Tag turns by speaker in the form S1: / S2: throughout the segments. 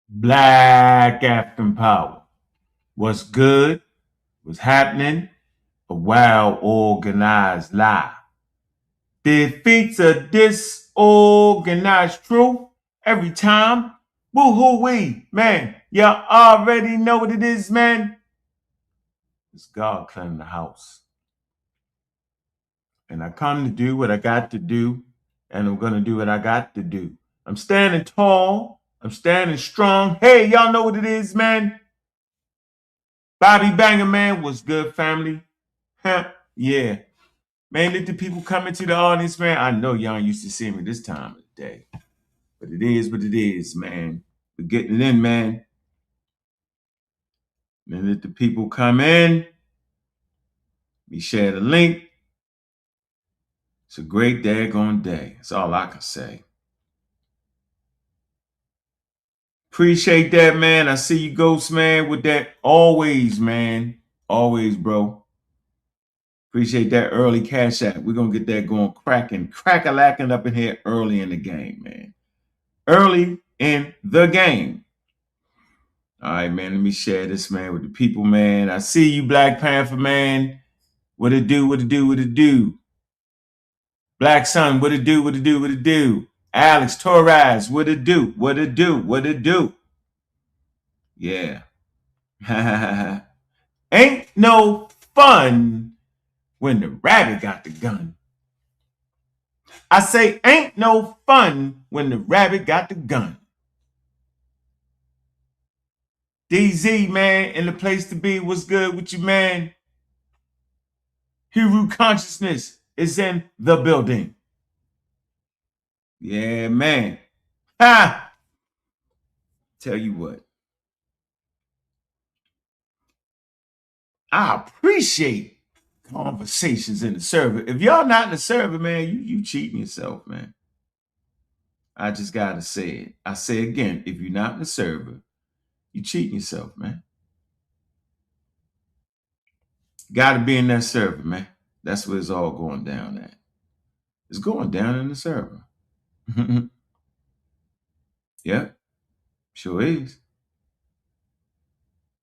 S1: Black African power. What's good? What's happening? A well-organized lie. Defeats a disorganized truth every time. Woo-hoo-wee, man. Y'all already know what it is, man. It's God cleansing the house. And I come to do what I got to do, and I'm going to do what I got to do. I'm standing tall. I'm standing strong. Hey, y'all know what it is, man. Bobby Banger, man, was good, family. Huh? Yeah. Man, let the people come into the audience, man. I know y'all used to see me this time of the day. But it is what it is, man. We're getting it in, man. Man, let the people come in. We share the link. It's a great daggone day. That's all I can say. Appreciate that, man. I see you, Ghost, man, with that. Always, man. Always, bro. Appreciate that early cash app. We're going to get that going cracking, crack-a-lacking up in here early in the game, man. Early in the game. All right, man, let me share this, man, with the people, man. I see you, Black Panther, man. What it do, what it do, what it do? Black Sun, what it do, what it do, what it do? Alex Torres, what it do, what it do, what it do? Yeah. Ain't no fun when the rabbit got the gun. I say ain't no fun when the rabbit got the gun. DZ, man, in the place to be. What's good with you, man? Hebrew consciousness is in the building. Yeah, man. Ha! Tell you what. I appreciate conversations in the server. If y'all not in the server, man, you cheating yourself, man. I just gotta say it. I say again, if you're not in the server, you cheating yourself, man. Gotta be in that server, man. That's where it's all going down at. It's going down in the server. Yeah, sure is.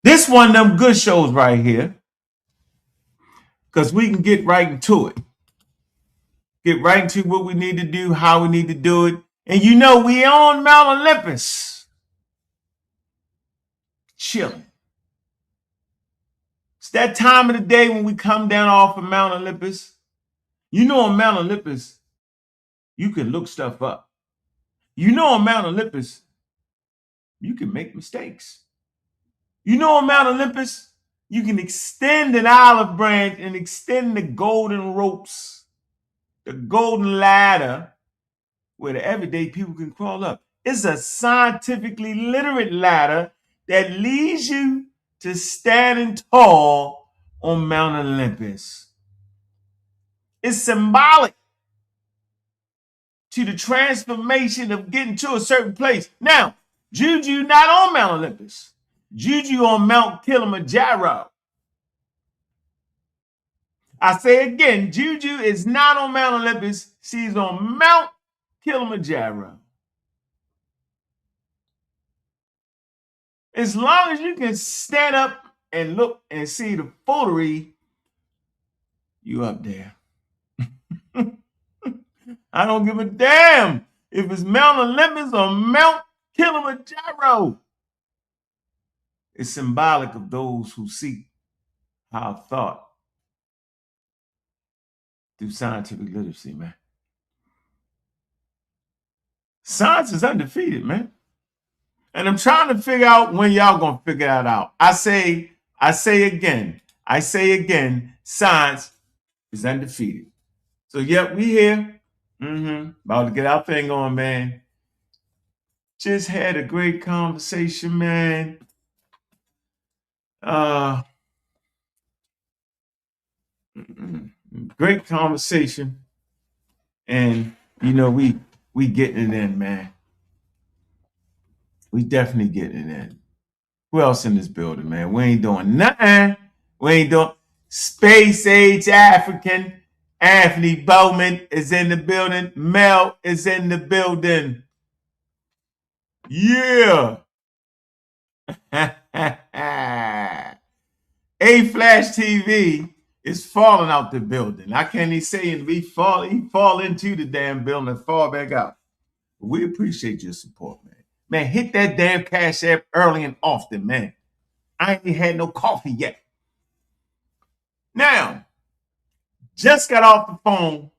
S1: This one of them good shows right here. Because we can get right into it. Get right into what we need to do, how we need to do it. And you know, we on Mount Olympus. Chilling. It's that time of the day when we come down off of Mount Olympus. You know, on Mount Olympus, you can look stuff up. You know, on Mount Olympus, you can make mistakes. You know, on Mount Olympus, you can extend an olive branch and extend the golden ropes, the golden ladder, where the everyday people can crawl up. It's a scientifically literate ladder that leads you to standing tall on Mount Olympus. It's symbolic to the transformation of getting to a certain place. Now, Juju not on Mount Olympus. Juju on Mount Kilimanjaro. I say again, Juju is not on Mount Olympus. She's on Mount Kilimanjaro. As long as you can stand up and look and see the foolery, you up there. I don't give a damn if it's Mount Olympus or Mount Kilimanjaro. It's symbolic of those who seek higher thought through scientific literacy, man. Science is undefeated, man. And I'm trying to figure out when y'all gonna figure that out. I say again, science is undefeated. So yep, we here. About to get our thing on, man. Just had a great conversation, man. Great conversation. And you know, we getting it in, man. We definitely getting it in. Who else in this building, man? We ain't doing nothing. We ain't doing Space Age African. Anthony Bowman is in the building. Mel is in the building. Yeah. A-Flash TV is falling out the building. I can't even say it. He fall into the damn building and fall back out. We appreciate your support, man. Man, hit that damn Cash App early and often, man. I ain't had no coffee yet. Now, just got off the phone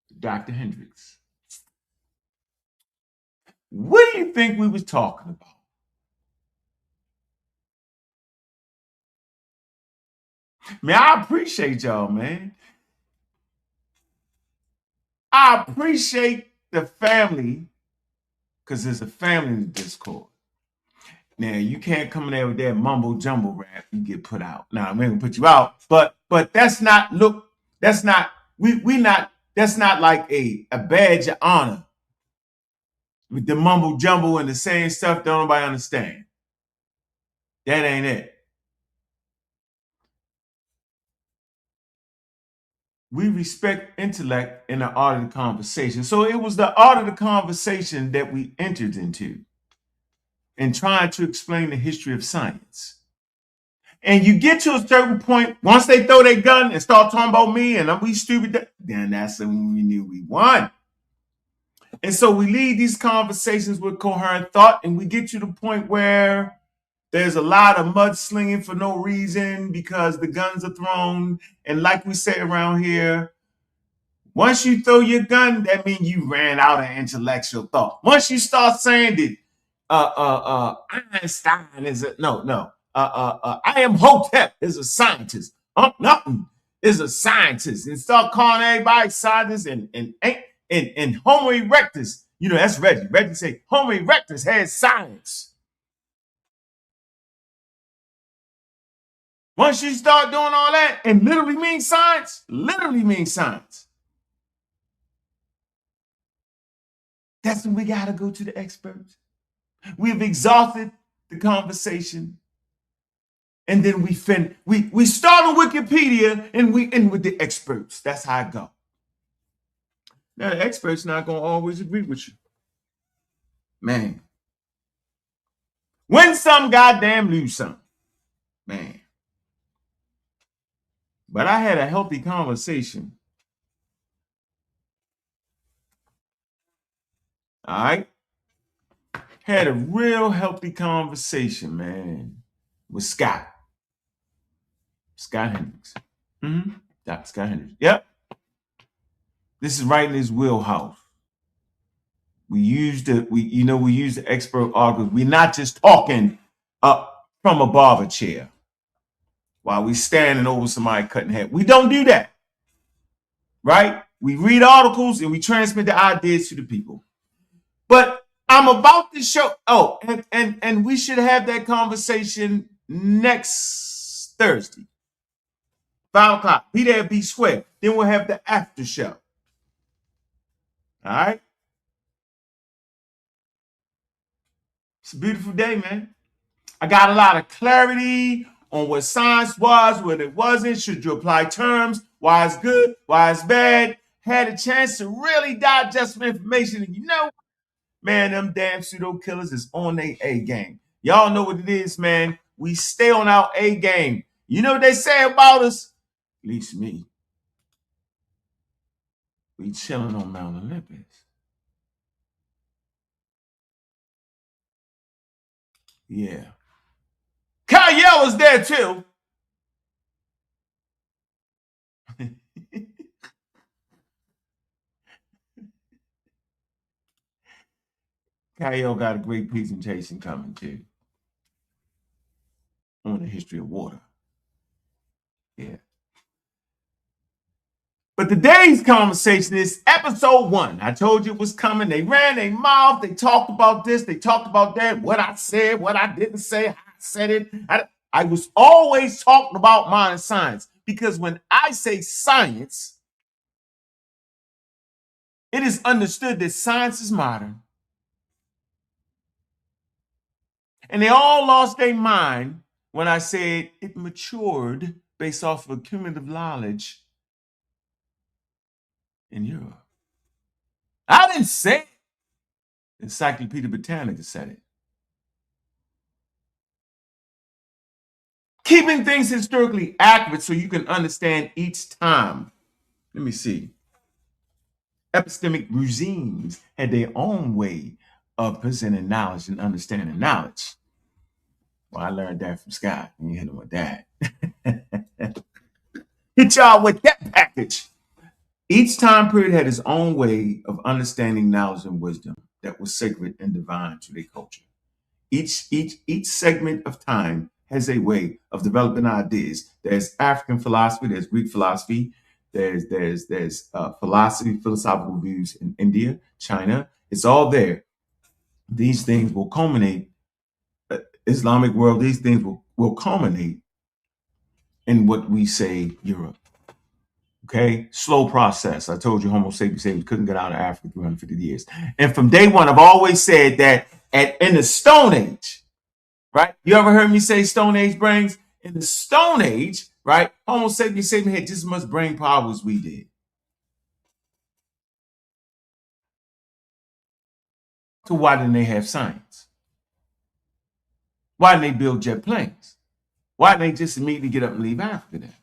S1: with Dr. Hendricks. What do you think we was talking about? Man, I appreciate y'all, man. I appreciate the family because there's a family in the Discord. Now you can't come in there with that mumbo jumbo rap. You get put out. Now I'm gonna put you out, but that's not that's not that's not like a badge of honor with the mumbo jumbo and the same stuff that nobody understand. That ain't it. We respect intellect in the art of the conversation. So it was the art of the conversation that we entered into in trying to explain the history of science. And you get to a certain point, once they throw their gun and start talking about me and we stupid, then that's when we knew we won. And so we lead these conversations with coherent thought, and we get to the point where there's a lot of mudslinging for no reason because the guns are thrown. And like we say around here, once you throw your gun, that means you ran out of intellectual thought. Once you start saying that Einstein is I am Hotep is a scientist. Nothing is a scientist, and start calling everybody scientists and Homo erectus. You know, that's Reggie. Reggie say Homo erectus has science. Once you start doing all that and literally means science, that's when we got to go to the experts. We've exhausted the conversation. And then we start on Wikipedia and we end with the experts. That's how I go. Now, the experts not going to always agree with you. Man. Win some, goddamn lose some. Man. But I had a healthy conversation. All right? Had a real healthy conversation, man, with Scott. Scott Hendricks. Dr. Scott Hendricks. Yep. This is right in his wheelhouse. We use the expert argument. We're not just talking up from a barber chair while we standing over somebody cutting hair. We don't do that. Right? We read articles and we transmit the ideas to the people. But I'm about to show. Oh, and we should have that conversation next Thursday. 5 o'clock. Be there, be square. Then we'll have the after show. All right? It's a beautiful day, man. I got a lot of clarity on what science was, what it wasn't. Should you apply terms? Why it's good? Why it's bad? Had a chance to really digest some information. And you know, man, them damn pseudo killers is on their A game. Y'all know what it is, man. We stay on our A game. You know what they say about us? At least me. We chilling on Mount Olympus. Yeah. Kyle is there too. Kyle got a great presentation coming too on the history of water. Yeah. But today's conversation is episode 1. I told you it was coming. They ran their mouth. They talked about this. They talked about that. What I said, what I didn't say, how I said it. I was always talking about modern science because when I say science, it is understood that science is modern. And they all lost their mind when I said it matured based off of cumulative knowledge in Europe. I didn't say it. Encyclopedia Britannica said it. keeping things historically accurate so you can understand each time. Let me see. Epistemic regimes had their own way of presenting knowledge and understanding knowledge. Well, I learned that from Scott. You hit him with that. Hit y'all with that package. Each time period had its own way of understanding knowledge and wisdom that was sacred and divine to their culture. Each segment of time has a way of developing ideas. There's African philosophy, there's Greek philosophy, there's philosophical views in India, China. It's all there. These things will culminate, Islamic world, these things will culminate in what we say Europe. Okay, slow process. I told you Homo sapiens couldn't get out of Africa 350 years. And from day one, I've always said that in the Stone Age, right? You ever heard me say Stone Age brains? In the Stone Age, right? Homo sapiens had just as much brain power as we did. So why didn't they have science? Why didn't they build jet planes? Why didn't they just immediately get up and leave Africa then?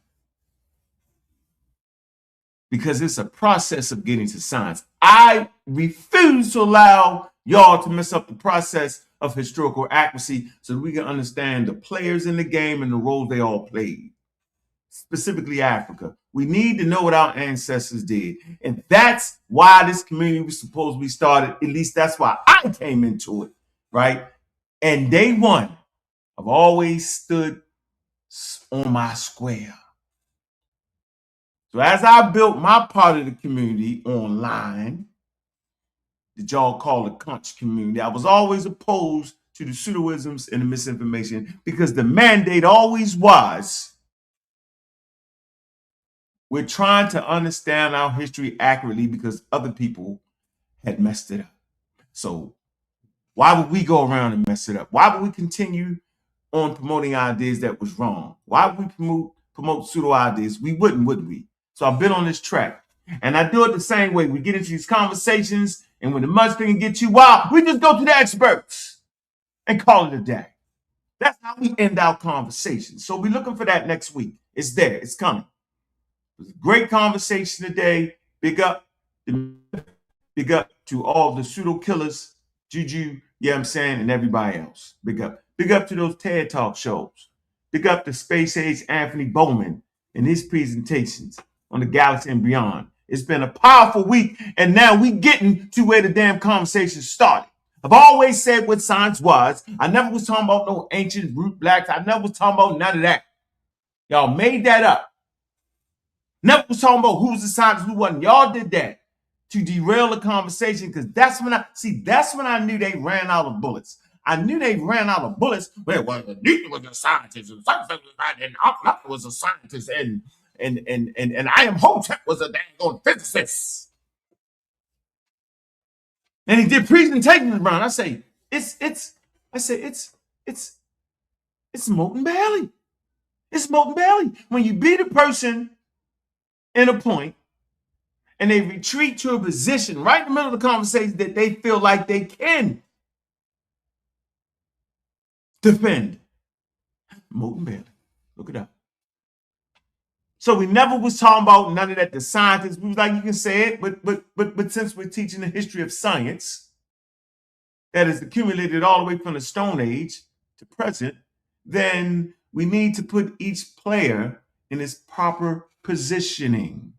S1: Because it's a process of getting to science. I refuse to allow y'all to mess up the process of historical accuracy so that we can understand the players in the game and the roles they all played, specifically Africa. We need to know what our ancestors did. And that's why this community was supposed to be started. At least that's why I came into it, right? And day one, I've always stood on my square. So as I built my part of the community online, that y'all call the conch community, I was always opposed to the pseudoisms and the misinformation because the mandate always was, we're trying to understand our history accurately because other people had messed it up. So why would we go around and mess it up? Why would we continue on promoting ideas that was wrong? Why would we promote pseudo ideas? We wouldn't, would we? So I've been on this track. And I do it the same way. We get into these conversations, and when the mudslinging gets you wild, we just go to the experts and call it a day. That's how we end our conversation. So we're looking for that next week. It's there. It's coming. It was a great conversation today. Big up to all the pseudo killers, Juju, yeah, I'm saying, and everybody else. Big up. Big up to those TED Talk shows. Big up to Space Age Anthony Bowman and his presentations on the galaxy and beyond. It's been a powerful week, and now we getting to where the damn conversation started. I've always said what science was. I never was talking about no ancient root blacks. I never was talking about none of that. Y'all made that up. Never was talking about who's the scientist, who wasn't. Y'all did that to derail the conversation because that's when I knew they ran out of bullets. I knew they ran out of bullets. Well, Newton was a scientist, and Olympus was a scientist, and I am Hotep was a dang physicist. And he did presentations around. I say, it's molten belly. It's molten belly. When you beat a person in a point and they retreat to a position right in the middle of the conversation that they feel like they can defend. Molten belly. Look it up. So we never was talking about none of that. The scientists, we was like, you can say it, but since we're teaching the history of science that is accumulated all the way from the Stone Age to present, then we need to put each player in its proper positioning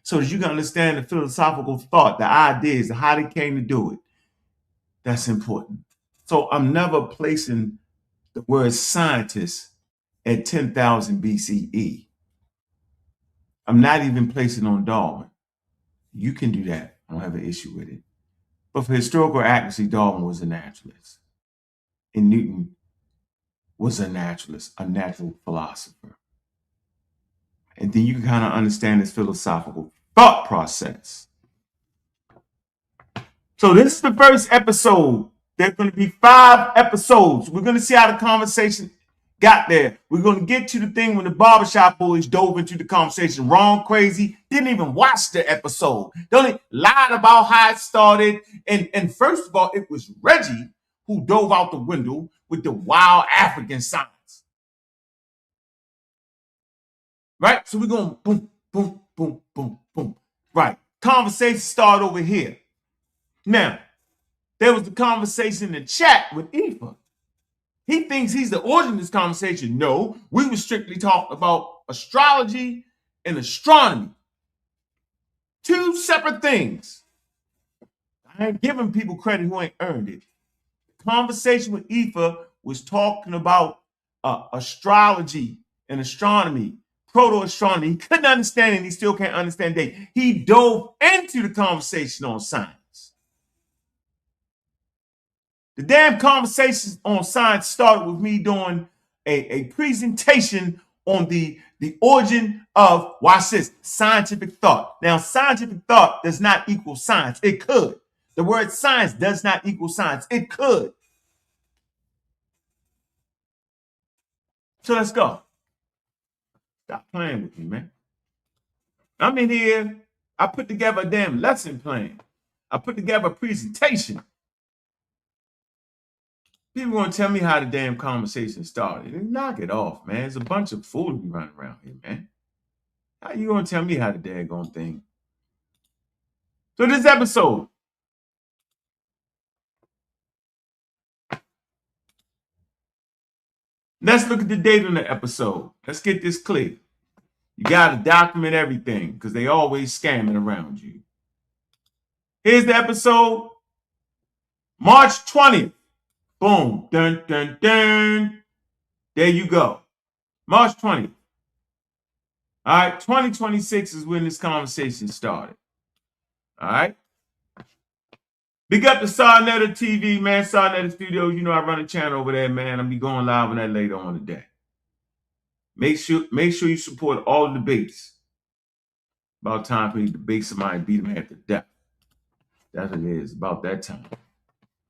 S1: so that you can understand the philosophical thought, the ideas, how they came to do it. That's important. So I'm never placing the word scientist at 10,000 BCE. I'm not even placing on Darwin. You can do that. I don't have an issue with it. But for historical accuracy, Darwin was a naturalist. And Newton was a naturalist, a natural philosopher. And then you can kind of understand his philosophical thought process. So this is the first episode. There's going to be 5 episodes. We're going to see how the conversation got there. We're going to get to the thing when the barbershop boys dove into the conversation wrong, crazy, didn't even watch the episode. They only lied about how it started. And first of all, it was Reggie who dove out the window with the wild African science. right? So we're going boom, boom, boom, boom, boom. Right. Conversation start over here. Now, there was the conversation in the chat with Aoife. He thinks he's the origin of this conversation. No, we were strictly talking about astrology and astronomy. Two separate things. I ain't giving people credit who ain't earned it. The conversation with Aoife was talking about astrology and astronomy, proto-astronomy. He couldn't understand it, and he still can't understand it. He dove into the conversation on science. The damn conversation on science started with me doing a presentation on the origin of, watch this, scientific thought. Now, scientific thought does not equal science. It could. The word science does not equal science. It could. So let's go. Stop playing with me, man. I'm in here. I put together a damn lesson plan. I put together a presentation. People want to tell me how the damn conversation started. And knock it off, man. There's a bunch of foolery running around here, man. How you going to tell me how the daggone thing? So this episode, let's look at the date on the episode. Let's get this clear. You got to document everything because they always scamming around you. Here's the episode, March 20th. Boom. Dun, dun, dun. There you go. March 20th. All right. 2026 is when this conversation started. All right. Big up to Sarnetta TV, man. Sarnetta Studios. You know I run a channel over there, man. I'll be going live on that later on today. Make sure you support all the debates. About time for you to debate somebody and beat them half to death. That's what it is. About that time.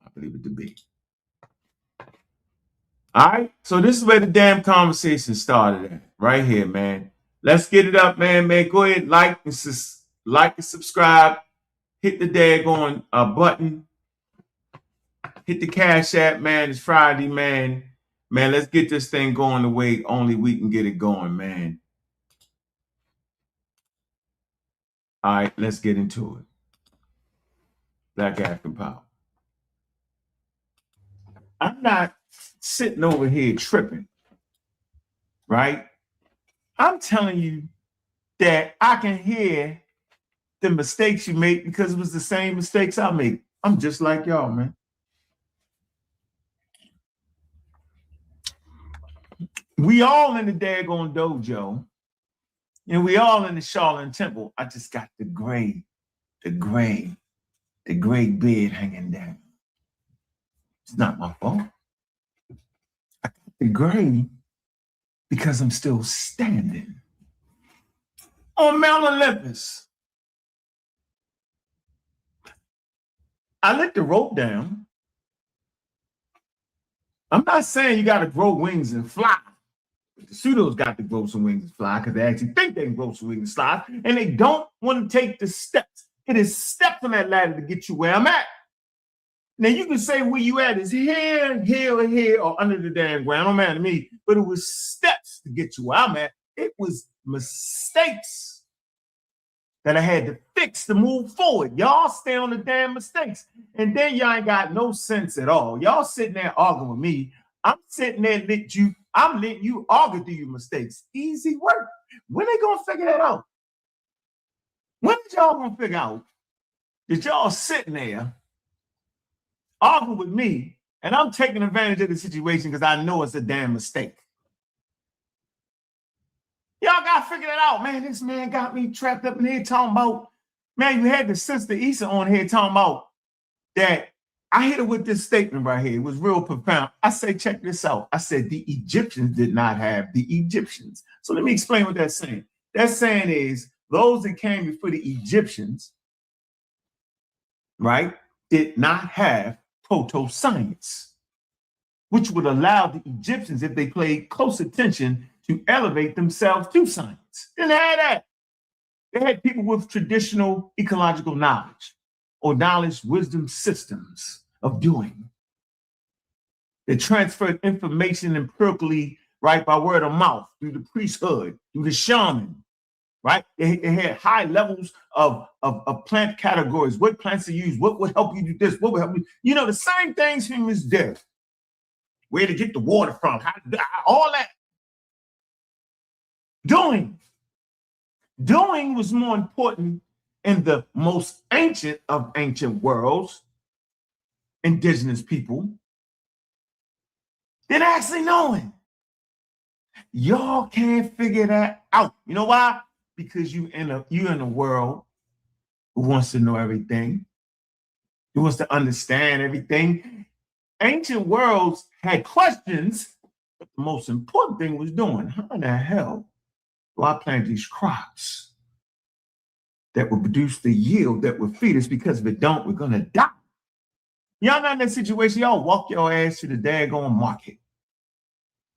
S1: I believe it to be. All right, so this is where the damn conversation started at, right here, man. Let's get it up, man. Go ahead, like and subscribe. Hit the daggone button. Hit the Cash App, man. It's Friday, man. Man, let's get this thing going the way only we can get it going, man. All right, let's get into it. Black African power. I'm not sitting over here tripping, right? I'm telling you that I can hear the mistakes you make because it was the same mistakes I make. I'm just like y'all, man. We all in the daggone dojo, and we all in the Shaolin Temple. I just got the gray beard hanging down. It's not my fault. I got the gray because I'm still standing on Mount Olympus. I let the rope down. I'm not saying you got to grow wings and fly. The pseudos got to grow some wings and fly because they actually think they can grow some wings and fly, and they don't want to take the steps. It is steps on that ladder to get you where I'm at. Now, you can say where you at is here, or under the damn ground. Don't matter to me. But it was steps to get you where I'm at. It was mistakes that I had to fix to move forward. Y'all stay on the damn mistakes. And then y'all ain't got no sense at all. Y'all sitting there arguing with me. I'm sitting there I'm letting you argue through your mistakes. Easy work. When they gonna figure that out? When is y'all gonna figure out that y'all sitting there arguing with me and I'm taking advantage of the situation because I know it's a damn mistake? Y'all gotta figure that out, man. This man got me trapped up in here talking about, man, you had the sister Issa on here talking about that. I hit her with this statement right here. It was real profound. I say, check this out. I said, the Egyptians did not have the Egyptians. So let me explain what that's saying. That saying is those that came before the Egyptians, right, did not have proto-science, which would allow the Egyptians, if they paid close attention, to elevate themselves to science. Didn't have that. They had people with traditional ecological knowledge or knowledge, wisdom systems of doing. They transferred information empirically right? By word of mouth, through the priesthood, through the shaman, right? They had high levels of plant categories, what plants to use, what would help you do this, what would help you, you know, the same things humans did. Where to get the water from, all that. Doing was more important in the most ancient of ancient worlds, indigenous people, than actually knowing. Y'all can't figure that out. You know why? Because you in a world who wants to know everything, who wants to understand everything. Ancient worlds had questions, but the most important thing was doing, how in the hell do I plant these crops that will produce the yield that will feed us? Because if it don't, we're gonna die. Y'all not in that situation, y'all walk your ass to the daggone market.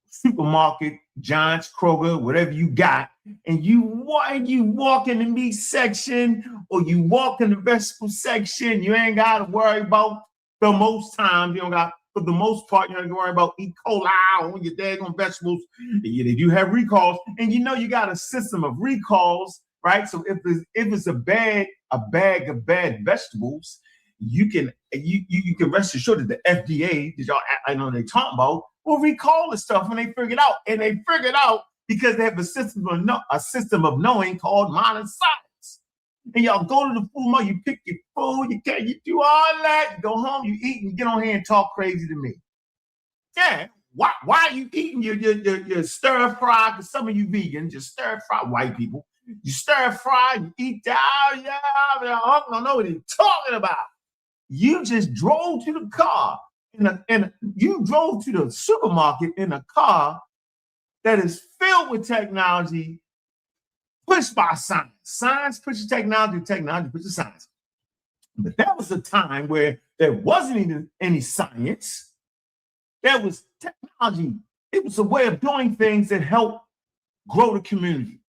S1: Supermarket, Giants, Kroger, whatever you got, and you walk in the meat section or you walk in the vegetable section, you ain't got to worry about, the most times, you don't got, for the most part, you don't have to worry about E. coli on your daggone vegetables. They do have recalls, and you know you got a system of recalls, right? So if it's a bag of bad vegetables, you can rest assured that the FDA, that y'all I know they talking about, will recall the stuff when they figure it out. And they figure it out because they have a system of knowing called modern science. And y'all go to the food mart, you pick your food, you do all that, you go home, you eat, and you get on here and talk crazy to me. Yeah, why are you eating your stir fry? Because some of you vegans just stir fry, white people. You stir fry, you eat that, I don't know what you're talking about. You just drove to the car, and you drove to the supermarket in a car that is filled with technology pushed by science. Science pushes technology, technology pushes science. But that was a time where there wasn't even any science. There was technology. It was a way of doing things that helped grow the community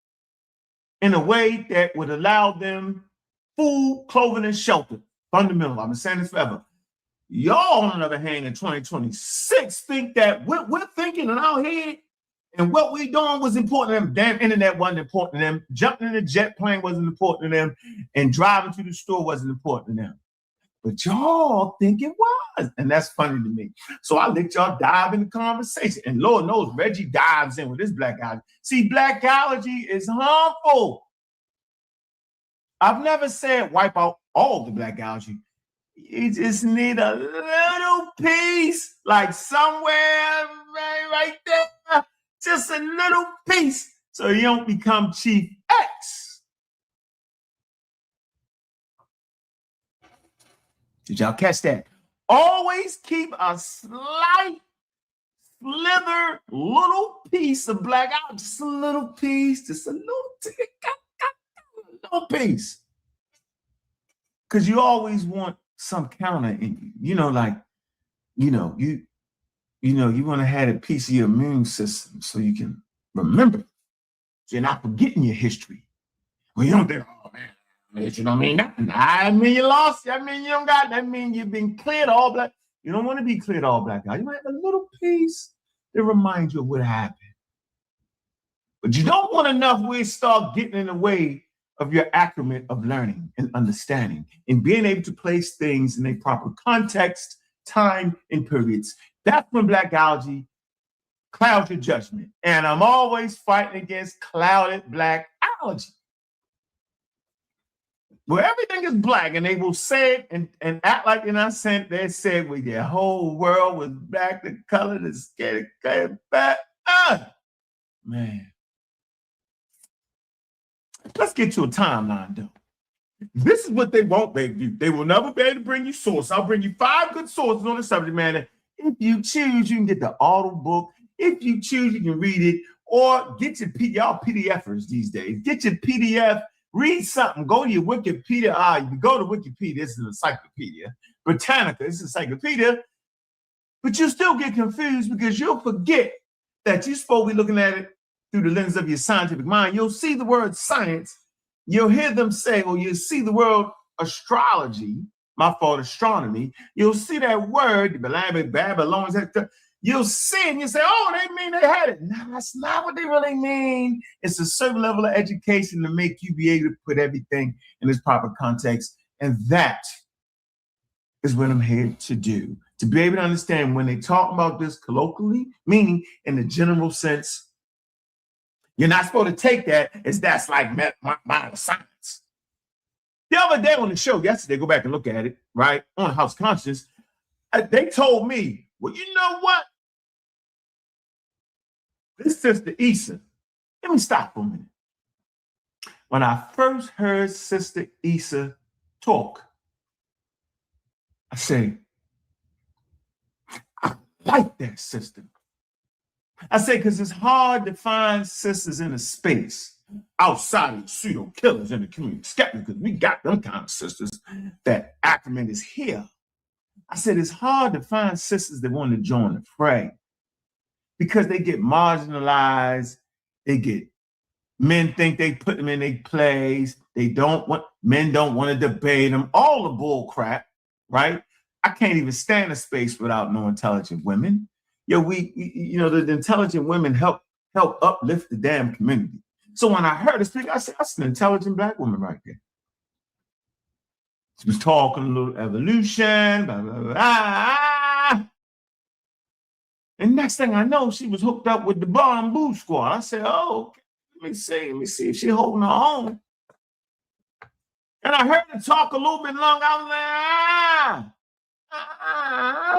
S1: in a way that would allow them food, clothing, and shelter. Fundamental. I've been saying this forever. Y'all, on the other hand, in 2026, think that we're thinking in our head and what we're doing was important to them. Damn internet wasn't important to them. Jumping in a jet plane wasn't important to them. And driving to the store wasn't important to them. But y'all think it was. And that's funny to me. So I let y'all dive in the conversation. And Lord knows Reggie dives in with this black allergy. See, black allergy is harmful. I've never said wipe out all the black allergy. You just need a little piece, like somewhere right there, just a little piece, so you don't become Chief X. Did y'all catch that? Always keep a slight slither, little piece of black out, just a little piece, just a little piece. Because you always want some counter in you. You know, like, you want to have a piece of your immune system so you can remember. So you're not forgetting your history. Well, you don't think, oh man, you don't mean nothing. I mean you lost. I mean you don't got. That mean you've been cleared all black. You don't want to be cleared all black out. You might have a little piece that reminds you of what happened. But you don't want enough where you start getting in the way of your acclimate of learning and understanding and being able to place things in a proper context, time, and periods. That's when black allergy clouds your judgment. And I'm always fighting against clouded black allergy. Where everything is black and they will say it and act like they're not saying it. They said, well, the whole world was black, the color, the skin, back. Man. Let's get to a timeline, though. This is what they won't do. They will never be able to bring you source. I'll bring you 5 good sources on the subject matter. If you choose, you can get the auto book. If you choose, you can read it or get your y'all PDFers these days. Get your PDF, read something, go to your Wikipedia. You can go to Wikipedia. This is an encyclopedia. Britannica, this is an encyclopedia. But you'll still get confused because you'll forget that you're supposed to be looking at it through the lens of your scientific mind. You'll see the word science. You'll hear them say, or you'll see the word astrology, astronomy. You'll see that word, Babylon, you'll see and you say, oh, they mean they had it. No, that's not what they really mean. It's a certain level of education to make you be able to put everything in its proper context. And that is what I'm here to do, to be able to understand when they talk about this colloquially, meaning in the general sense, you're not supposed to take that as that's like mind science. The other day on the show, yesterday, go back and look at it, right, on House Conscious, they told me, well, you know what? This Sister Issa, let me stop for a minute. When I first heard Sister Issa talk, I say, I like that sister. I say, because it's hard to find sisters in a space outside of the pseudo killers in the community, skeptics, because we got them kind of sisters that Ackerman is here. I said, it's hard to find sisters that want to join the fray because they get marginalized. Men think they put them in their place. Men don't want to debate them, all the bull crap, right? I can't even stand a space without no intelligent women. The intelligent women help uplift the damn community. So when I heard her speak, I said, that's an intelligent Black woman right there. She was talking a little evolution, blah, blah, blah. And next thing I know, she was hooked up with the Bamboo Squad. I said, oh, okay. Let me see if she's holding her own. And I heard her talk a little bit longer. I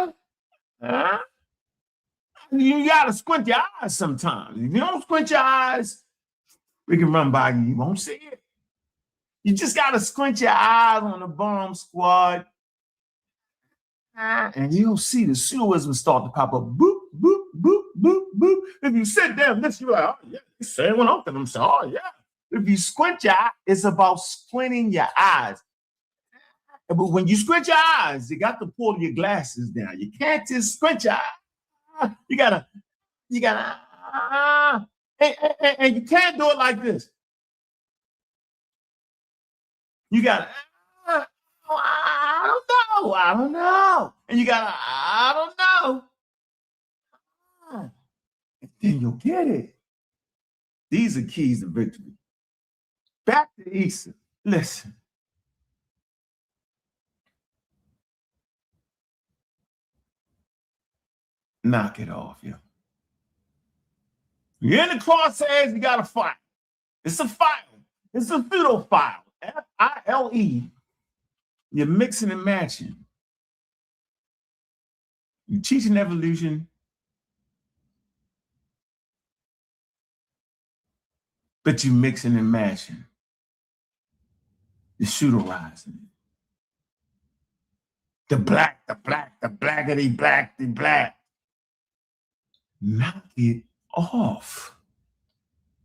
S1: was like, you gotta squint your eyes sometimes. If you don't squint your eyes, we can run by you. You won't see it. You just gotta squint your eyes on the Bomb Squad, and you'll see the pseudoism start to pop up. Boop, boop, boop, boop, boop. If you sit down, this you're like, oh yeah, he's saying one up to them. So, oh yeah. If you squint your eye, it's about squinting your eyes. But when you squint your eyes, you got to pull your glasses down. You can't just squint your eye. You gotta, and you can't do it like this. You gotta, I don't know. And you gotta, I don't know. And then you'll get it. These are keys to victory. Back to Issa. Listen. Knock it off, yo. You're in the crosshairs, you got to fight. It's a file. It's a pseudo file. F-I-L-E. You're mixing and matching. You're teaching evolution. But you're mixing and matching. You're pseudorizing. The blackity black, the black. Knock it off.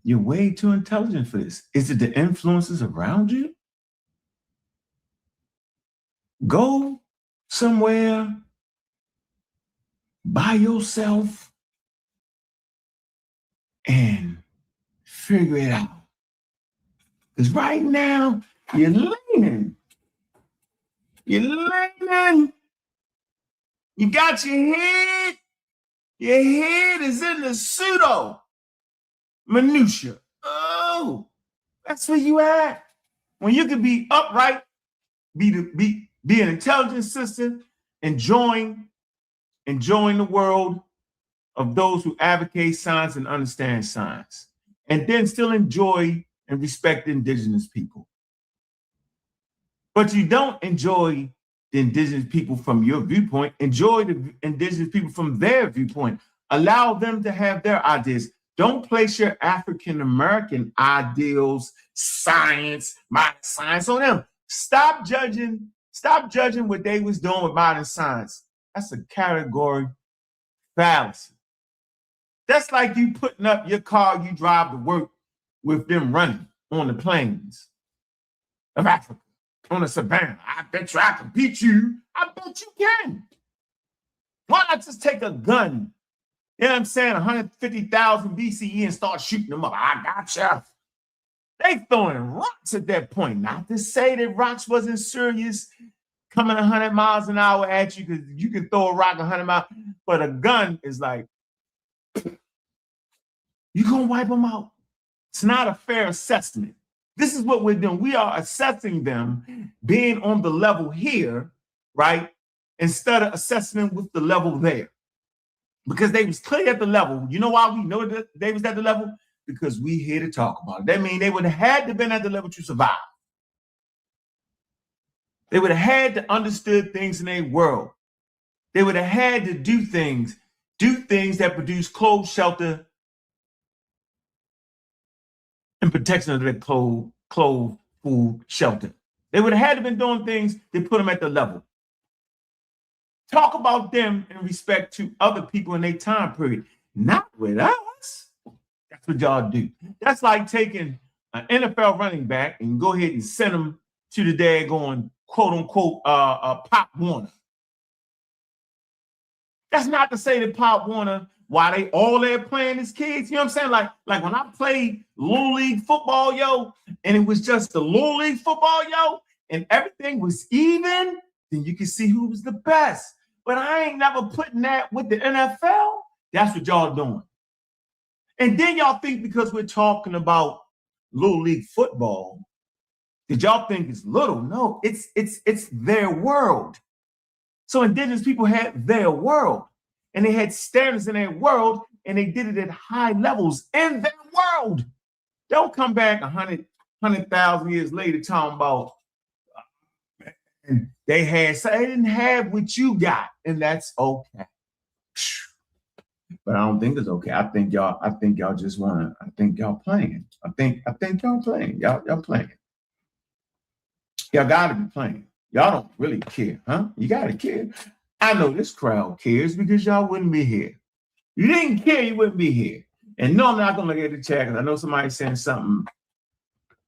S1: You're way too intelligent for this. Is it the influences around you? Go somewhere by yourself and figure it out. Because right now, you're leaning. You got your head. Your head is in the pseudo minutia. Oh, that's where you at. When you can be upright, be an intelligent sister, enjoying the world of those who advocate science and understand science, and then still enjoy and respect the indigenous people. But you don't enjoy the indigenous people from your viewpoint. Enjoy the indigenous people from their viewpoint. Allow them to have their ideas. Don't place your African American ideals, science, modern science on them. Stop judging what they was doing with modern science. That's a category fallacy. That's like you putting up your car you drive to work with them running on the plains of Africa, on the savannah. I bet you I can beat you. I bet you can. Why not just take a gun, you know what I'm saying, 150,000 BCE and start shooting them up? I gotcha. They throwing rocks at that point. Not to say that rocks wasn't serious coming 100 miles an hour at you because you can throw a rock 100 miles, but a gun is like, you're going to wipe them out. It's not a fair assessment. This is what we're doing. We are assessing them being on the level here, right? Instead of assessing them with the level there. Because they was clear at the level. You know why we know that they was at the level? Because we here to talk about it. That means they would have had to been at the level to survive. They would have had to understood things in their world. They would have had to do things that produce clothes, shelter, and protection of their clothes, food, shelter. They would have had to been doing things that put them at the level. Talk about them in respect to other people in their time period, not with us. That's what y'all do. That's like taking an NFL running back and go ahead and send them to the daggone quote unquote Pop Warner. That's not to say that Pop Warner, while they all there playing as kids, you know what I'm saying? Like when I played Little League football, yo, and it was just the Little League football, yo, and everything was even, then you can see who was the best. But I ain't never putting that with the NFL. That's what y'all doing. And then y'all think because we're talking about Little League football, did y'all think it's little? No, it's their world. So Indigenous people had their world, and they had standards in their world, and they did it at high levels in their world. Don't come back 100,000 years later talking about and they didn't have what you got, and that's okay. But I don't think it's okay. I think y'all just wanna. I think y'all playing. I think y'all playing. Y'all playing. Y'all gotta be playing. Y'all don't really care, huh? You gotta care. I know this crowd cares because y'all wouldn't be here. You didn't care, you wouldn't be here. And no, I'm not gonna look at the chat because I know somebody's saying something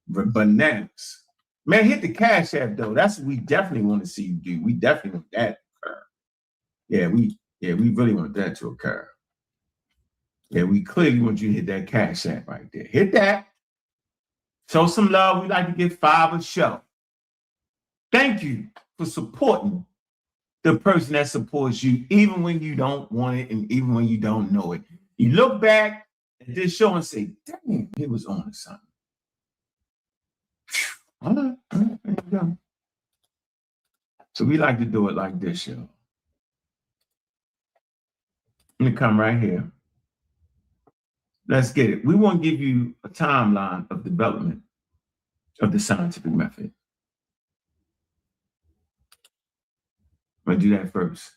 S1: bananas. Man, hit the Cash App though. That's what we definitely want to see you do. We definitely want that to occur. Yeah, we really want that to occur. Yeah, we clearly want you to hit that Cash App right there. Hit that. Show some love. We like to get $5 a show. Thank you for supporting the person that supports you, even when you don't want it and even when you don't know it. You look back at this show and say, dang, he was on to something. All right, there you go. So we like to do it like this, y'all. Let me come right here. Let's get it. We want to give you a timeline of development of the scientific method. I'm going to do that first.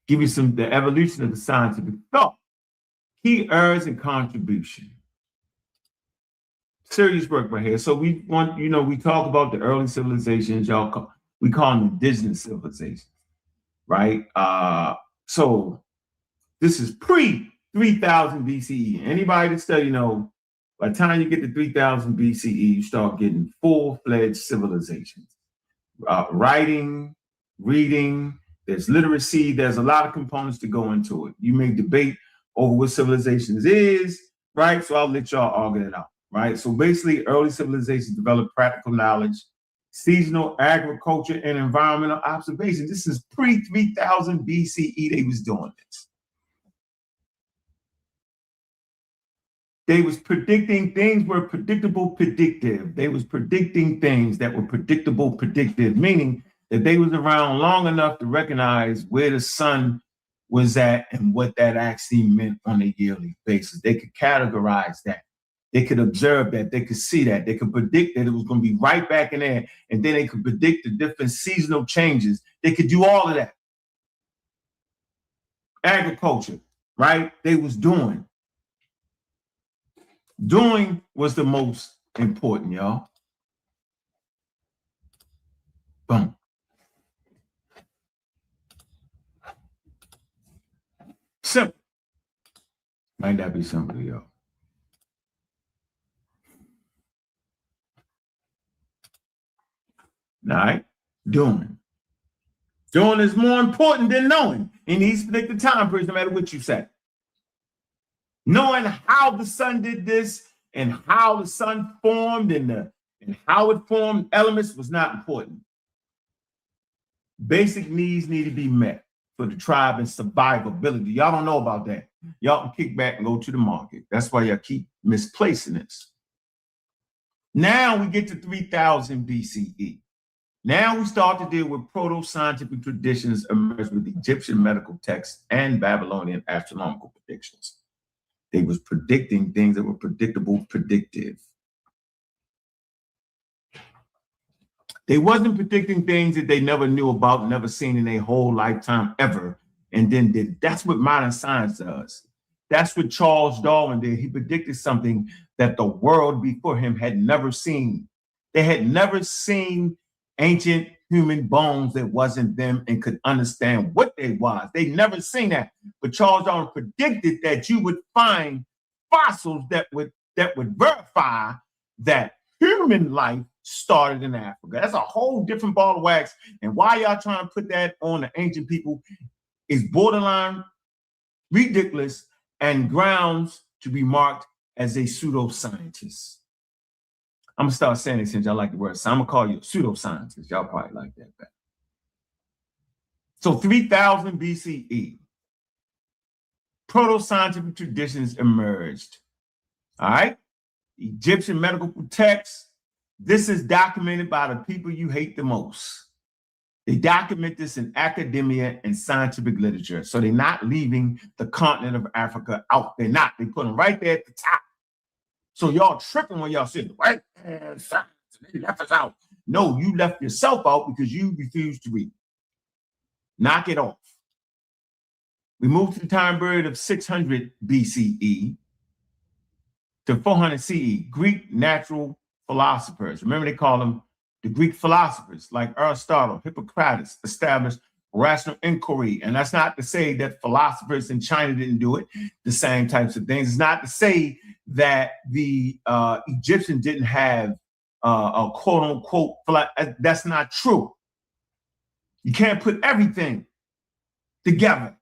S1: Give you the evolution of the scientific thought, key errors and contribution. Serious work right here. So we want, we talk about the early civilizations, we call them indigenous civilizations, right? So this is pre-3000 BCE. Anybody that study by the time you get to 3000 BCE, you start getting full-fledged civilizations. Writing, reading, there's literacy, there's a lot of components to go into it. You may debate over what civilizations is, right? So I'll let y'all argue it out. Right. So basically, early civilizations developed practical knowledge, seasonal agriculture, and environmental observation. This is pre-3000 BCE. They was doing this. They was predicting things were predictable, predictive. They was predicting things that were predictable, predictive, meaning that they was around long enough to recognize where the sun was at and what that actually meant on a yearly basis. They could categorize that. They could observe that, they could see that, they could predict that it was going to be right back in there, and then they could predict the different seasonal changes. They could do all of that. Agriculture, right? They was doing. Doing was the most important, y'all. Boom. Simple. Might not be simple, y'all. All right, doing. Doing is more important than knowing in these particular time periods, no matter what you say. Knowing how the sun did this and how the sun formed and how it formed elements was not important. Basic needs need to be met for the tribe and survivability. Y'all don't know about that. Y'all can kick back and go to the market. That's why y'all keep misplacing this. Now we get to 3000 BCE. Now we start to deal with proto-scientific traditions emerged with Egyptian medical texts and Babylonian astronomical predictions. They was predicting things that were predictable, predictive. They wasn't predicting things that they never knew about, never seen in their whole lifetime ever, and then did. That's what modern science does. That's what Charles Darwin did. He predicted something that the world before him had never seen. They had never seen ancient human bones that wasn't them and could understand what they was. They never seen that. But Charles Darwin predicted that you would find fossils that would verify that human life started in Africa. That's a whole different ball of wax. And why y'all trying to put that on the ancient people is borderline ridiculous and grounds to be marked as a pseudoscientist. I'm gonna start saying it since y'all like the word. So I'm gonna call you a pseudoscientist. Y'all probably like that better. So 3000 BCE, proto-scientific traditions emerged. All right, Egyptian medical texts. This is documented by the people you hate the most. They document this in academia and scientific literature. So they're not leaving the continent of Africa out. They're not. They put them right there at the top. So y'all tripping when y'all say, right, science, they left us out. No, you left yourself out because you refused to read. Knock it off. We move to the time period of 600 BCE to 400 CE, Greek natural philosophers. Remember, they call them the Greek philosophers, like Aristotle, Hippocrates, established rational inquiry. And that's not to say that philosophers in China didn't do it, the same types of things. It's not to say that the Egyptians didn't have a quote unquote, that's not true. You can't put everything together.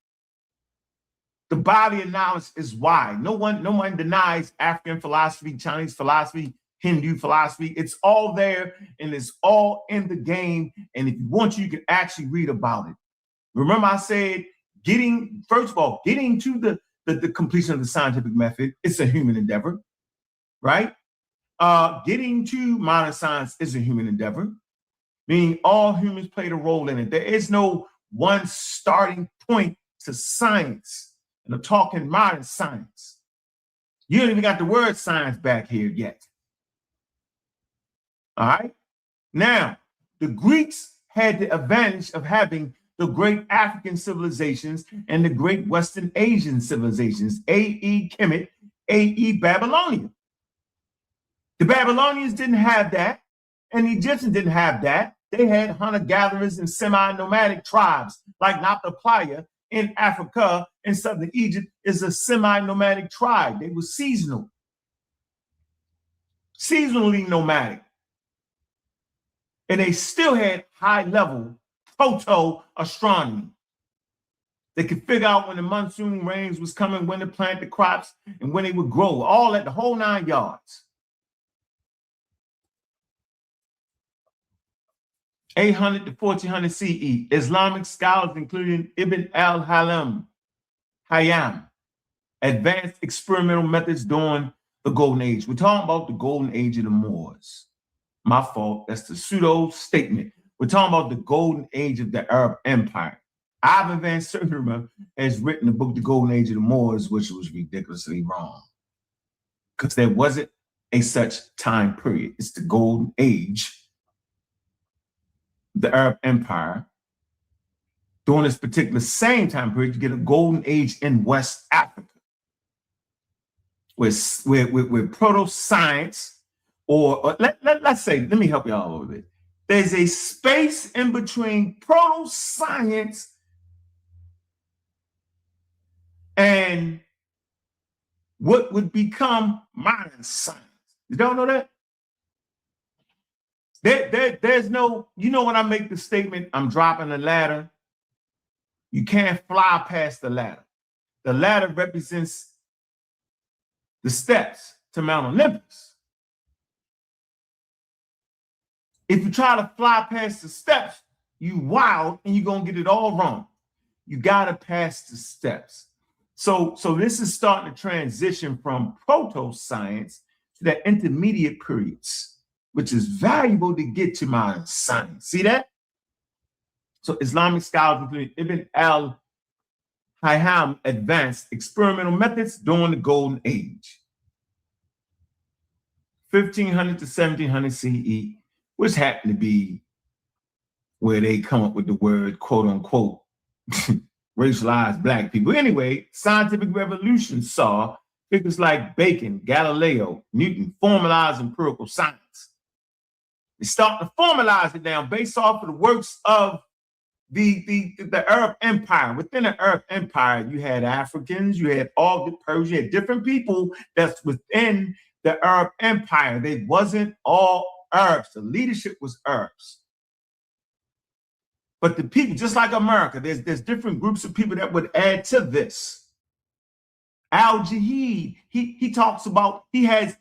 S1: The body of knowledge is wide. No one denies African philosophy, Chinese philosophy, Hindu philosophy. It's all there and it's all in the game. And if you want to, you can actually read about it. Remember I said, first of all, getting to the completion of the scientific method, it's a human endeavor, right? Getting to modern science is a human endeavor, meaning all humans played a role in it. There is no one starting point to science. And I'm talking modern science. You don't even got the word science back here yet. All right. Now, the Greeks had the advantage of having the great African civilizations and the great Western Asian civilizations, A.E. Kemet, A.E. Babylonian. The Babylonians didn't have that, and the Egyptians didn't have that. They had hunter-gatherers and semi-nomadic tribes like Nabta in Africa and southern Egypt is a semi-nomadic tribe. They were seasonally nomadic. And they still had high-level proto-astronomy. They could figure out when the monsoon rains was coming, when to plant the crops, and when they would grow, all at the whole 9 yards. 800 to 1400 CE, Islamic scholars, including Ibn al-Haytham, advanced experimental methods during the Golden Age. We're talking about the Golden Age of the Moors. My fault, that's the pseudo statement. We're talking about the Golden Age of the Arab Empire. Ivan van Sertima has written the book, The Golden Age of the Moors, which was ridiculously wrong. Because there wasn't a such time period. It's the Golden Age, the Arab Empire. During this particular same time period, you get a Golden Age in West Africa. With proto-science, or let's say, let me help y'all a little bit. There's a space in between proto-science and what would become modern science. You don't know that? There's no, you know, when I make the statement, I'm dropping the ladder, you can't fly past the ladder. The ladder represents the steps to Mount Olympus. If you try to fly past the steps, you wild and you're going to get it all wrong. You got to pass the steps. So this is starting to transition from proto-science to that intermediate periods, which is valuable to get to modern science. See that? So Islamic scholars, including Ibn al-Haytham, advanced experimental methods during the Golden Age, 1500 to 1700 CE, which happened to be where they come up with the word, quote unquote, racialized black people. Anyway, scientific revolution saw figures like Bacon, Galileo, Newton formalize empirical science. They start to formalize it down based off of the works of the Arab Empire. Within the Arab Empire, you had Africans, you had all the Persians, you had different people that's within the Arab Empire. They wasn't all Arabs. The leadership was Arabs. But the people, just like America, there's different groups of people that would add to this. Al-Jahid, he talks about, he has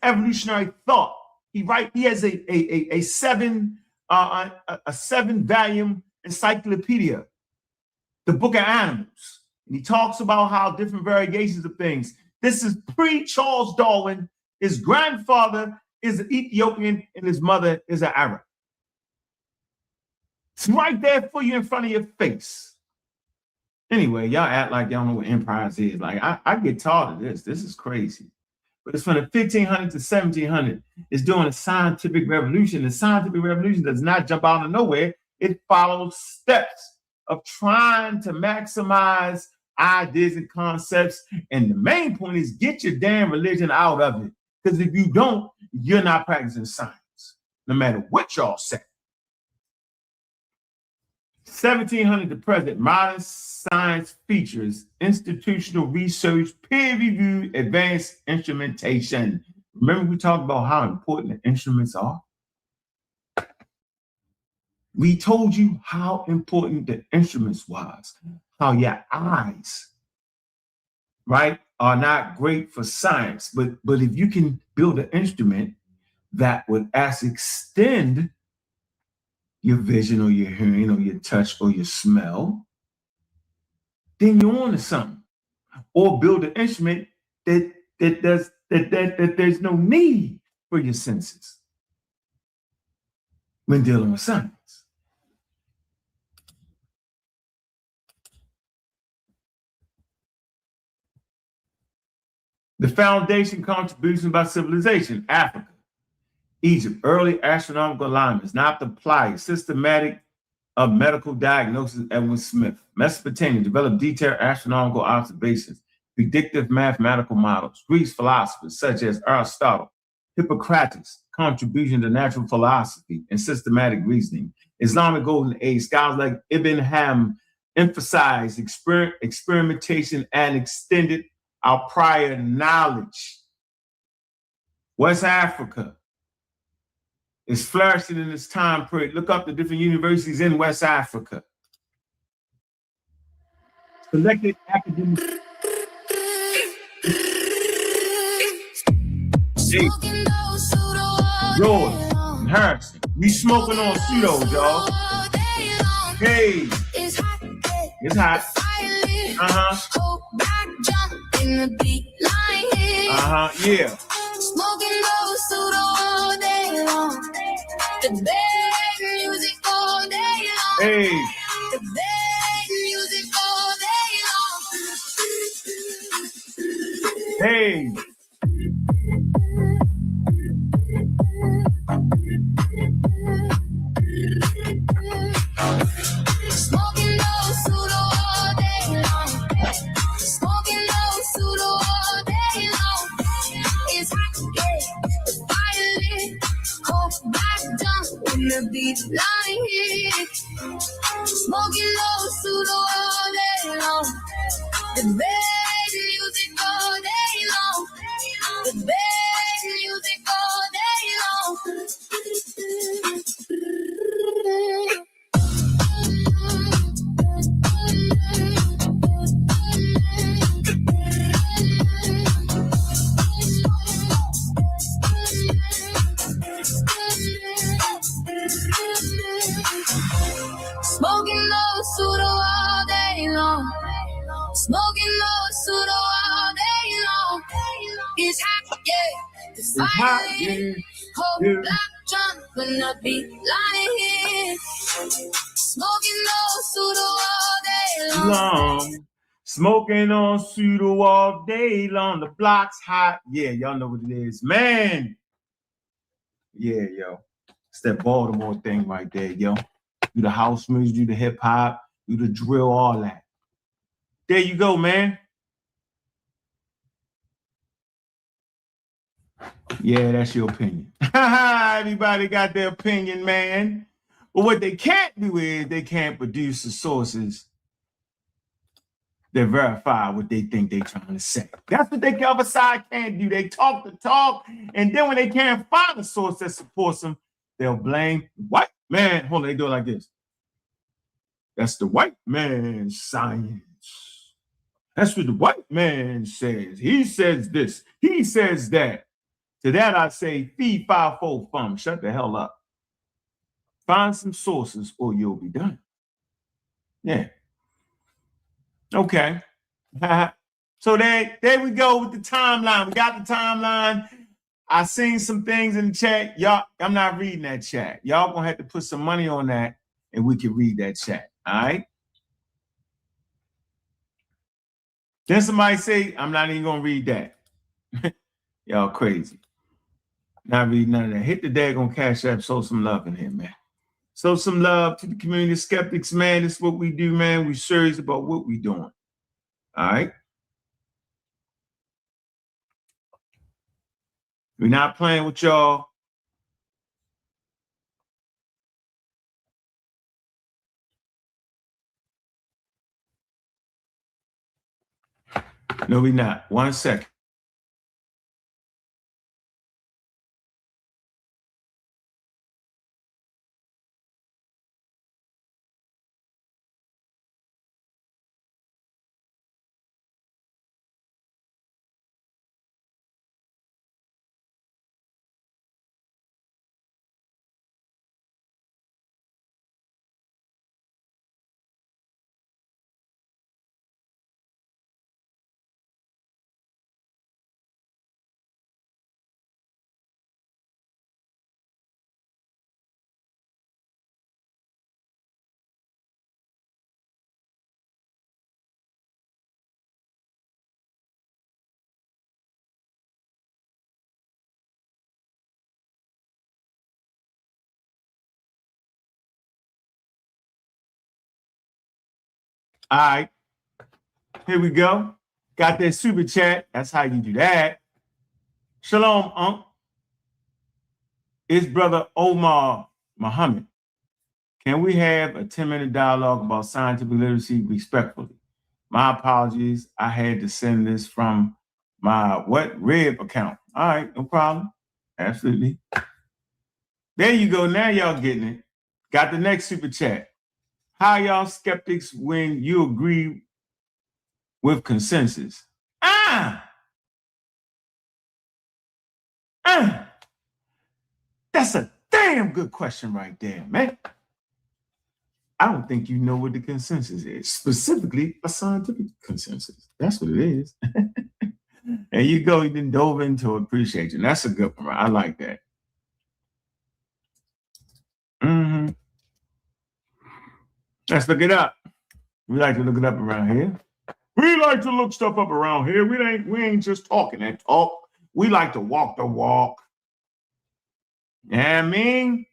S1: evolutionary thought. He has a seven volume encyclopedia, the Book of Animals. And he talks about how different variations of things. This is pre-Charles Darwin. His grandfather is an Ethiopian and his mother is an Arab. It's right there for you in front of your face. Anyway, y'all act like y'all know what empires is. Like, I get taught of this. This is crazy. But it's from the 1500 to 1700. It's during a scientific revolution. The scientific revolution does not jump out of nowhere. It follows steps of trying to maximize ideas and concepts. And the main point is get your damn religion out of it. Because if you don't, you're not practicing science, no matter what y'all say. 1700 to present, modern science features institutional research, peer-reviewed, advanced instrumentation. Remember we talked about how important the instruments are? We told you how important the instruments was, how your eyes, right, are not great for science, but if you can build an instrument that would actually extend your vision or your hearing or your touch or your smell, then you're on to something. Or build an instrument that there's no need for your senses when dealing with science. The foundation contribution by civilization, Africa, Egypt, early astronomical alignments, not apply systematic of medical diagnosis, Edwin Smith. Mesopotamia developed detailed astronomical observations, predictive mathematical models. Greece philosophers such as Aristotle, Hippocrates, contribution to natural philosophy and systematic reasoning. Islamic Golden Age, scholars like Ibn Ham emphasized experimentation and extended our prior knowledge. West Africa is flourishing in this time period. Look up the different universities in West Africa. Selected academic. George and Harrison. We smoking on pseudos, y'all. Hey, it's hot. Yeah.
S2: Smoking those pseudo all day long. The bad music all day long.
S1: Hey.
S2: The bad music all day long.
S1: Hey.
S2: Smoking those pseudo all day long. Smoking those pseudo all day long. It's hot, yeah. Fire lit. Hope back down when the beat line hit. Smoking those pseudo all day long. The bad music all day long. The bad music all day long. It's hot, yeah. The
S1: It's hot,
S2: fire
S1: yeah.
S2: Cold
S1: Yeah.
S2: black drum when I be lying here. Smoking no pseudo all day long.
S1: Long. Smoking on pseudo all day long. The block's hot. Yeah, y'all know what it is. Man. Yeah, yo. It's that Baltimore thing right there, yo. Do the house music, do the hip hop, do the drill, all that. There you go, man. Yeah, that's your opinion. Everybody got their opinion, man. But what they can't do is they can't produce the sources that verify what they think they're trying to say. That's what the other side can't do. They talk the talk, and then when they can't find a source that supports them, they'll blame white man. Hold on, they do it like this. That's the white man's science. That's what the white man says. He says this. He says that. To that I say, fee, fi, fo, fum. Shut the hell up. Find some sources or you'll be done. Yeah. Okay. So there we go with the timeline. We got the timeline. I seen some things in the chat. Y'all, I'm not reading that chat. Y'all gonna have to put some money on that and we can read that chat. All right. Then somebody say, I'm not even gonna read that. Y'all crazy. Not reading none of that. Hit the daggone Cash App, show some love in here, man. Show some love to the community of skeptics, man. This is what we do, man. We're serious about what we're doing. All right. We're not playing with y'all. No, we're not. 1 second. All right. Here we go. Got that super chat. That's how you do that. Shalom, Unc. It's brother Omar Muhammad. Can we have a 10-minute dialogue about scientific literacy respectfully? My apologies. I had to send this from my Rib account. All right, no problem. Absolutely. There you go. Now y'all getting it. Got the next super chat. How y'all skeptics when you agree with consensus? That's a damn good question right there, man. I don't think you know what the consensus is, specifically a scientific consensus. That's what it is. And you go, you done dove into it. Appreciate you. That's a good one. I like that. Let's look it up. We like to look it up around here. We like to look stuff up around here. We ain't just talking that talk. We like to walk the walk. Yeah, I mean?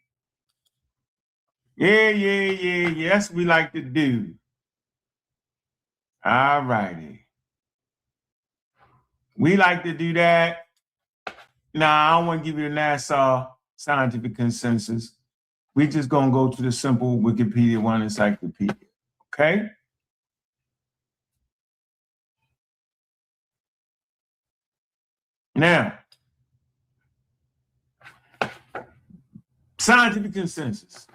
S1: Yeah. Yes, we like to do. All righty. We like to do that. Nah, I don't want to give you the NASA scientific consensus. We just gonna go to the simple Wikipedia one encyclopedia. Okay? Now, scientific consensus.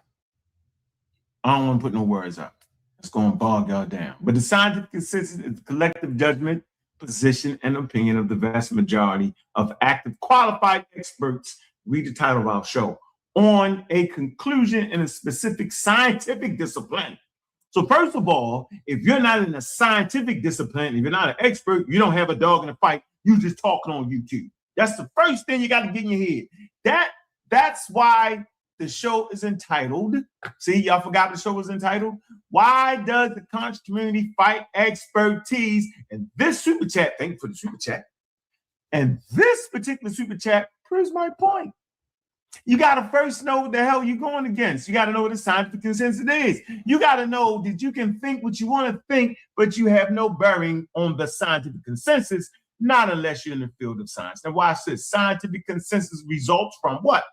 S1: I don't want to put no words up. It's going to bog y'all down. But the scientific consensus is the collective judgment, position, and opinion of the vast majority of active qualified experts, read the title of our show, on a conclusion in a specific scientific discipline. So first of all, if you're not in a scientific discipline, if you're not an expert, you don't have a dog in the fight. You just talking on YouTube. That's the first thing you got to get in your head. That's why the show is entitled, see, y'all forgot the show was entitled, Why Does the Conscious Community Fight Expertise? And this super chat, thank you for the super chat. And this particular super chat proves my point. You got to first know what the hell you're going against. You got to know what the scientific consensus is. You got to know that you can think what you want to think, but you have no bearing on the scientific consensus, not unless you're in the field of science. Now, watch this. Scientific consensus results from what?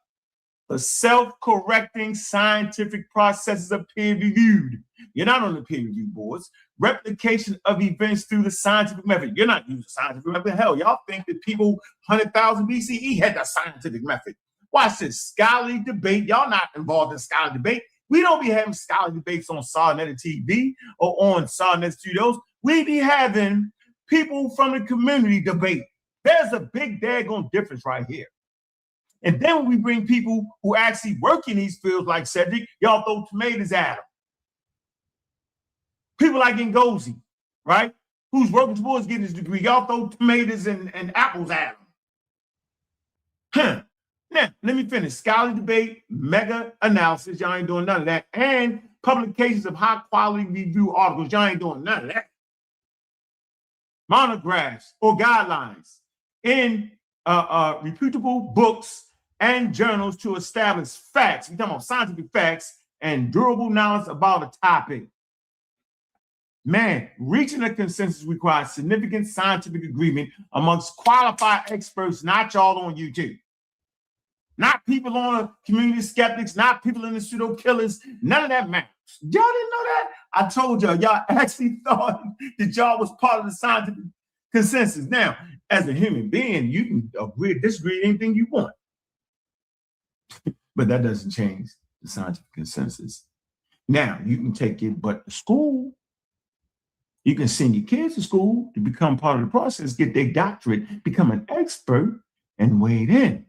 S1: The self-correcting scientific processes are peer-reviewed. You're not on the peer-review boards. Replication of events through the scientific method. You're not using scientific method. Hell, y'all think that people 100,000 BCE had the scientific method. Watch this. Scholarly debate. Y'all not involved in scholarly debate. We don't be having scholarly debates on Sarnetta TV or on Sarnetta Studios. We be having people from the community debate. There's a big daggone difference right here. And then when we bring people who actually work in these fields like Cedric, y'all throw tomatoes at them. People like Ngozi, right? Who's working towards getting his degree. Y'all throw tomatoes and apples at them. Now, let me finish. Scholarly debate, mega analysis. Y'all ain't doing none of that. And publications of high quality review articles. Y'all ain't doing none of that. Monographs or guidelines in reputable books and journals to establish facts. We're talking about scientific facts and durable knowledge about a topic. Man, reaching a consensus requires significant scientific agreement amongst qualified experts, not y'all on YouTube. Not people on a community skeptics, not people in the pseudo killers. None of that matters. Y'all didn't know that? I told y'all actually thought that y'all was part of the scientific consensus. Now, as a human being, you can agree or disagree with anything you want. But that doesn't change the scientific consensus. Now, you can take your butt to school. You can send your kids to school to become part of the process, get their doctorate, become an expert, and wade in.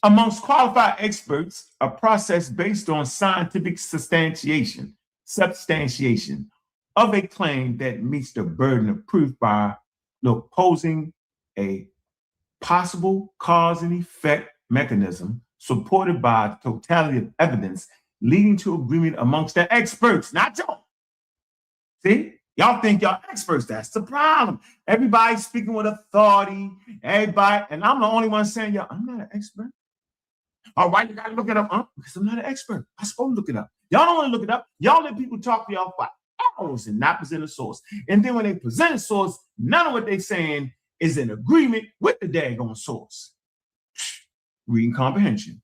S1: Amongst qualified experts, a process based on scientific substantiation of a claim that meets the burden of proof by opposing a possible cause and effect mechanism supported by the totality of evidence leading to agreement amongst the experts, not y'all. See? Y'all think y'all experts. That's the problem. Everybody's speaking with authority. Everybody, and I'm the only one saying, y'all, I'm not an expert. All right, you gotta look it up, because I'm not an expert. I'm supposed to look it up. Y'all don't want to look it up. Y'all let people talk to y'all for hours and not present a source. And then when they present a source, none of what they're saying is in agreement with the daggone source. Reading comprehension.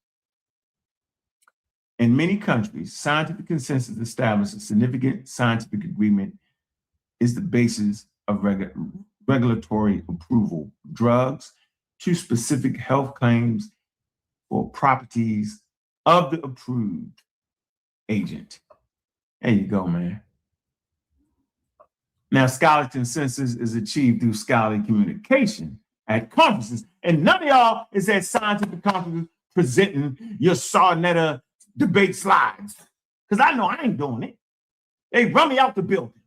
S1: In many countries, scientific consensus establishes significant scientific agreement is the basis of regulatory approval of drugs to specific health claims or properties of the approved agent. There you go, man. Now, scholarly consensus is achieved through scholarly communication at conferences. And none of y'all is at scientific conferences presenting your Sarnetta debate slides. Because I know I ain't doing it. They run me out the building.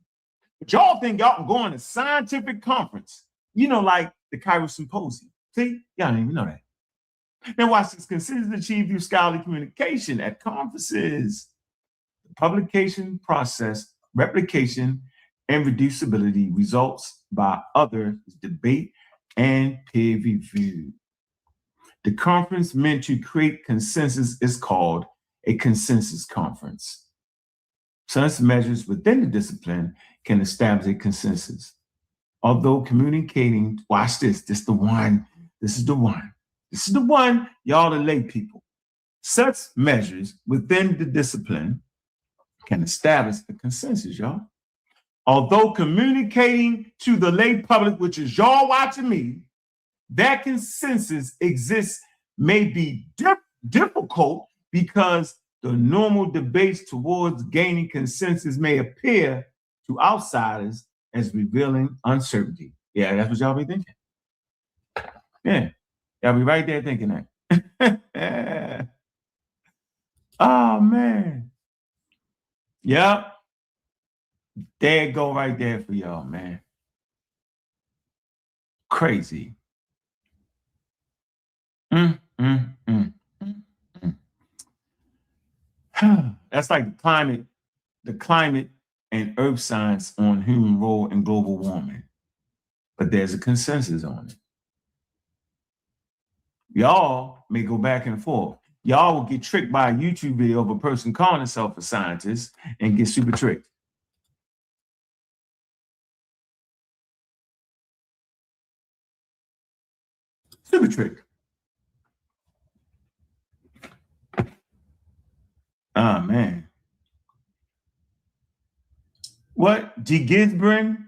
S1: But y'all think y'all can go on a scientific conference, like the Cairo Symposium. See, y'all don't even know that. Now watch this. Consensus achieved through scholarly communication at conferences. The publication process, replication, and reducibility results by others debate and peer review. The conference meant to create consensus is called a consensus conference. Such measures within the discipline can establish a consensus. Although communicating, watch this, this is the one, y'all the lay people. Such measures within the discipline can establish a consensus, y'all. Although communicating to the lay public, which is y'all watching me, that consensus exists may be difficult because the normal debates towards gaining consensus may appear to outsiders as revealing uncertainty. Yeah, that's what y'all be thinking. Yeah, y'all be right there thinking that. Oh, man. Yep. There it go right there for y'all, man. Crazy. Mm, mm, mm, mm, mm. That's like the climate and earth science on human role in global warming. But there's a consensus on it. Y'all may go back and forth. Y'all will get tricked by a YouTube video of a person calling himself a scientist and get super tricked. Super tricked. Ah, man. What? G. Gisbring?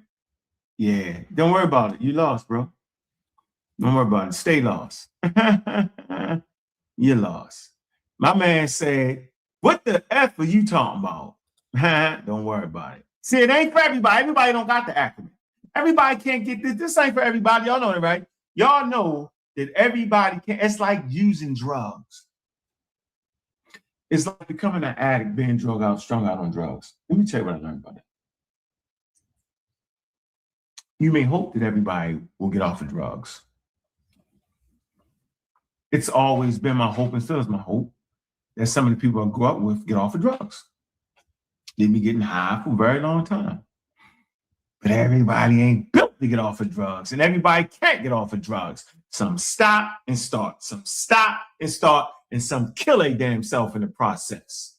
S1: Yeah. Don't worry about it. You lost, bro. Don't worry about it. Stay lost. You lost. My man said, what the F are you talking about? Don't worry about it. See, it ain't for everybody. Everybody don't got the acronym. Everybody can't get this. This ain't for everybody. Y'all know it, right? Y'all know that everybody can. It's like using drugs. It's like becoming an addict, being strung out on drugs. Let me tell you what I learned about it. You may hope that everybody will get off of drugs. It's always been my hope and still is my hope that some of the people I grew up with get off of drugs. They've been getting high for a very long time. But everybody ain't built to get off of drugs, and everybody can't get off of drugs. Some stop and start, some stop and start, and some kill their damn self in the process.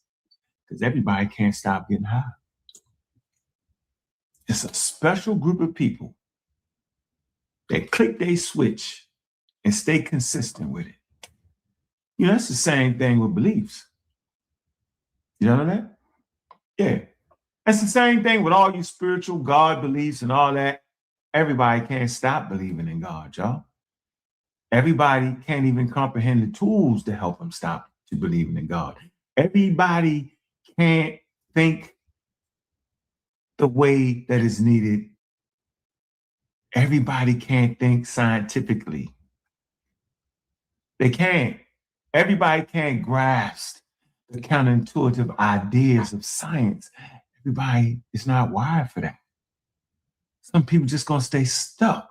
S1: Because everybody can't stop getting high. It's a special group of people that click their switch and stay consistent with it. You know, that's the same thing with beliefs. You know that? Yeah. That's the same thing with all you spiritual God beliefs and all that. Everybody can't stop believing in God, y'all. Everybody can't even comprehend the tools to help them stop to believing in God. Everybody can't think the way that is needed. Everybody can't think scientifically. They can't. Everybody can't grasp the counterintuitive ideas of science. Everybody is not wired for that. Some people just gonna stay stuck.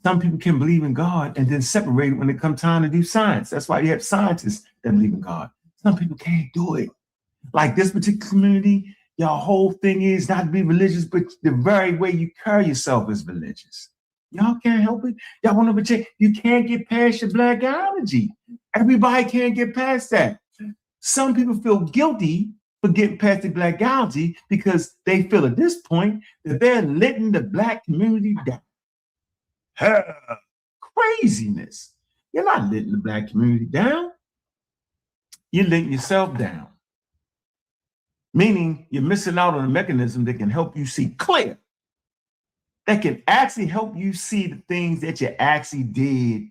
S1: Some people can believe in God and then separate when it comes time to do science. That's why you have scientists that believe in God. Some people can't do it. Like this particular community, your whole thing is not to be religious, but the very way you carry yourself is religious. Y'all can't help it. Y'all want to check. You can't get past your black ideology. Everybody can't get past that. Some people feel guilty for getting past the black ideology because they feel at this point that they're letting the black community down. Craziness. You're not letting the black community down. You're letting yourself down. Meaning you're missing out on a mechanism that can help you see clear. That can actually help you see the things that you actually did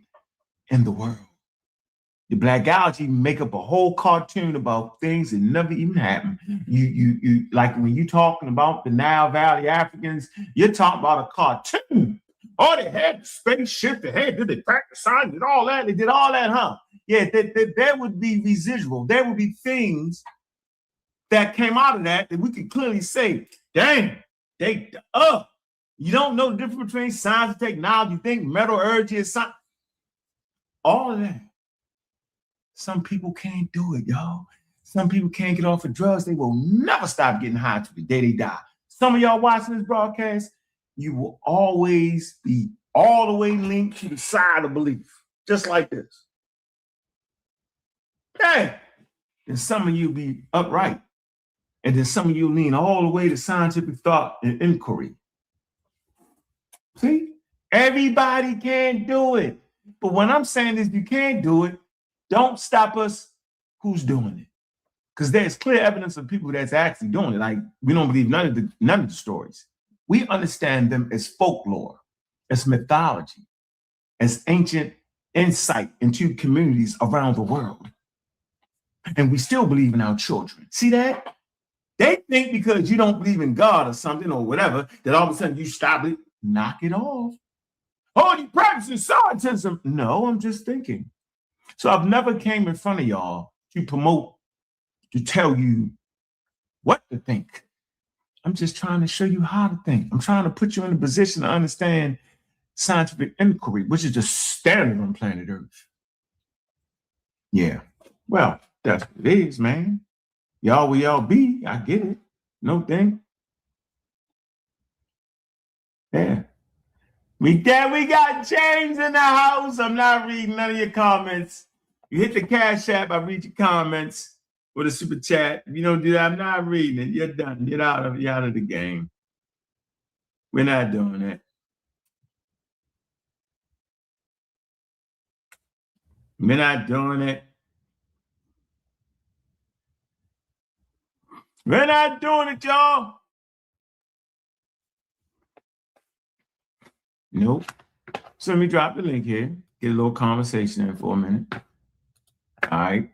S1: in the world. The black ideology make up a whole cartoon about things that never even happened. You like when you talking about the Nile Valley Africans, you're talking about a cartoon. Oh, they had the spaceship, did they practice science, did all that, they did all that, huh? Yeah, there would be residual. There would be things that came out of that we could clearly say, dang, you don't know the difference between science and technology. You think metallurgy is science. All of that. Some people can't do it, y'all. Some people can't get off of drugs. They will never stop getting high until the day they die. Some of y'all watching this broadcast, you will always be all the way linked to the side of belief, just like this. Okay. And some of you be upright. And then some of you lean all the way to scientific thought and inquiry. See? Everybody can't do it. But when I'm saying this, you can't do it, don't stop us who's doing it. Because there's clear evidence of people that's actually doing it. Like, we don't believe none of the stories. We understand them as folklore, as mythology, as ancient insight into communities around the world. And we still believe in our children. See that? They think because you don't believe in God or something or whatever, that all of a sudden you stop it, knock it off. Oh, you practicing scientism. No, I'm just thinking. So I've never came in front of y'all to promote, to tell you what to think. I'm just trying to show you how to think. I'm trying to put you in a position to understand scientific inquiry, which is the standard on planet Earth. Yeah. Well, that's what it is, man. Y'all where y'all be. I get it. No thing. Yeah. We got James in the house. I'm not reading none of your comments. You hit the Cash App, I read your comments or the super chat. If you don't do that, I'm not reading it. You're done. You're out of the game. We're not doing it. We're not doing it. We're not doing it, y'all. Nope. So let me drop the link here. Get a little conversation in for a minute. All right.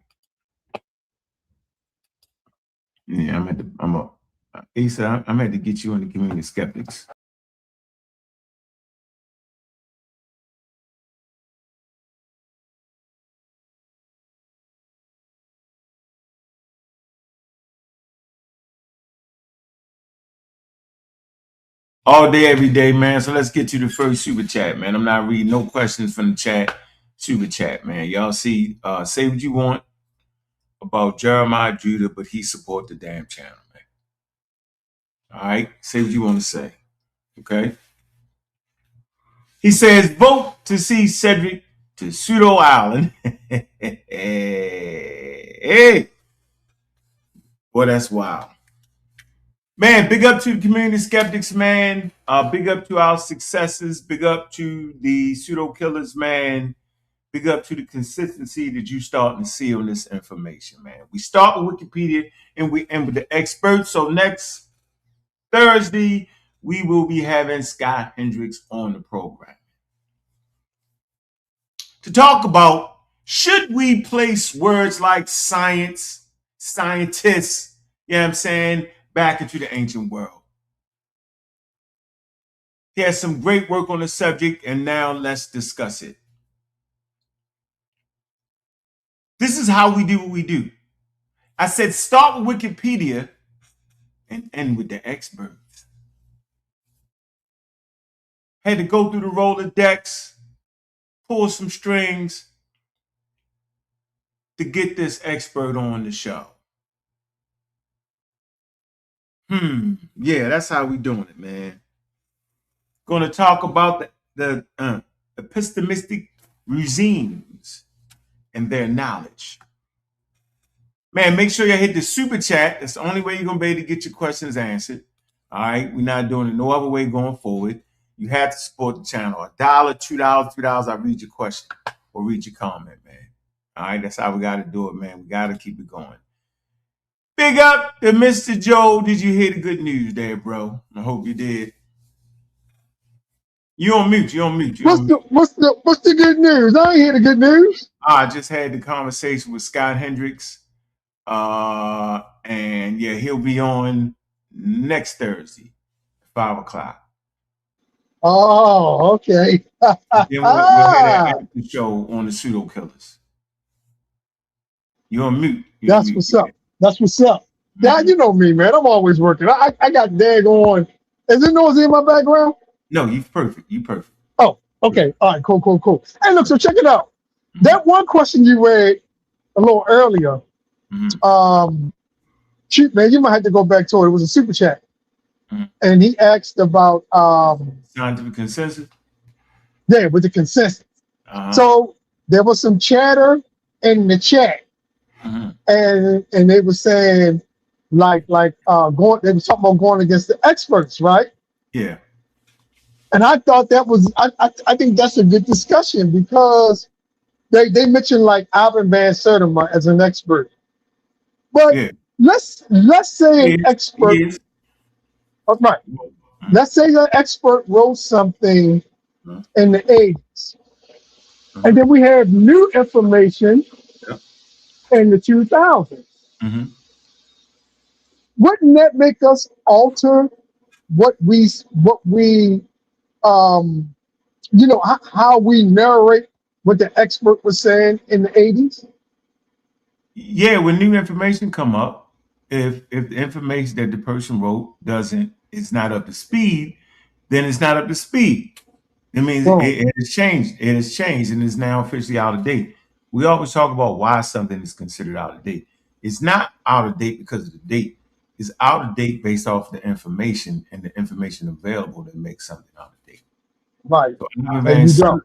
S1: Yeah, Issa, I'm at to get you in the community of skeptics. All day, every day, man. So let's get to the first super chat, man. I'm not reading no questions from the chat. Super chat, man. Y'all see, say what you want about Jeremiah Judah, but he support the damn channel, man. All right, say what you want to say. Okay. He says, vote to see Cedric to Pseudo Island. Hey, boy, that's wild. Man, big up to the community skeptics, man. Big up to our successes. Big up to the pseudo killers, man. Big up to the consistency that you starting to see on this information, man. We start with Wikipedia and we end with the experts. So next Thursday, we will be having Scott Hendricks on the program to talk about, should we place words like science, scientists, you know what I'm saying, back into the ancient world. He has some great work on the subject, and now let's discuss it. This is how we do what we do. I said start with Wikipedia and end with the experts. Had to go through the Rolodex, pull some strings to get this expert on the show. Yeah, that's how we doing it, man. Going to talk about the epistemistic regimes and their knowledge. Man, make sure you hit the super chat. That's the only way you're going to be able to get your questions answered. All right, we're not doing it no other way going forward. You have to support the channel. $1, $2, $3, I read your question or read your comment, man. All right, that's how we got to do it, man. We got to keep it going. Big up to Mr. Joe. Did you hear the good news there, bro? I hope you did. You on mute.
S3: What's the good news? I ain't hear the good news.
S1: I just had the conversation with Scott Hendricks. And yeah, he'll be on next Thursday, 5 o'clock.
S3: Oh, okay.
S1: Then we'll have an after show on the pseudo killers. You're on mute.
S3: That's what's up. That's what's up. Dad, you know me, man. I'm always working. I got daggone. Is there noise in my background?
S1: No, you perfect. You perfect.
S3: Oh, okay. All right, cool. Hey, look, so check it out. That one question you read a little earlier, shoot, man, you might have to go back to it. It was a super chat. And he asked about
S1: scientific consensus.
S3: Yeah, with the consensus. So there was some chatter in the chat. And they were saying they were talking about going against the experts, right?
S1: Yeah.
S3: And I thought that was I think that's a good discussion because they mentioned like Alvin Van Sertima as an expert. But let's say an expert, right? Let's say an expert wrote something in the 80s, and then we have new information in the 2000s. Wouldn't that make us alter what we how we narrate what the expert was saying in the 80s?
S1: Yeah, when new information come up, if the information that the person wrote is not up to speed, then it's not up to speed. I mean, it has changed. It has changed and is now officially out of date. We always talk about why something is considered out of date. It's not out of date because of the date. It's out of date based off the information and the information available that makes something out of date.
S3: Right.
S1: So
S3: There you go.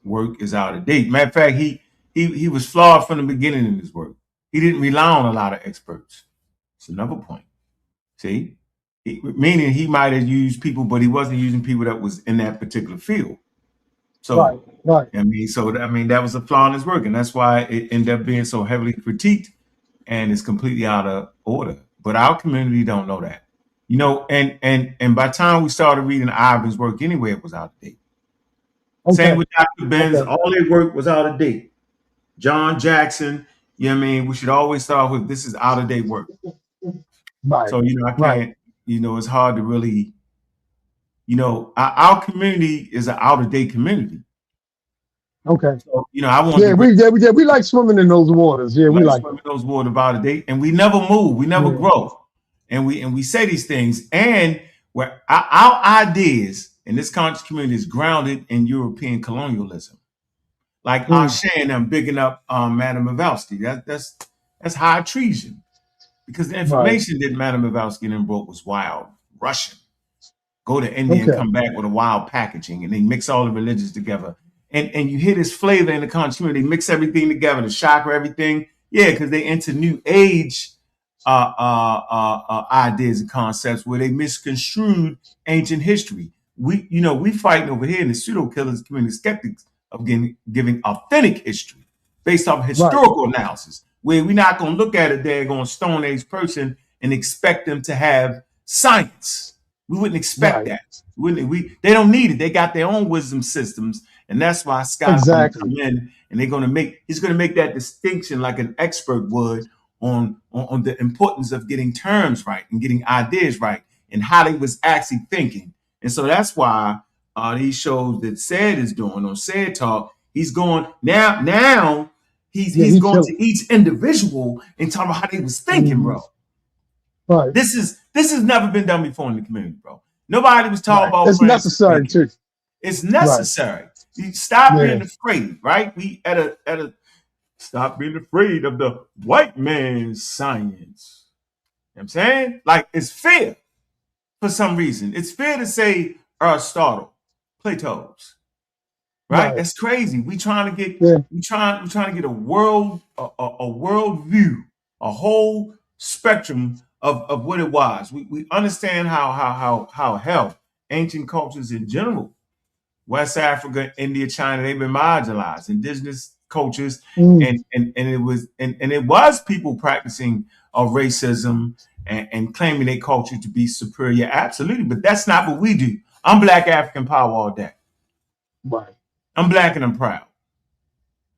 S1: work is out of date. Matter of fact, he was flawed from the beginning in his work. He didn't rely on a lot of experts. It's another point. See? Meaning he might have used people, but he wasn't using people that was in that particular field. So,
S3: right.
S1: I mean, that was a flaw in his work, and that's why it ended up being so heavily critiqued, and it's completely out of order. But our community don't know that, you know. And by the time we started reading Ivan's work, anyway, it was out of date. Okay. Same with Dr. Benz, all their work was out of date. John Jackson, you know what I mean? We should always start with this is out of date work.
S3: Right.
S1: So, you know, I can't, you know, it's hard to really, you know, our community is an out of date community.
S3: Okay.
S1: So, you know, I want
S3: we like swimming in those waters. Yeah, we like
S1: swimming in those waters out of date, and we never move, we never grow. And we say these things, and where our ideas in this conscious community is grounded in European colonialism. Like Shane, I'm bigging up Madame Blavatsky. That's high treason, because the information that Madame Blavatsky then brought was wild, Russian. Go to India and come back with a wild packaging, and they mix all the religions together. And you hear this flavor in the conscious community, they mix everything together, the chakra, everything. Yeah, because they into new age ideas and concepts where they misconstrued ancient history. We fighting over here in the pseudo killers community, skeptics, of giving authentic history based off historical analysis, where we're not going to look at a daggone Stone Age person and expect them to have science. We wouldn't expect that. They don't need it. They got their own wisdom systems, and that's why Scott's going to come in and he's going to make that distinction like an expert would on the importance of getting terms right and getting ideas right and how they was actually thinking. And so that's why these shows that Said is doing on Said Talk, he's going now he's going to each individual and talk about how they was thinking, bro.
S3: Right.
S1: This has never been done before in the community, bro. Nobody was talking about
S3: it's necessary too.
S1: It's necessary. You stop being afraid, right? We at a stop being afraid of the white man's science. You know what I'm saying? Like, it's fear for some reason. It's fear to say Aristotle, Plato's. Right? That's crazy. We trying to get a world view, a whole spectrum of what it was. We understand how hell ancient cultures in general, West Africa, India, China, they've been marginalized. Indigenous cultures, and it was people practicing racism and claiming their culture to be superior. Absolutely, but that's not what we do. I'm Black African power all day.
S3: Right.
S1: I'm Black and I'm proud.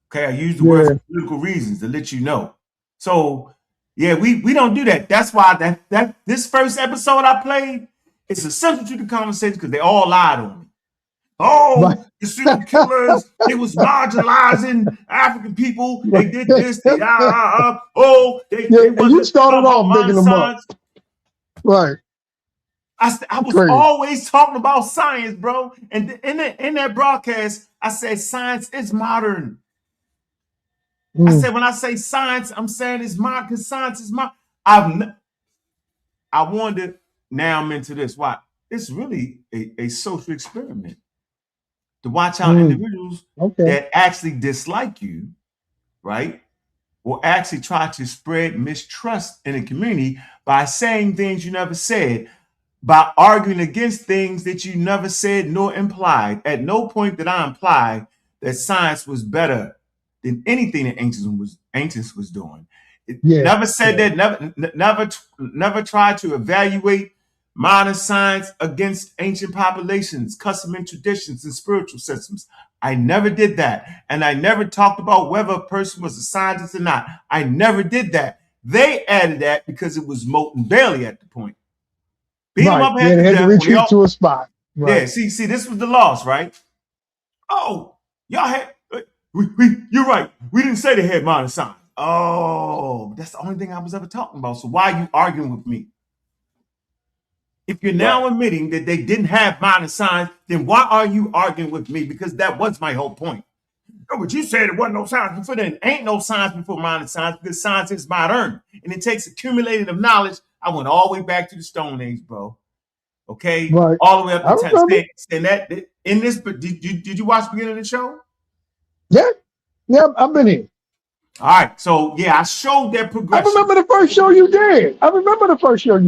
S1: Okay, I use the word for political reasons to let you know. So yeah, we don't do that. That's why that this first episode I played, it's essential to the conversation because they all lied on me. Oh, the serial killers, they was marginalizing African people. They did this. They
S3: you started off making them up. Right.
S1: I was always talking about science, bro. And in that broadcast, I said science is modern. I said when I say science, I'm saying it's modern because science is modern. I wanted, now I'm into this. Why? It's really a social experiment to watch how individuals that actually dislike you, right, will actually try to spread mistrust in the community by saying things you never said, by arguing against things that you never said nor implied. At no point did I imply that science was better than anything that ancients was doing. It never said that. Never tried to evaluate modern science against ancient populations, custom and traditions, and spiritual systems. I never did that. And I never talked about whether a person was a scientist or not. I never did that. They added that because it was Moulton Bailey at the point. Beat him up,
S3: had to retreat to a spot. Right.
S1: Yeah, see, this was the loss, right? Oh, y'all had, you're right. We didn't say they had modern science. Oh, that's the only thing I was ever talking about. So why are you arguing with me? If you're now admitting that they didn't have modern science, then why are you arguing with me? Because that was my whole point. Oh, but you said it wasn't no science before then. Ain't no science before modern science because science is modern. And it takes accumulating of knowledge. I went all the way back to the Stone Age, bro. Okay?
S3: Right.
S1: All the way up
S3: I
S1: to
S3: remember.
S1: saying that in this, but did you watch the beginning of the show?
S3: Yeah. Yeah, I've been here.
S1: All right. So, yeah, I showed that progression.
S3: I remember the first show you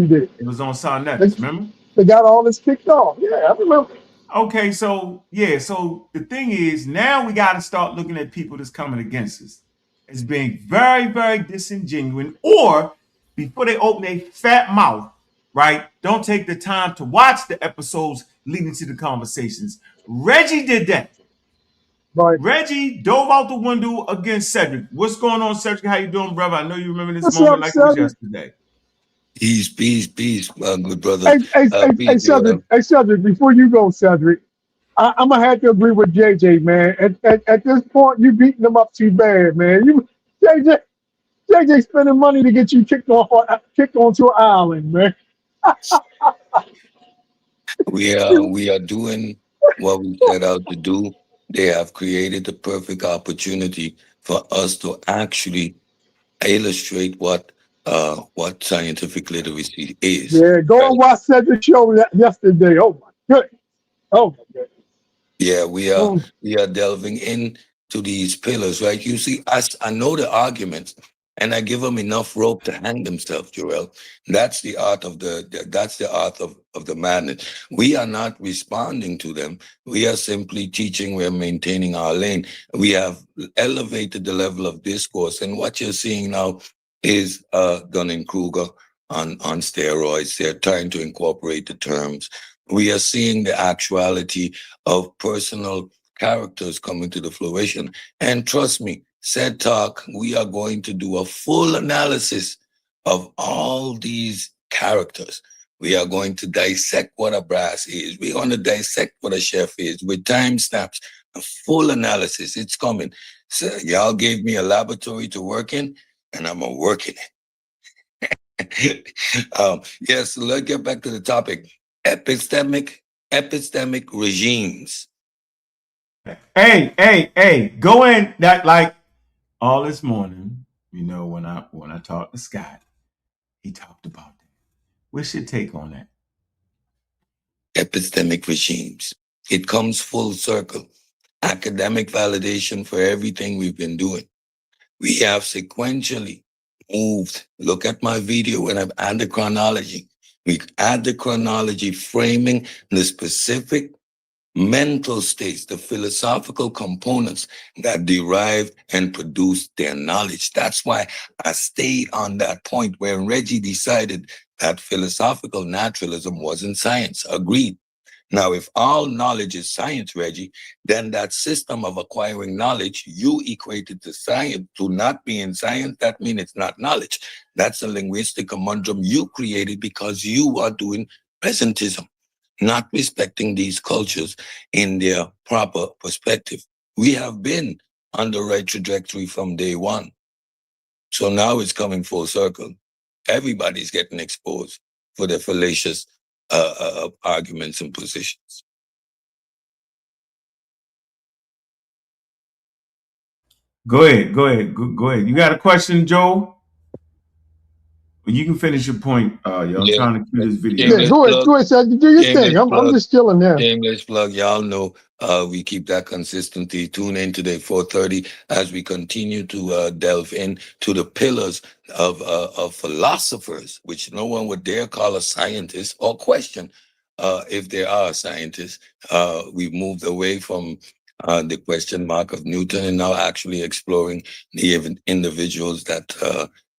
S3: did.
S1: It was on Sonnets, remember?
S3: They got all this kicked off. Yeah, I remember.
S1: Okay, so yeah, so the thing is now we got to start looking at people that's coming against us as being very, very disingenuous, or before they open their fat mouth, right? Don't take the time to watch the episodes leading to the conversations. Reggie did that.
S3: Right.
S1: Reggie dove out the window against Cedric. What's going on, Cedric? How you doing, brother? I know you remember this
S3: What's
S1: moment
S3: up,
S1: like it was
S3: Cedric?
S1: yesterday.
S2: Peace, good brother.
S3: Hey, Cedric, before you go, Cedric, I'm going to have to agree with JJ, man. At this point, you beating them up too bad, man. JJ spending money to get you kicked onto an island, man.
S2: We are doing what we set out to do. They have created the perfect opportunity for us to actually illustrate what scientific literacy is.
S3: Yeah, go and watch Cedric's show yesterday. Oh my goodness. Oh my goodness.
S2: Yeah, we are delving into these pillars, right? You see, I know the arguments, and I give them enough rope to hang themselves, Joel. That's the art of the madness. We are not responding to them. We are simply teaching. We're maintaining our lane. We have elevated the level of discourse, and what you're seeing now is Dunning-Kruger on steroids. They're trying to incorporate the terms. We are seeing the actuality of personal characters coming to the fruition. And trust me, said talk, we are going to do a full analysis of all these characters. We are going to dissect what a brass is. We're going to dissect what a chef is with timestamps, a full analysis. It's coming. So y'all gave me a laboratory to work in, and I'm going to work in it. Yes, so let's get back to the topic. Epistemic regimes.
S1: Hey, go in that like all this morning, you know, when I talked to Scott, he talked about that. What's your take on that?
S2: Epistemic regimes. It comes full circle. Academic validation for everything we've been doing. We have sequentially moved. Look at my video when I've added the chronology. We add the chronology, framing the specific mental states, the philosophical components that derive and produce their knowledge. That's why I stayed on that point where Reggie decided that philosophical naturalism wasn't science. Agreed. Now, if all knowledge is science, Reggie, then that system of acquiring knowledge, you equated to science, to not being science, that means it's not knowledge. That's a linguistic conundrum you created because you are doing presentism, not respecting these cultures in their proper perspective. We have been on the right trajectory from day one. So now it's coming full circle. Everybody's getting exposed for their fallacious arguments and positions.
S1: Go ahead. You got a question, Joe? You can finish your point, yo. I'm trying to cue this video.
S3: Yeah, go ahead, Cedric. Do your thing. I'm just chilling there.
S2: Shameless plug. Y'all know we keep that consistency. Tune in today, 4:30, as we continue to delve into the pillars of philosophers, which no one would dare call a scientist or question if they are scientists. We've moved away from the question mark of Newton and now actually exploring the individuals that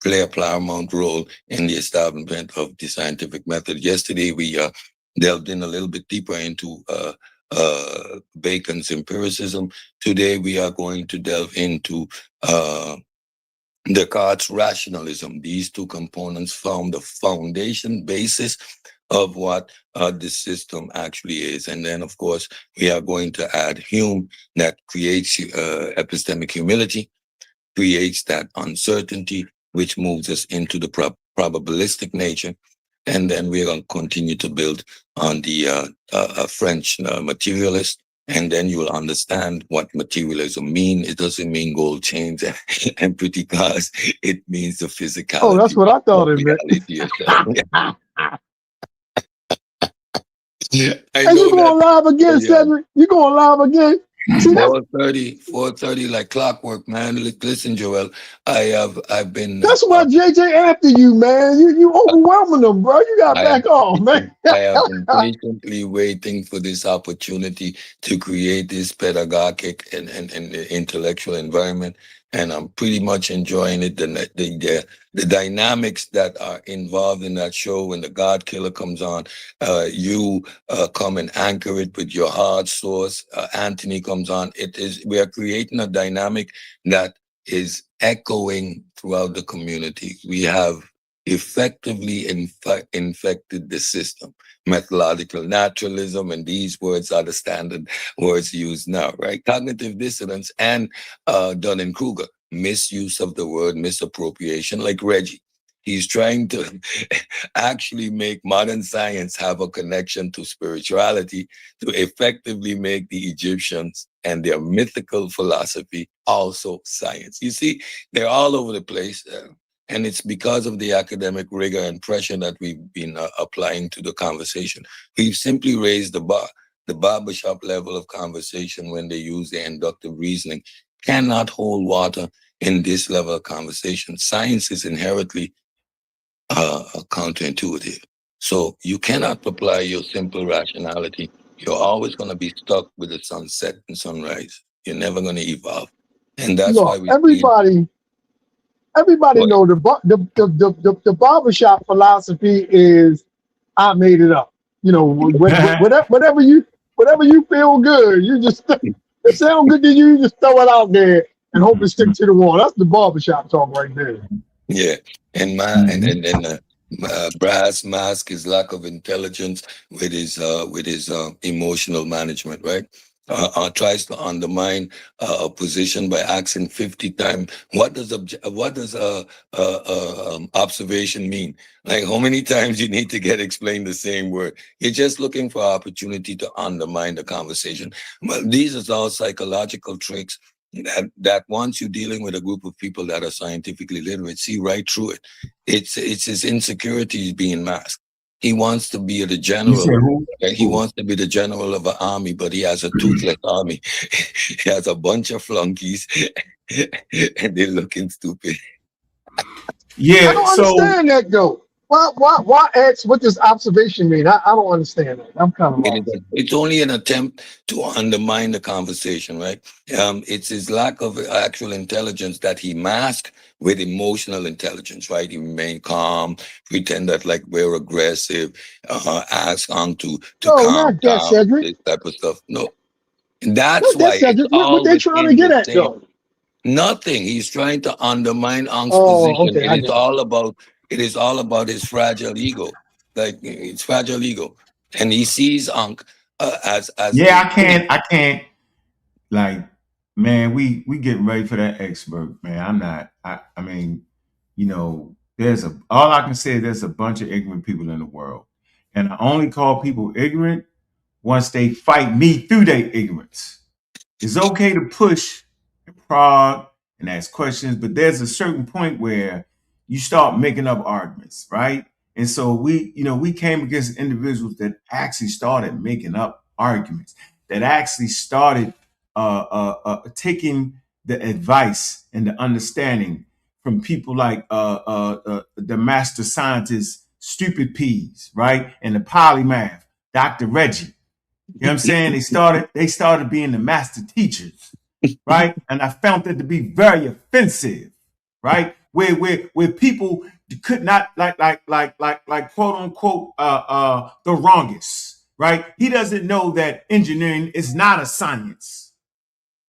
S2: play a paramount role in the establishment of the scientific method. Yesterday, we delved in a little bit deeper into Bacon's empiricism. Today, we are going to delve into Descartes' rationalism. These two components form the foundation basis of what the system actually is. And then, of course, we are going to add Hume, that creates epistemic humility, creates that uncertainty, which moves us into the probabilistic nature.
S4: And then we're going to continue to build on the French materialist. And then you will understand what materialism means. It doesn't mean gold chains and pretty cars. It means the physicality
S3: Oh, that's what I thought
S4: of
S3: it meant.
S4: reality itself. I
S3: Hey, you
S4: know that.
S3: going live again,
S4: Yeah.
S3: Cedric? You going live again? See, that's
S4: 4:30 like clockwork, man. Listen, Joel, I've been
S3: why JJ after you, man. You overwhelming them, bro. You got
S4: I
S3: back off, man.
S4: I have been patiently waiting for this opportunity to create this pedagogic and intellectual environment, and I'm pretty much enjoying it. The dynamics that are involved in that show when the God Killer comes on, you come and anchor it with your hard source. Anthony comes on. We are creating a dynamic that is echoing throughout the community. We have effectively infected the system. Methodological naturalism, and these words are the standard words used now, right? Cognitive dissonance and Dunning-Kruger, misuse of the word, misappropriation, like Reggie. He's trying to actually make modern science have a connection to spirituality to effectively make the Egyptians and their mythical philosophy also science. You see, they're all over the place. And it's because of the academic rigor and pressure that we've been applying to the conversation. We've simply raised the bar. The barbershop level of conversation when they use the inductive reasoning cannot hold water in this level of conversation. Science is inherently counterintuitive. So you cannot apply your simple rationality. You're always going to be stuck with the sunset and sunrise. You're never going to evolve. And that's why
S3: Look,
S4: we
S3: everybody know the barbershop philosophy is I made it up. You know, whatever you feel good, you just it sound good to you, you just throw it out there and hope it stick to the wall. That's the barbershop talk right there.
S4: Yeah, and Brass mask his lack of intelligence with his emotional management, right? Tries to undermine a position by asking 50 times, what does observation mean? Like, how many times you need to get explained the same word? You're just looking for opportunity to undermine the conversation. Well, these are all psychological tricks that once you're dealing with a group of people that are scientifically literate, see right through it. It's his insecurities being masked. He wants to be the
S1: You
S4: general.
S1: said who?
S4: He wants to be the general of an army, but he has a toothless army. He has a bunch of flunkies, and they're looking stupid.
S3: I
S1: Yeah,
S3: don't
S1: so
S3: understand that though. Why ask what does observation mean? I don't understand that. I'm kind of lost.
S4: It's only an attempt to undermine the conversation, right? It's his lack of actual intelligence that he masked with emotional intelligence, right? He remain calm, pretend that like we're aggressive, ask on to
S3: No,
S4: calm
S3: not that,
S4: down,
S3: Cedric.
S4: this type of stuff. No, that's
S3: Not that,
S4: why it's
S3: Cedric. What
S4: all
S3: they trying to
S4: within
S3: get
S4: the
S3: at
S4: same.
S3: though?
S4: Nothing. He's trying to undermine Ankh's
S3: Oh,
S4: position.
S3: okay, I get it.
S4: It is all about his fragile ego, like it's fragile ego, and he sees Ankh as
S1: yeah,
S4: a tool.
S1: I can't like, man, we getting ready for that expert, man. I'm not, I mean, you know, all I can say is there's a bunch of ignorant people in the world. And I only call people ignorant once they fight me through their ignorance. It's okay to push and prod and ask questions, but there's a certain point where you start making up arguments, right? And so we came against individuals that actually started making up arguments, that actually started taking the advice and the understanding from people like the master scientist, Stupid Peas, right? And the polymath, Dr. Reggie. You know what I'm saying? They started being the master teachers, right? And I found that to be very offensive, right? Where people could not like quote unquote the wrongest, right? He doesn't know that engineering is not a science.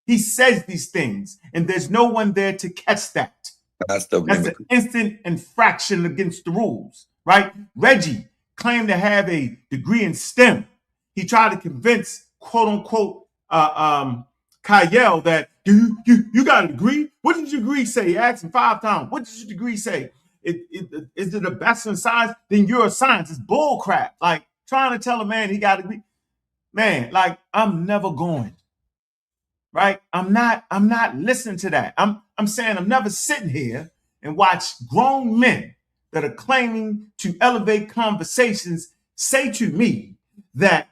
S1: He says these things, and there's no one there to catch that.
S4: That's the
S1: That's an
S4: mimicry.
S1: instant infraction against the rules, right? Reggie claimed to have a degree in STEM. He tried to convince, quote unquote, Kyle that you got a degree? What did your degree say? He asked him 5 times. What did your degree say? is it the best in science? Then you're a scientist. It's bull crap. Like trying to tell a man he got to be, man, like I'm never going. Right? I'm not listening to that. I'm saying I'm never sitting here and watch grown men that are claiming to elevate conversations say to me that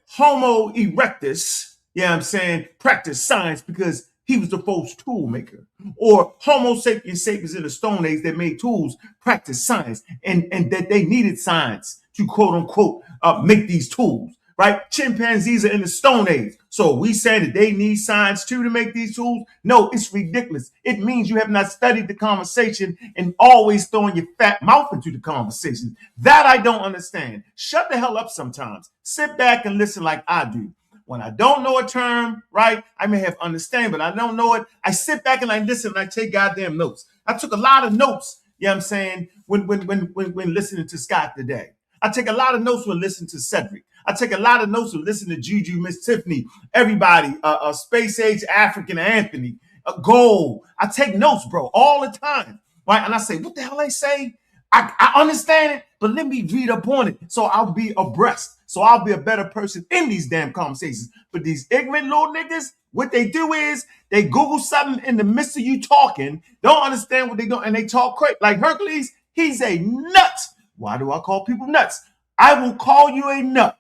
S1: Homo erectus, yeah, I'm saying practice science because he was the first tool maker. Or Homo sapiens sapiens in the Stone Age that made tools practice science and that they needed science to quote unquote make these tools. Right? Chimpanzees are in the Stone Age. So we saying that they need science too to make these tools? No, it's ridiculous. It means you have not studied the conversation and always throwing your fat mouth into the conversation. That I don't understand. Shut the hell up sometimes. Sit back and listen like I do. When I don't know a term, right, I may have understand, but I don't know it. I sit back and I listen and I take goddamn notes. I took a lot of notes, you know what I'm saying, when listening to Scott today. I take a lot of notes when listening to Cedric. I take a lot of notes when listening to Juju, Miss Tiffany, everybody, Space Age African Anthony, Gold. I take notes, bro, all the time. Right? And I say, what the hell they say? I understand it, but let me read up on it so I'll be abreast. So I'll be a better person in these damn conversations. But these ignorant little niggas, what they do is they Google something in the midst of you talking, don't understand what they do, and they talk crazy. Like Hercules, he's a nut. Why do I call people nuts? I will call you a nut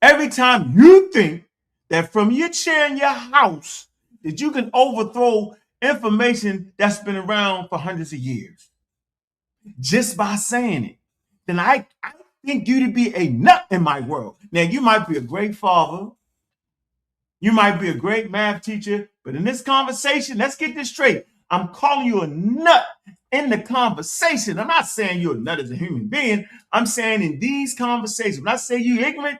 S1: every time you think that from your chair in your house that you can overthrow information that's been around for hundreds of years just by saying it. Then I think you to be a nut in my world. Now, you might be a great father. You might be a great math teacher. But in this conversation, let's get this straight. I'm calling you a nut in the conversation. I'm not saying you're a nut as a human being. I'm saying in these conversations, when I say you ignorant,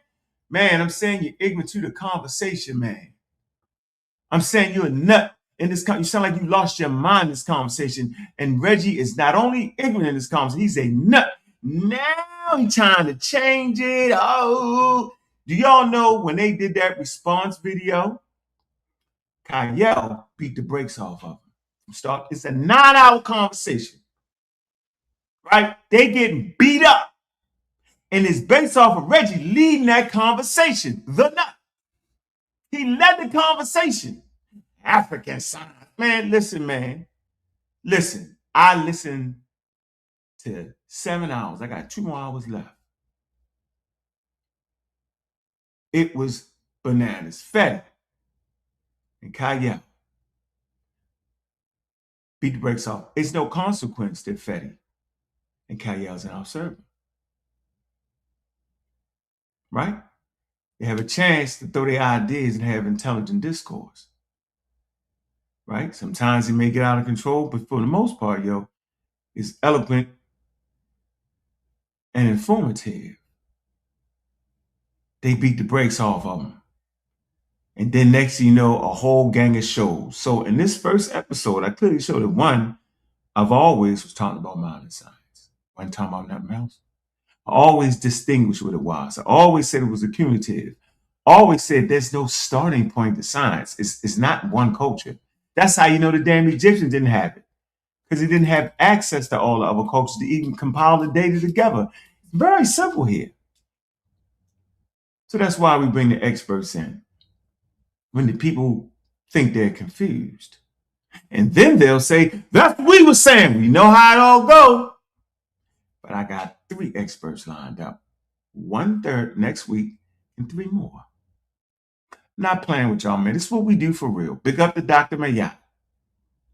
S1: man, I'm saying you're ignorant to the conversation, man. I'm saying you're a nut in this. You sound like you lost your mind in this conversation. And Reggie is not only ignorant in this conversation, he's a nut. Now he's trying to change it. Oh, do y'all know when they did that response video? Kyle beat the brakes off of him. It's a 9-hour conversation, right? They getting beat up. And it's based off of Reggie leading that conversation. The nut. He led the conversation. African science. Man, listen, man. Listen, I listened to 7 hours. I got 2 more hours left. It was bananas. Fetty and Kyle beat the brakes off. It's no consequence that Fetty and Kyle's an observer. Right? They have a chance to throw their ideas and have intelligent discourse. Right? Sometimes it may get out of control, but for the most part, it's eloquent and informative. They beat the brakes off of them. And then next thing you know, a whole gang of shows. So in this first episode, I clearly showed that one, I've always was talking about modern science. One time about nothing else. I always distinguished what it was. I always said it was accumulative. I always said there's no starting point to science. It's not one culture. That's how you know the damn Egyptians didn't have it. Because they didn't have access to all the other cultures to even compile the data together. It's very simple here. So that's why we bring the experts in. When the people think they're confused. And then they'll say, that's what we were saying. We know how it all goes. But I got 3 experts lined up. 1/3 next week and 3 more. Not playing with y'all, man. This is what we do for real. Big up to Dr. Mayat.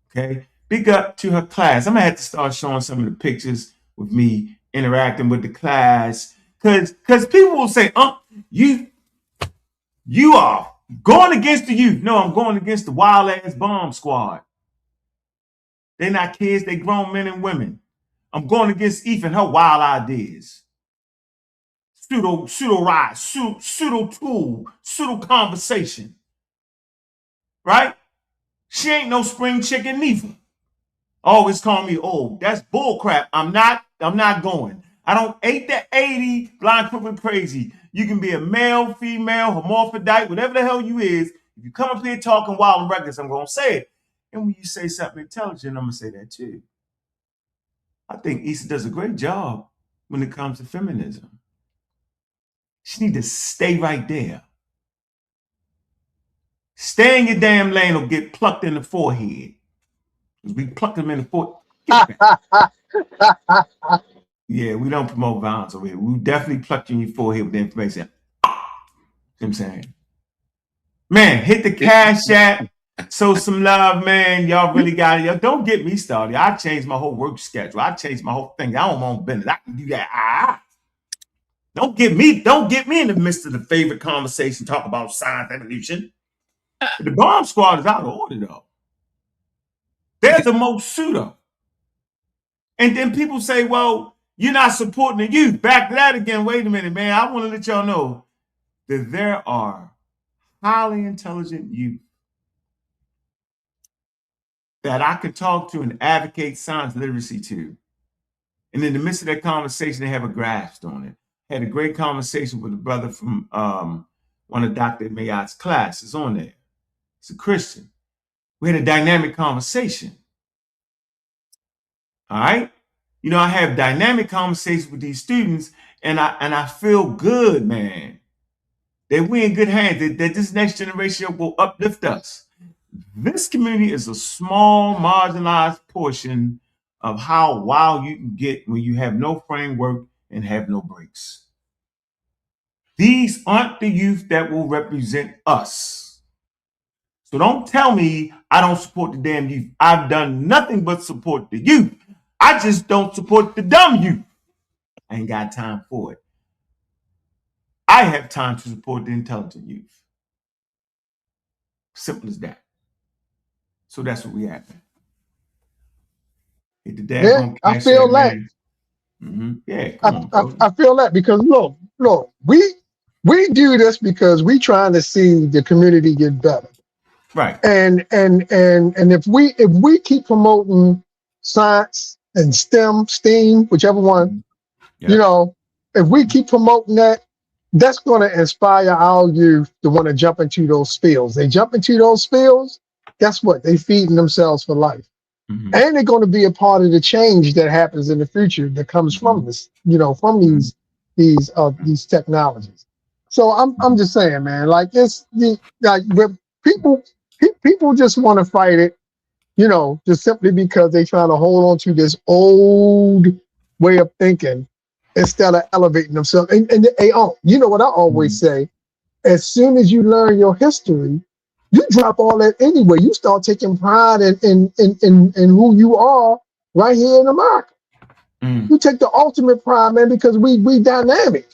S1: Okay? Big up to her class. I'm going to have to start showing some of the pictures with me interacting with the class. Because people will say, you are going against the youth. No, I'm going against the wild ass bomb squad. They're not kids, they grown men and women. I'm going against Eve and her wild ideas. Pseudo ride, pseudo tool, pseudo conversation. Right? She ain't no spring chicken neither. Always call me old. That's bullcrap. I'm not going. I don't 8 to 80, blind, crooked, crazy. You can be a male, female, hermaphrodite, whatever the hell you is. If you come up here talking wild and reckless, I'm going to say it. And when you say something intelligent, I'm going to say that too. I think Issa does a great job when it comes to feminism. She need to stay right there. Stay in your damn lane or get plucked in the forehead. We plucked them in the forehead. Get back. Yeah, we don't promote violence over here. We definitely plucked you in your forehead with the information. You know what I'm saying? Man, hit the Cash App. Show some love, man. Y'all really got it. Don't get me started. I changed my whole work schedule. I changed my whole thing. I don't want business. I can do that. Don't get me in the midst of the favorite conversation, talk about science, evolution. The bomb squad is out of order, though. They're the most pseudo. And then people say, well, you're not supporting the youth. Back to that again. Wait a minute, man. I want to let y'all know that there are highly intelligent youth that I could talk to and advocate science literacy to. And in the midst of that conversation, they have a grasp on it. Had a great conversation with a brother from one of Dr. Mayot's classes on there. He's a Christian. We had a dynamic conversation. All right. You know, I have dynamic conversations with these students, and I feel good, man, that we're in good hands, that this next generation will uplift us. This community is a small, marginalized portion of how wild you can get when you have no framework and have no brakes. These aren't the youth that will represent us. So don't tell me I don't support the damn youth. I've done nothing but support the youth. I just don't support the dumb youth. I ain't got time for it. I have time to support the intelligent youth. Simple as that. So that's what we have. Hit the daggone
S3: I feel that.
S1: Mm-hmm. Yeah, come on,
S3: I feel that because look, we do this because we trying to see the community get better.
S1: Right.
S3: And if we keep promoting science and STEM, whichever one,
S1: Yep.
S3: you know, if we keep promoting that, that's going to inspire our youth to want to jump into those fields. They jump into those fields, guess what? They feeding themselves for life.
S1: Mm-hmm.
S3: And they're going to be a part of the change that happens in the future that comes from this, you know, from these technologies. So I'm just saying, man, like it's like people just want to fight it, you know, just simply because they're trying to hold on to this old way of thinking instead of elevating themselves. And they you know what I always say, as soon as you learn your history, you drop all that anyway. You start taking pride in who you are right here in America. You take the ultimate pride, man, because we dynamic.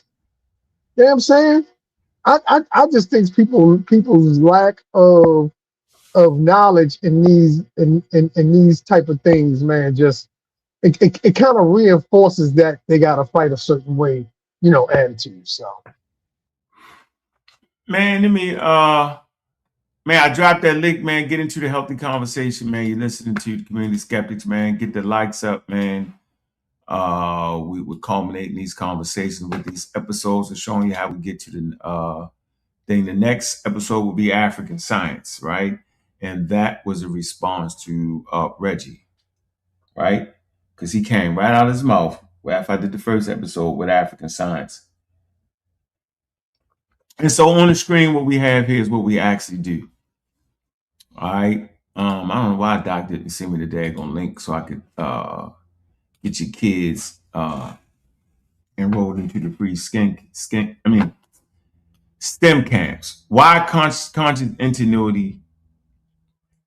S3: You know what I'm saying? I just think people's lack of knowledge in these type of things, man, just it kind of reinforces that they gotta fight a certain way, you know, attitude. So
S1: man, let me man, I dropped that link, man. Get into the healthy conversation, man. You're listening to the Community Skeptics, man. Get the likes up, man. We're culminating these conversations with these episodes and showing you how we get to the thing. The next episode will be African science, right? And that was a response to Reggie, right? Because he came right out of his mouth after I did the first episode with African science. And so on the screen, what we have here is what we actually do. All right. I don't know why Doc didn't send me the daggone link so I could get your kids enrolled into the free STEM camps. Why conscious ingenuity?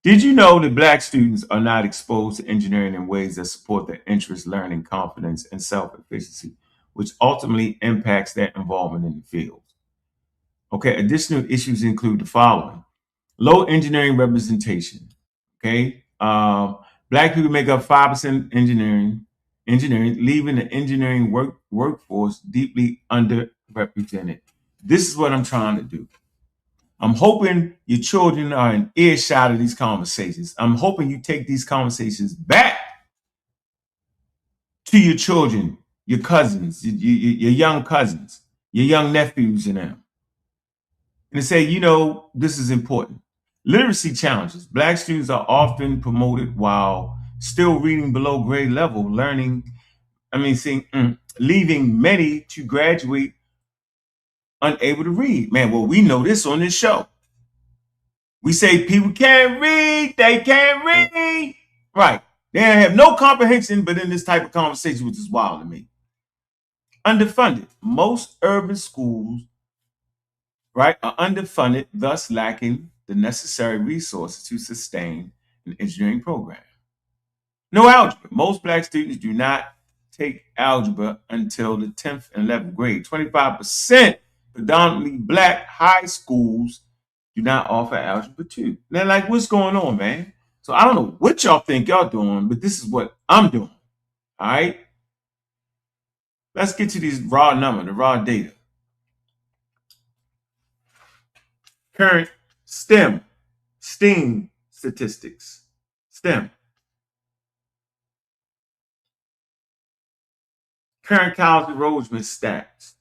S1: Did you know that Black students are not exposed to engineering in ways that support their interest, learning, confidence, and self-efficiency, which ultimately impacts their involvement in the field? Okay, additional issues include the following. Low engineering representation. Okay, Black people make up 5% engineering, leaving the engineering workforce deeply underrepresented. This is what I'm trying to do. I'm hoping your children are in earshot of these conversations. I'm hoping you take these conversations back to your children, your cousins, your young cousins, your young nephews and them. And say, you know, this is important. Literacy challenges. Black students are often promoted while still reading below grade level, learning leaving many to graduate unable to read. Man, well, we know this on this show. We say people can't read, they can't read. Right. They have no comprehension, but in this type of conversation, which is wild to me. Underfunded. Most urban schools, right, are underfunded, thus lacking the necessary resources to sustain an engineering program. No algebra. Most Black students do not take algebra until the 10th and 11th grade. 25% predominantly Black high schools do not offer algebra 2. Now, like, what's going on, man? So I don't know what y'all think y'all doing, but this is what I'm doing. All right? Let's get to these raw numbers, the raw data. Current STEM statistics. STEM. Current college enrollment stats.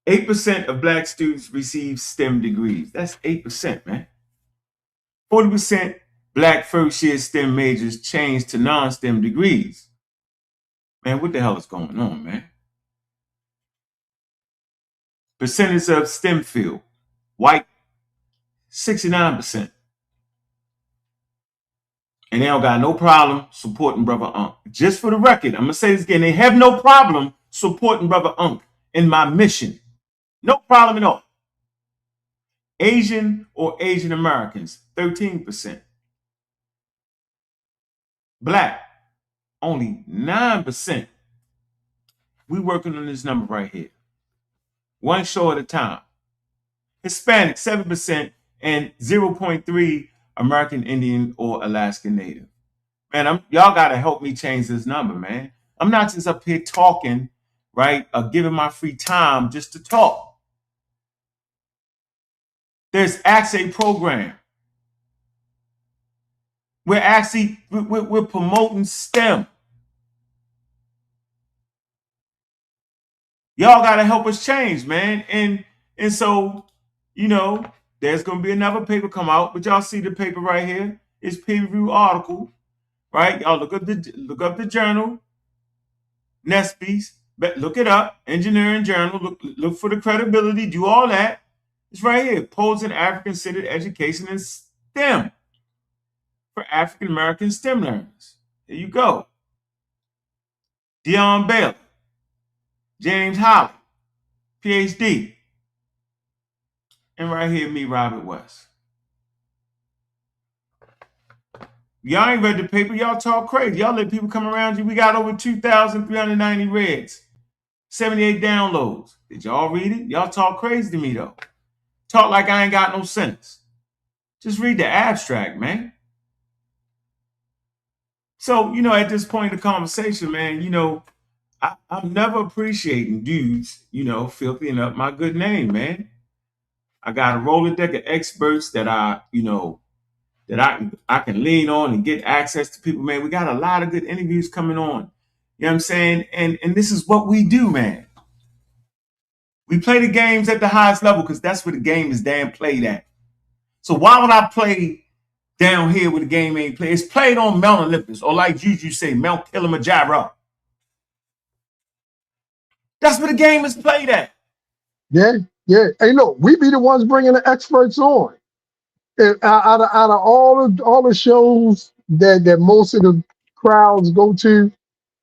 S1: 8% of Black students receive STEM degrees. That's 8%, man. 40% Black first-year STEM majors change to non-STEM degrees. Man, what the hell is going on, man? Percentage of STEM field. White, 69%. And they don't got no problem supporting Brother Ankh. Just for the record, I'm going to say this again. They have no problem supporting Brother Ankh in my mission. No problem at all. Asian or Asian Americans, 13%. Black, only 9%. We working on this number right here. One show at a time. Hispanic, 7%, and 0.3 American Indian or Alaskan Native. Man, y'all got to help me change this number, man. I'm not just up here talking, right, giving my free time just to talk. There's actually a program. We're promoting STEM. Y'all got to help us change, man. And so, you know, there's going to be another paper come out, but y'all see the paper right here. It's peer-reviewed article, right? Y'all look up the journal, NESPES, look it up, engineering journal, look for the credibility, do all that. It's right here, Polls in African-centered education and STEM for African American STEM learners. There you go. Dion Bailey, James Holly, PhD. And right here, me, Robert West. Y'all ain't read the paper. Y'all talk crazy. Y'all let people come around you. We got over 2,390 reads, 78 downloads. Did y'all read it? Y'all talk crazy to me, though. Talk like I ain't got no sense. Just read the abstract, man. So, you know, at this point in the conversation, man, you know, I'm never appreciating dudes, you know, filthying up my good name, man. I got a Rolodeck of experts that I can lean on and get access to people, man. We got a lot of good interviews coming on. You know what I'm saying? And this is what we do, man. We play the games at the highest level because that's where the game is damn played at. So why would I play down here where the game ain't played? It's played on Mount Olympus, or like Juju say, Mount Kilimanjaro. That's where the game is played at.
S3: Yeah. Hey, look, we be the ones bringing the experts on. And out of all the shows that most of the crowds go to,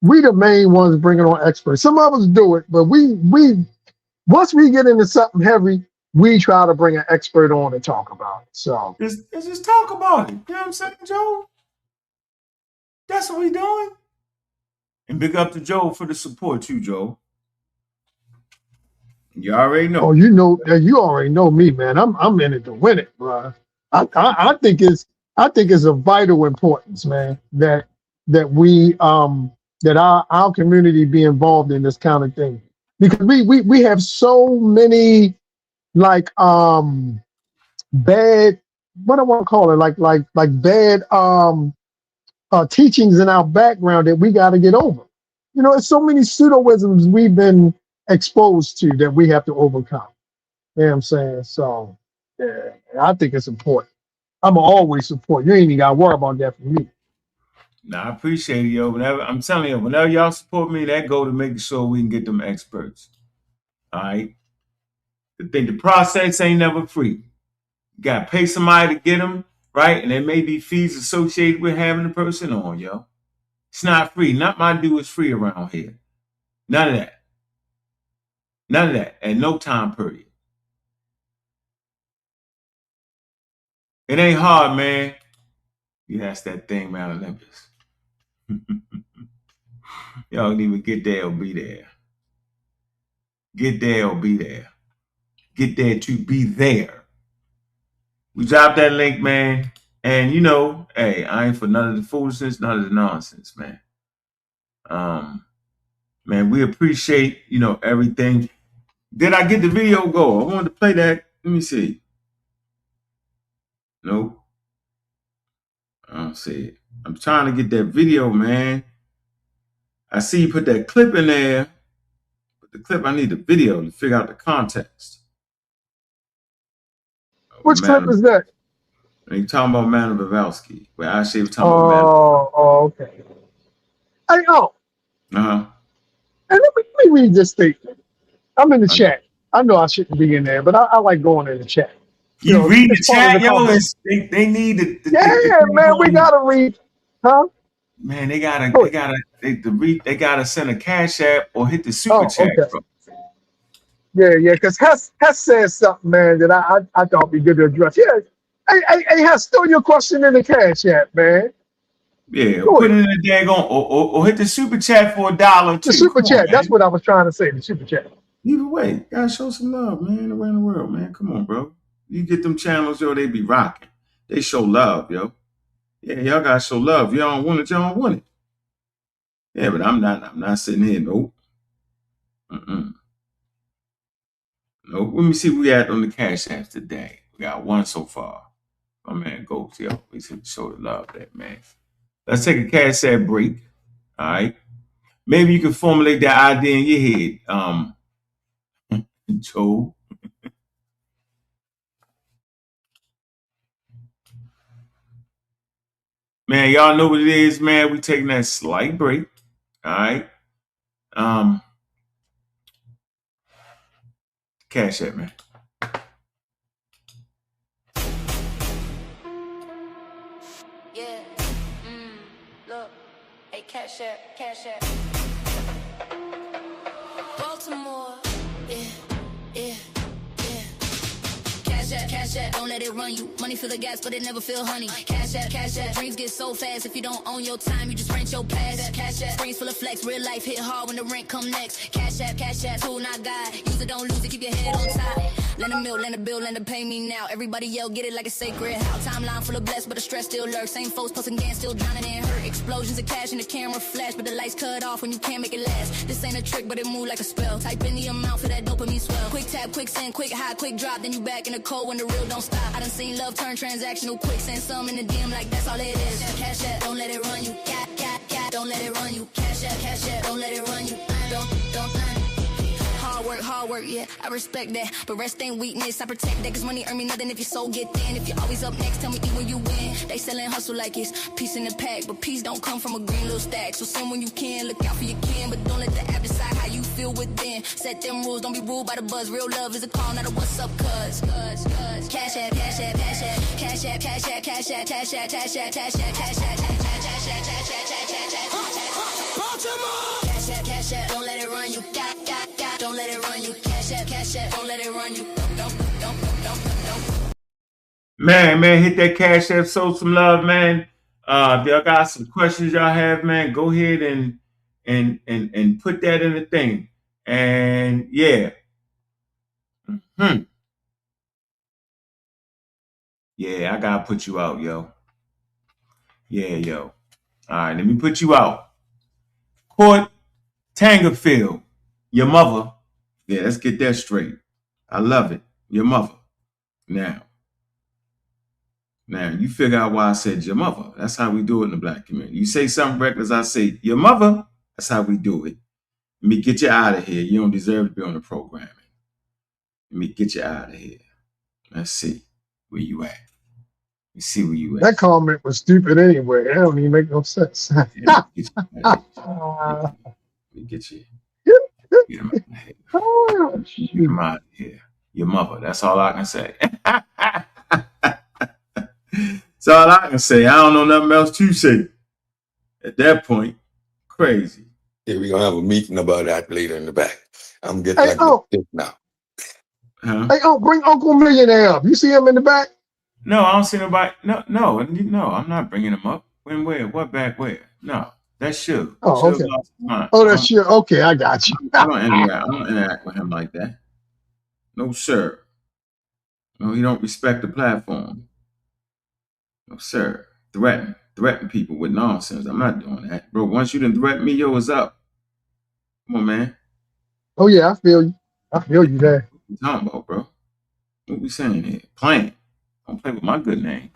S3: we the main ones bringing on experts. Some of us do it, but we once we get into something heavy, we try to bring an expert on to talk about it. So
S1: let's just talk about it. You know what I'm saying, Joe? That's what we doing. And big up to Joe for the support too, Joe. You already know.
S3: Oh, you already know me, man. I'm in it to win it, bro. I think it's a vital importance, man, that we that our community be involved in this kind of thing, because we have so many like bad, what do I want to call it, like bad teachings in our background that we got to get over. You know, it's so many pseudoisms we've been exposed to that we have to overcome. You know what I'm saying? So yeah, I think it's important. I'm always support. You ain't even got to worry about that for me.
S1: Nah, I appreciate it, yo. Whenever I'm telling you, whenever y'all support me, that go to making sure we can get them experts. All right. The process ain't never free. You gotta pay somebody to get them, right? And there may be fees associated with having the person on, yo. It's not free. Not my due is free around here. None of that. None of that. At no time period. It ain't hard, man. You ask that thing, man, Olympus. Y'all can even get there or be there. Get there or be there. Get there to be there. We dropped that link, man. And you know, hey, I ain't for none of the foolishness, none of the nonsense, man. Man, we appreciate, you know, everything. Did I get the video go? I wanted to play that. Let me see. Nope. I don't see it. I'm trying to get that video, man. I see you put that clip in there. But the clip, I need the video to figure out the context.
S3: Which clip is that?
S1: You talking about Madam Bavowski. Where I actually was talking about Madam.
S3: Oh, okay. Hey,
S1: Uh-huh.
S3: And let me read this statement. I'm in the chat. I know I shouldn't be in there, but I like going in the chat.
S1: You know, read the chat, yo. They need
S3: the man. We gotta read, huh?
S1: Man, they gotta send a cash app or hit the super chat,
S3: okay.
S1: bro.
S3: Yeah, because Hess said something, man, that I thought would be good to address. Yeah, hey, Hess, throw your question in the cash app, man.
S1: Yeah, put it in the daggone or hit the super chat for $1 too.
S3: The super chat, that's what I was trying to say. The super chat.
S1: Either way, gotta show some love, man, around the world, man. Come on, bro. You get them channels, yo, they be rocking. They show love, yo. Yeah, y'all gotta show love. Y'all don't want it, y'all don't want it. Yeah, but I'm not sitting here, nope. Nope. Let me see what we got on the cash apps today. We got one so far. My man goes, yo. We should show the love that, man. Let's take a cash app break. All right. Maybe you can formulate that idea in your head. Joe. Man, y'all know what it is, man. We taking that slight break. All right. Cash app, man.
S2: Yeah. Look. Hey, cash app. Baltimore. Yeah. Cash app, don't let it run you. Money fill the gas, but it never feel honey. Cash app, dreams get so fast. If you don't own your time, you just rent your past. Cash app, screens full of flex. Real life hit hard when the rent come next. Cash app, tool not God. Use it, don't lose it, keep your head on top. Lend a mill, lend a bill, lend a pay me now. Everybody yell, get it like a sacred house. Timeline full of blessed, but the stress still lurks. Same folks posting gas, still drowning in hurt. Explosions of cash in the camera flash, but the lights cut off when you can't make it last. This ain't a trick, but it move like a spell. Type in the amount for that dopamine swell. Quick tap, quick send, quick high, quick drop. Then you back in the cold when the real don't stop. I done seen love turn transactional quick. Send some in the DM like that's all it is. Cash app, don't let it run you. Don't let it run you. Cash app, don't let it run you. Don't. Hard work, yeah, I respect that. But rest ain't weakness, I protect that. Cause money earn me nothing if your soul get thin. If you're always up next, tell me eat when you win. They sellin' hustle like it's peace in the pack. But peace don't come from a green little stack. So send when you can, look out for your kin. But don't let the app decide how you feel within. Set them rules, don't be ruled by the buzz. Real love is a call, not a what's up, cuz. Cash app. Cash app, don't let it run you. Don't let it run you. Cash app, don't let it run you. Don't.
S1: Man, hit that cash app, show some love, man. If y'all got some questions y'all have, man, go ahead and put that in the thing. And yeah. Yeah, I gotta put you out, yo. Yeah, yo. All right, let me put you out. Court Tangerfield, your mother. Yeah, let's get that straight. I love it. Your mother. Now, you figure out why I said your mother. That's how we do it in the black community. You say something reckless, I say your mother. That's how we do it. Let me get you out of here. You don't deserve to be on the programming. Let me get you out of here. Let's see where you at. me see where you at.
S3: That comment was stupid anyway. That don't even make no sense.
S1: Yeah, let me get you. Get him out of here.
S3: Oh,
S1: Get
S3: shoot.
S1: him out of here. Your mother. That's all I can say. That's all I can say. I don't know nothing else to say. At that point, crazy.
S4: Yeah, we're gonna have a meeting about that later in the back. I'm getting
S3: Hey,
S4: now.
S1: Huh?
S3: Hey, bring Uncle Millionaire up. You see him in the back?
S1: No, I don't see nobody. No, I'm not bringing him up. When, where, what back, where? No, that's Suge.
S3: Oh,
S1: Suge
S3: okay.
S1: lost his mind.
S3: Oh, that's sure. Okay, I got you.
S1: I don't interact with him like that. No, sir. No, he don't respect the platform. No, sir. Threaten people with nonsense. I'm not doing that, bro. Once you done threaten me, yo, it's up. Come on, man.
S3: Oh yeah, I feel you. I feel you there.
S1: What you talking about, bro? What we saying here? Playing. Don't play with my good name.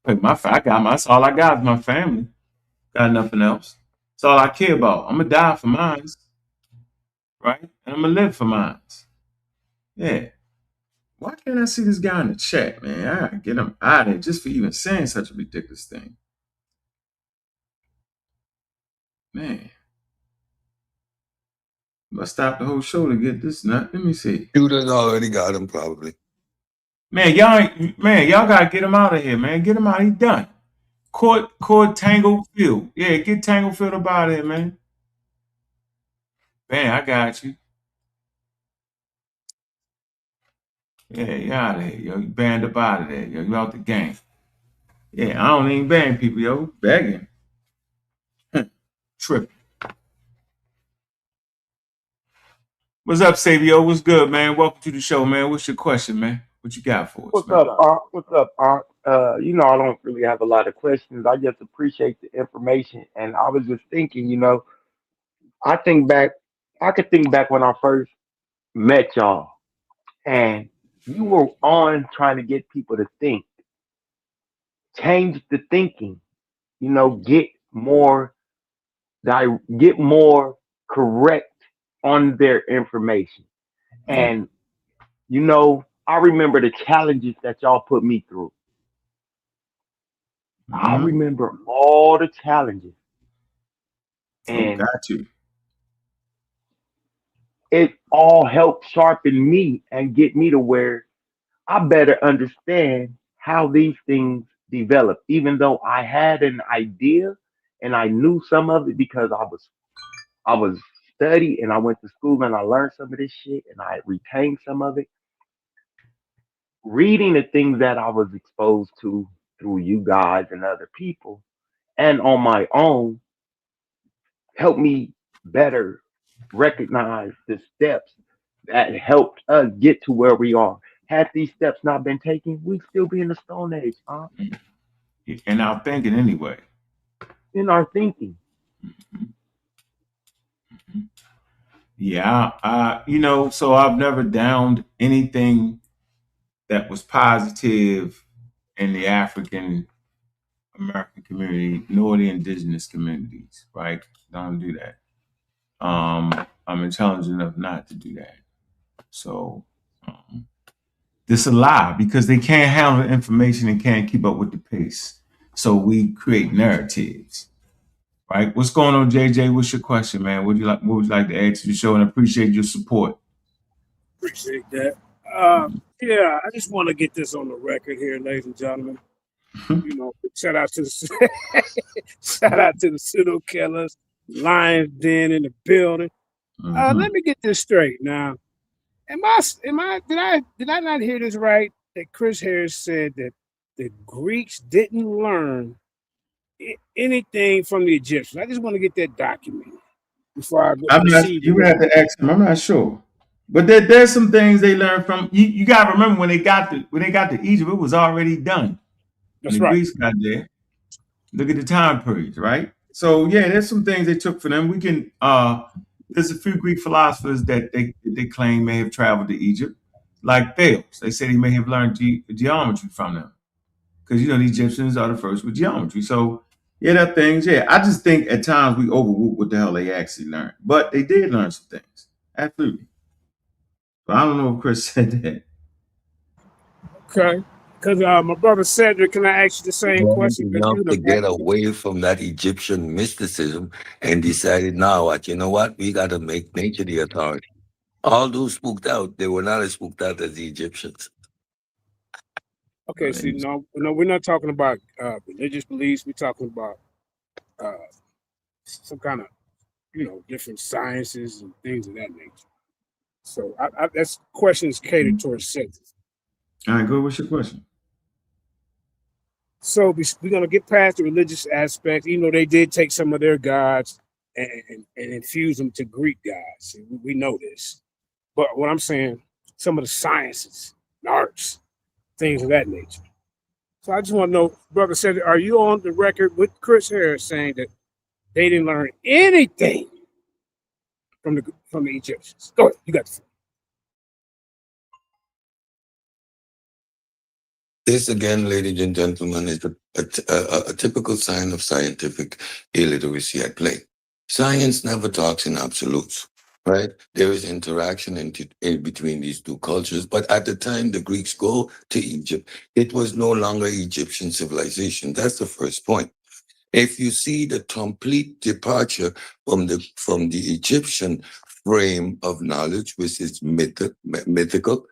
S1: Play with that's all I got is my family. Got nothing else. That's all I care about. I'm gonna die for mine, right? And I'm gonna live for mine. Yeah. Why can't I see this guy in the chat, man? I gotta get him out of here just for even saying such a ridiculous thing. Man. Must stop the whole show to get this nut. Let me see.
S4: Shooters already got him, probably.
S1: Man, y'all gotta get him out of here, man. Get him out. He done. Court Tanglefield. Yeah, get Tanglefield up out of here, man. Man, I got you. Yeah, you out of here, yo. You banned up out of there, yo. You out the game. Yeah, I don't even ban people, yo. Begging. Tripping. What's up, Savio? What's good, man? Welcome to the show, man. What's your question, man? What you got for us,
S5: What's
S1: man?
S5: up, Aunt? What's up, Aunt? I don't really have a lot of questions. I just appreciate the information. And I was just thinking, I think back, I could think back when I first met y'all, and you were on trying to get people to think, change the thinking, get more, get more correct on their information.
S1: Yeah.
S5: And, I remember the challenges that y'all put me through. I
S1: Mm-hmm.
S5: remember all the challenges,
S1: Oh,
S5: and
S1: got you.
S5: it all helped sharpen me and get me to where I better understand how these things develop. Even though I had an idea and I knew some of it because I was study and I went to school and I learned some of this shit and I retained some of it. Reading the things that I was exposed to through you guys and other people and on my own helped me better recognize the steps that helped us get to where we are. Had these steps not been taken, we'd still be in the Stone Age,
S1: And I'm thinking anyway.
S5: in our thinking.
S1: Yeah, so I've never downed anything that was positive in the African American community nor the indigenous communities, right? Don't do that. I'm intelligent enough not to do that. So this is a lie because they can't handle the information and can't keep up with the pace. So we create narratives, right? What's going on, JJ? What's your question, man? What would you like to add to the show? And I appreciate your support.
S6: Appreciate that. Yeah, I just want to get this on the record here, ladies and gentlemen. Shout out to the shout out to the pseudo killers, Lions Den in the building. Let me get this straight now. Did I not hear this right? That Chris Harris said that the Greeks didn't learn anything from the Egyptians. I just want to get that documented before I proceed.
S1: You have to ask them. I'm not sure, but there's some things they learned from. You got to remember when they got to Egypt, it was already done.
S6: That's
S1: when the
S6: right.
S1: Greeks got there. Look at the time periods, right? So yeah, there's some things they took from them. We can there's a few Greek philosophers that they claim may have traveled to Egypt, like Thales. They said he may have learned geometry from them. Because the Egyptians are the first with geometry. So yeah, there are things. Yeah, I just think at times we overlook what the hell they actually learned. But they did learn some things. Absolutely. But I don't know if Chris said that.
S6: Okay. Because my brother Cedric, can I ask you the same
S4: Learned
S6: question? Because
S4: enough
S6: you
S4: to
S6: the
S4: get away from that Egyptian mysticism and decided now what, you know what, we got to make nature the authority. All those spooked out, they were not as spooked out as the Egyptians.
S6: okay. See, no, we're not talking about religious beliefs. We're talking about some kind of, different sciences and things of that nature. So that's questions catered towards Cedric.
S1: All right, go. What's your question?
S6: So we're gonna get past the religious aspect, even though they did take some of their gods and infuse them to Greek gods. We know this. But what I'm saying, some of the sciences, arts, things of that nature. So I just want to know, Brother Cedric, are you on the record with Chris Harris saying that they didn't learn anything from the Egyptians? Go ahead, you got the floor.
S4: This, again, ladies and gentlemen, is a typical sign of scientific illiteracy at play. Science never talks in absolutes, right? There is interaction in between these two cultures. But at the time the Greeks go to Egypt, it was no longer Egyptian civilization. That's the first point. If you see the complete departure from the Egyptian frame of knowledge, which is mythical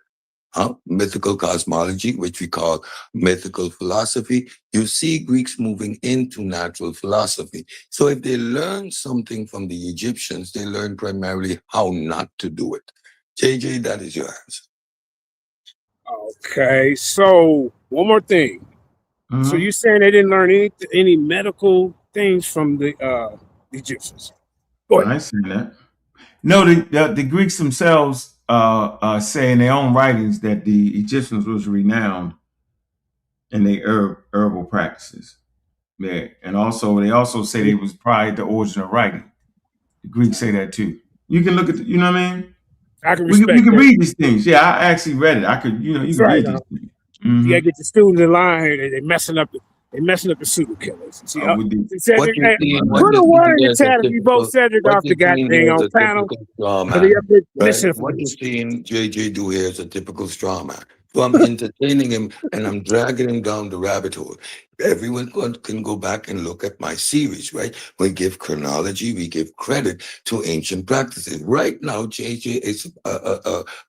S4: cosmology, which we call mythical philosophy, you see Greeks moving into natural philosophy. So if they learn something from the Egyptians, they learn primarily how not to do it. JJ, that is your answer.
S6: Okay, so one more thing. So you're saying they didn't learn any medical things from the Egyptians? Go ahead.
S1: I see that. No, the Greeks themselves say in their own writings that the Egyptians was renowned in their herbal practices. Yeah, and they also say they was probably the origin of writing. The Greeks say that too. You can look at, you know what I mean?
S6: I can
S1: We
S6: respect
S1: can
S6: that.
S1: read these things. Yeah, I actually read it. I could, you can
S6: right,
S1: read these things.
S6: You gotta get the students in line here. They're messing up the pseudo killers. See, Cedric, put a word in the chat if you vote Cedric off the goddamn on panel.
S4: What you're seeing JJ do here is a typical straw man. So I'm entertaining him and I'm dragging him down the rabbit hole. Everyone can go back and look at my series, right? We give chronology, we give credit to ancient practices. Right now, JJ is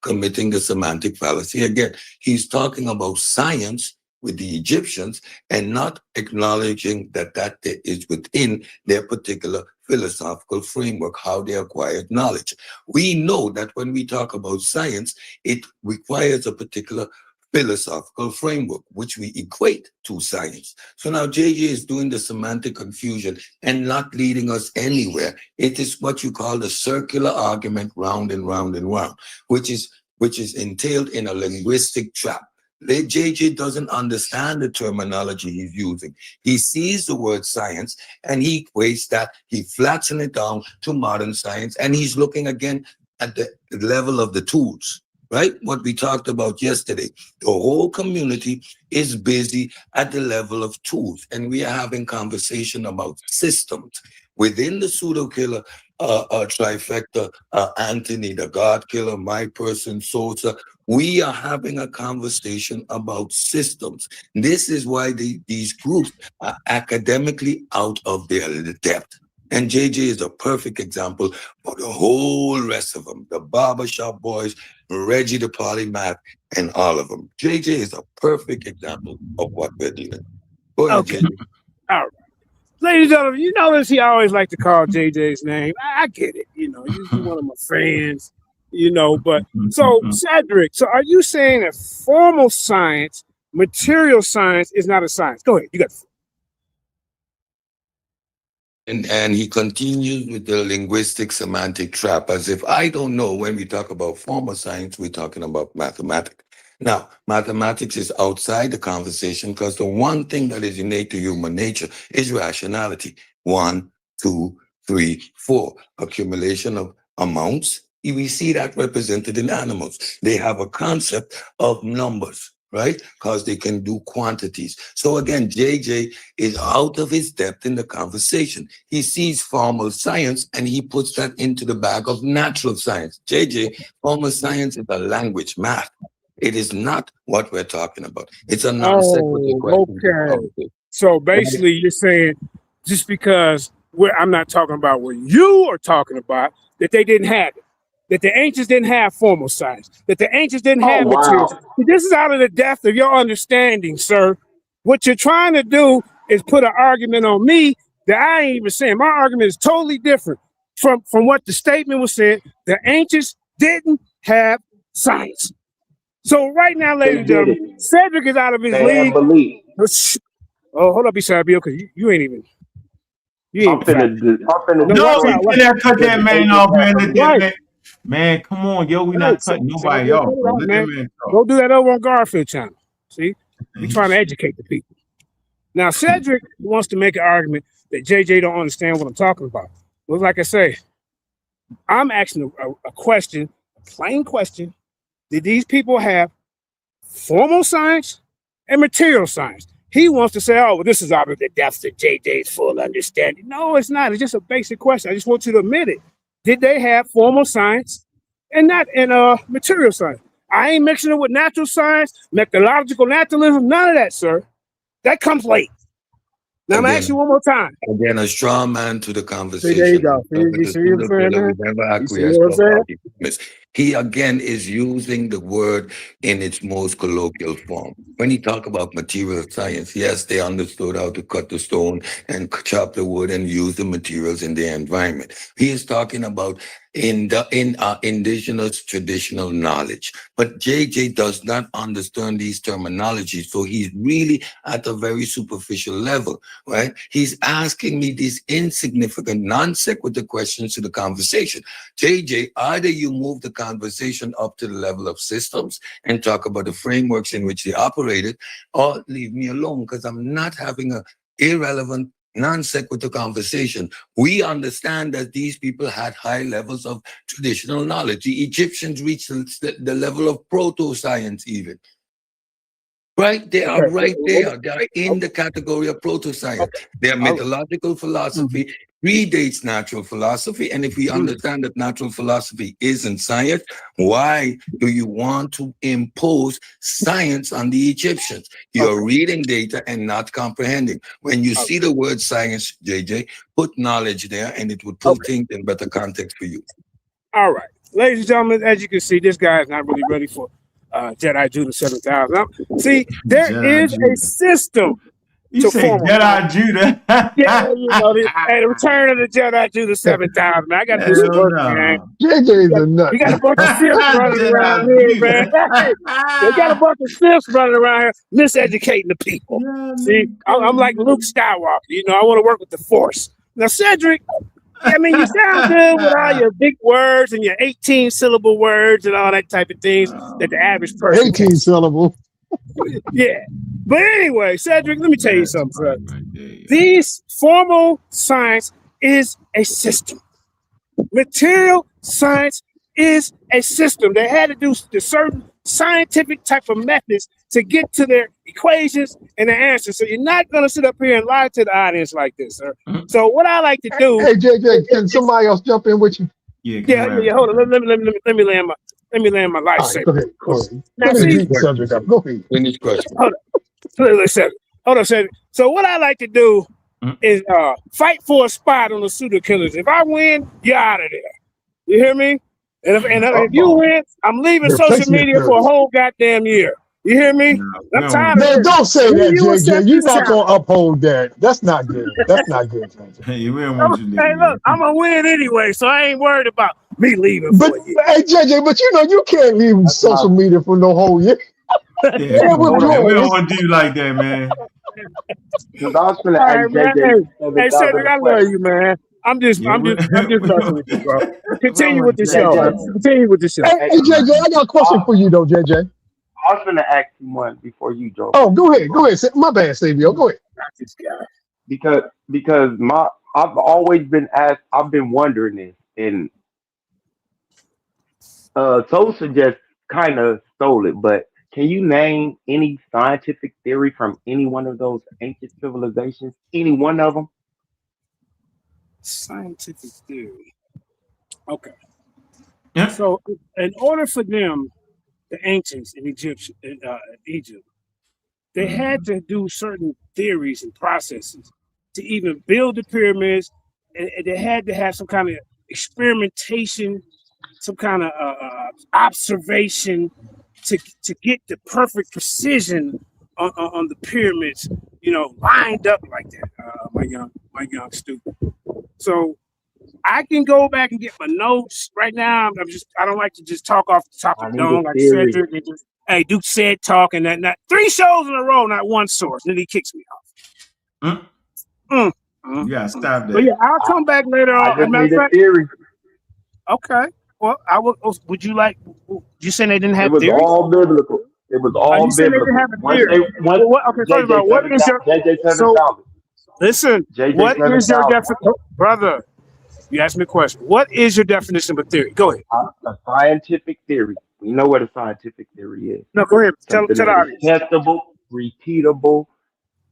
S4: committing the semantic fallacy again. He's talking about science with the Egyptians and not acknowledging that is within their particular philosophical framework, how they acquired knowledge. We know that when we talk about science, it requires a particular philosophical framework, which we equate to science. So now JJ is doing the semantic confusion and not leading us anywhere. It is what you call the circular argument, round and round and round, which is entailed in a linguistic trap. JJ doesn't understand the terminology he's using. He sees the word science and he equates that, he flattens it down to modern science, and he's looking again at the level of the tools, right? What we talked about yesterday. The whole community is busy at the level of tools, and we are having conversation about systems. Within the pseudo-killer trifecta, Anthony, the God killer, my person, Sosa, we are having a conversation about systems. This is why these groups are academically out of their depth. And JJ is a perfect example for the whole rest of them, the barbershop boys, Reggie the polymath, and all of them. JJ is a perfect example of what we're dealing. Go ahead,
S6: okay.
S4: JJ.
S6: All right. Ladies and gentlemen, you notice he always like to call JJ's name. I get it. You're one of my fans, but so Cedric, so are you saying that formal science, material science is not a science? Go ahead. You got
S4: And he continues with the linguistic semantic trap, as if I don't know when we talk about formal science, we're talking about mathematics. Now, mathematics is outside the conversation because the one thing that is innate to human nature is rationality. 1, 2, 3, 4. Accumulation of amounts. We see that represented in animals. They have a concept of numbers, right? Because they can do quantities. So again, JJ is out of his depth in the conversation. He sees formal science and he puts that into the bag of natural science. JJ, formal science is a language, math. It is not what we're talking about. It's a non sequitur question.
S6: Okay. So basically, you're saying just because I'm not talking about what you are talking about, that they didn't have it, that the ancients didn't have formal science, that the ancients didn't have materials. This is out of the depth of your understanding, sir. What you're trying to do is put an argument on me that I ain't even saying. My argument is totally different from what the statement was said. The ancients didn't have science. So right now, ladies and gentlemen, Cedric is out of his league. Oh, hold up, Bill, because you ain't even.
S5: I'm finna
S1: No, we can't cut that man off, man. Man, come on, yo, we not cutting nobody off, bro. Let that man talk.
S6: Go do that over on Garfield channel. See, we trying to educate the people. Now, Cedric wants to make an argument that JJ don't understand what I'm talking about. Well, like I say, I'm asking a question, a plain question. Did these people have formal science and material science? He wants to say, oh, well, this is out of the depths of JJ's full understanding. No, it's not. It's just a basic question. I just want you to admit it. Did they have formal science and material science? I ain't mixing it with natural science, methodological naturalism, none of that, sir. That comes late. Now, I'm going to ask you one more time.
S4: Again, a strong man to the conversation.
S6: See, there you go. You see what I'm saying?
S4: He, again, is using the word in its most colloquial form. When he talk about material science, yes, they understood how to cut the stone and chop the wood and use the materials in their environment. He is talking about in indigenous traditional knowledge. But JJ does not understand these terminologies, so he's really at a very superficial level, right? He's asking me these insignificant, non sequitur questions to the conversation. JJ, either you move the conversation up to the level of systems and talk about the frameworks in which they operated, or leave me alone, because I'm not having an irrelevant, non sequitur conversation. We understand that these people had high levels of traditional knowledge. The Egyptians reached the level of proto-science even. Right? They are right there. They are in the category of proto-science. Their mythological philosophy predates natural philosophy. And if we understand that natural philosophy isn't science, why do you want to impose science on the Egyptians? You're reading data and not comprehending. When you see the word science, JJ, put knowledge there and it would put things in better context for you.
S6: All right. Ladies and gentlemen, as you can see, this guy is not really ready for Jedi Judah 7000. See, there is a system.
S1: You say Jedi Judah?
S6: Yeah, you know, the return of the Jedi Judah 7000. I got to do some work, man.
S3: JJ is a nut.
S6: You got a bunch of Siths running around here, man. They got a bunch of Siths running around here miseducating the people. See, I'm like Luke Skywalker. You know, I want to work with the Force. Now, Cedric, I mean, you sound good with all your big words and your 18-syllable words and all that type of things that the average person
S3: 18-syllable.
S6: Yeah. But anyway, Cedric, let me tell you something, bro. These formal science is a system. Material science is a system. They had to do the certain scientific type of methods to get to their equations and their answers. So you're not going to sit up here and lie to the audience like this, sir. So what I like to do...
S3: Hey, JJ, can somebody else jump in with you?
S6: Yeah. Hold on. Let me land my lifesaver.
S3: Right, go ahead. Now, go ahead.
S4: Finish question.
S6: Hold on, Cedric. So what I like to do is fight for a spot on the pseudo killers. If I win, you're out of there. You hear me? And if you win, I'm leaving social media for a whole goddamn year. You hear me? I'm tired of it.
S3: Don't say that, JJ. You're not going to uphold that. That's not good. That's not good.
S1: Hey, we don't want you to
S6: Hey, look, I'm going to win anyway, so I ain't worried about me leaving for a year.
S3: Hey, JJ, but you know, you can't leave social media for no whole year.
S1: Yeah, we don't want to do you like that, man.
S5: Because I was going to ask JJ.
S6: Hey, Cedric, I love you, man. I'm just messing with you, bro. Continue with the show. Continue with the show.
S3: Hey, JJ, I got a question for you, though, JJ.
S5: I was going to ask you one before you drove.
S3: Oh, go ahead. My bad, Savio. Go ahead.
S5: Because I've always been asked. I've been wondering this, and Tosa just kind of stole it. But can you name any scientific theory from any one of those ancient civilizations? Any one of them?
S6: Scientific theory. Okay. Yeah. So, in order for them the ancients in Egypt, they had to do certain theories and processes to even build the pyramids, and they had to have some kind of experimentation, some kind of observation to get the perfect precision on the pyramids, lined up like that. My young student. So I can go back and get my notes right now. I don't like to just talk off the top of the dome like Cedric and just, hey, Duke said talk and that. Not 3 shows in a row, not one source. Then he kicks me off.
S1: You gotta stop that.
S6: But yeah, I'll come back later on.
S5: I just need a theory.
S6: Okay. Well, would you like? You saying they didn't have?
S5: It was
S6: theories?
S5: all biblical. It was all biblical.
S6: They didn't have a theory. Okay, first of all, what is your listen? What is your definition, brother? You asked me a question. What is your definition of a theory? Go ahead.
S5: A scientific theory. We know what a scientific theory is.
S6: No, go ahead. Tell the audience.
S5: Testable, repeatable,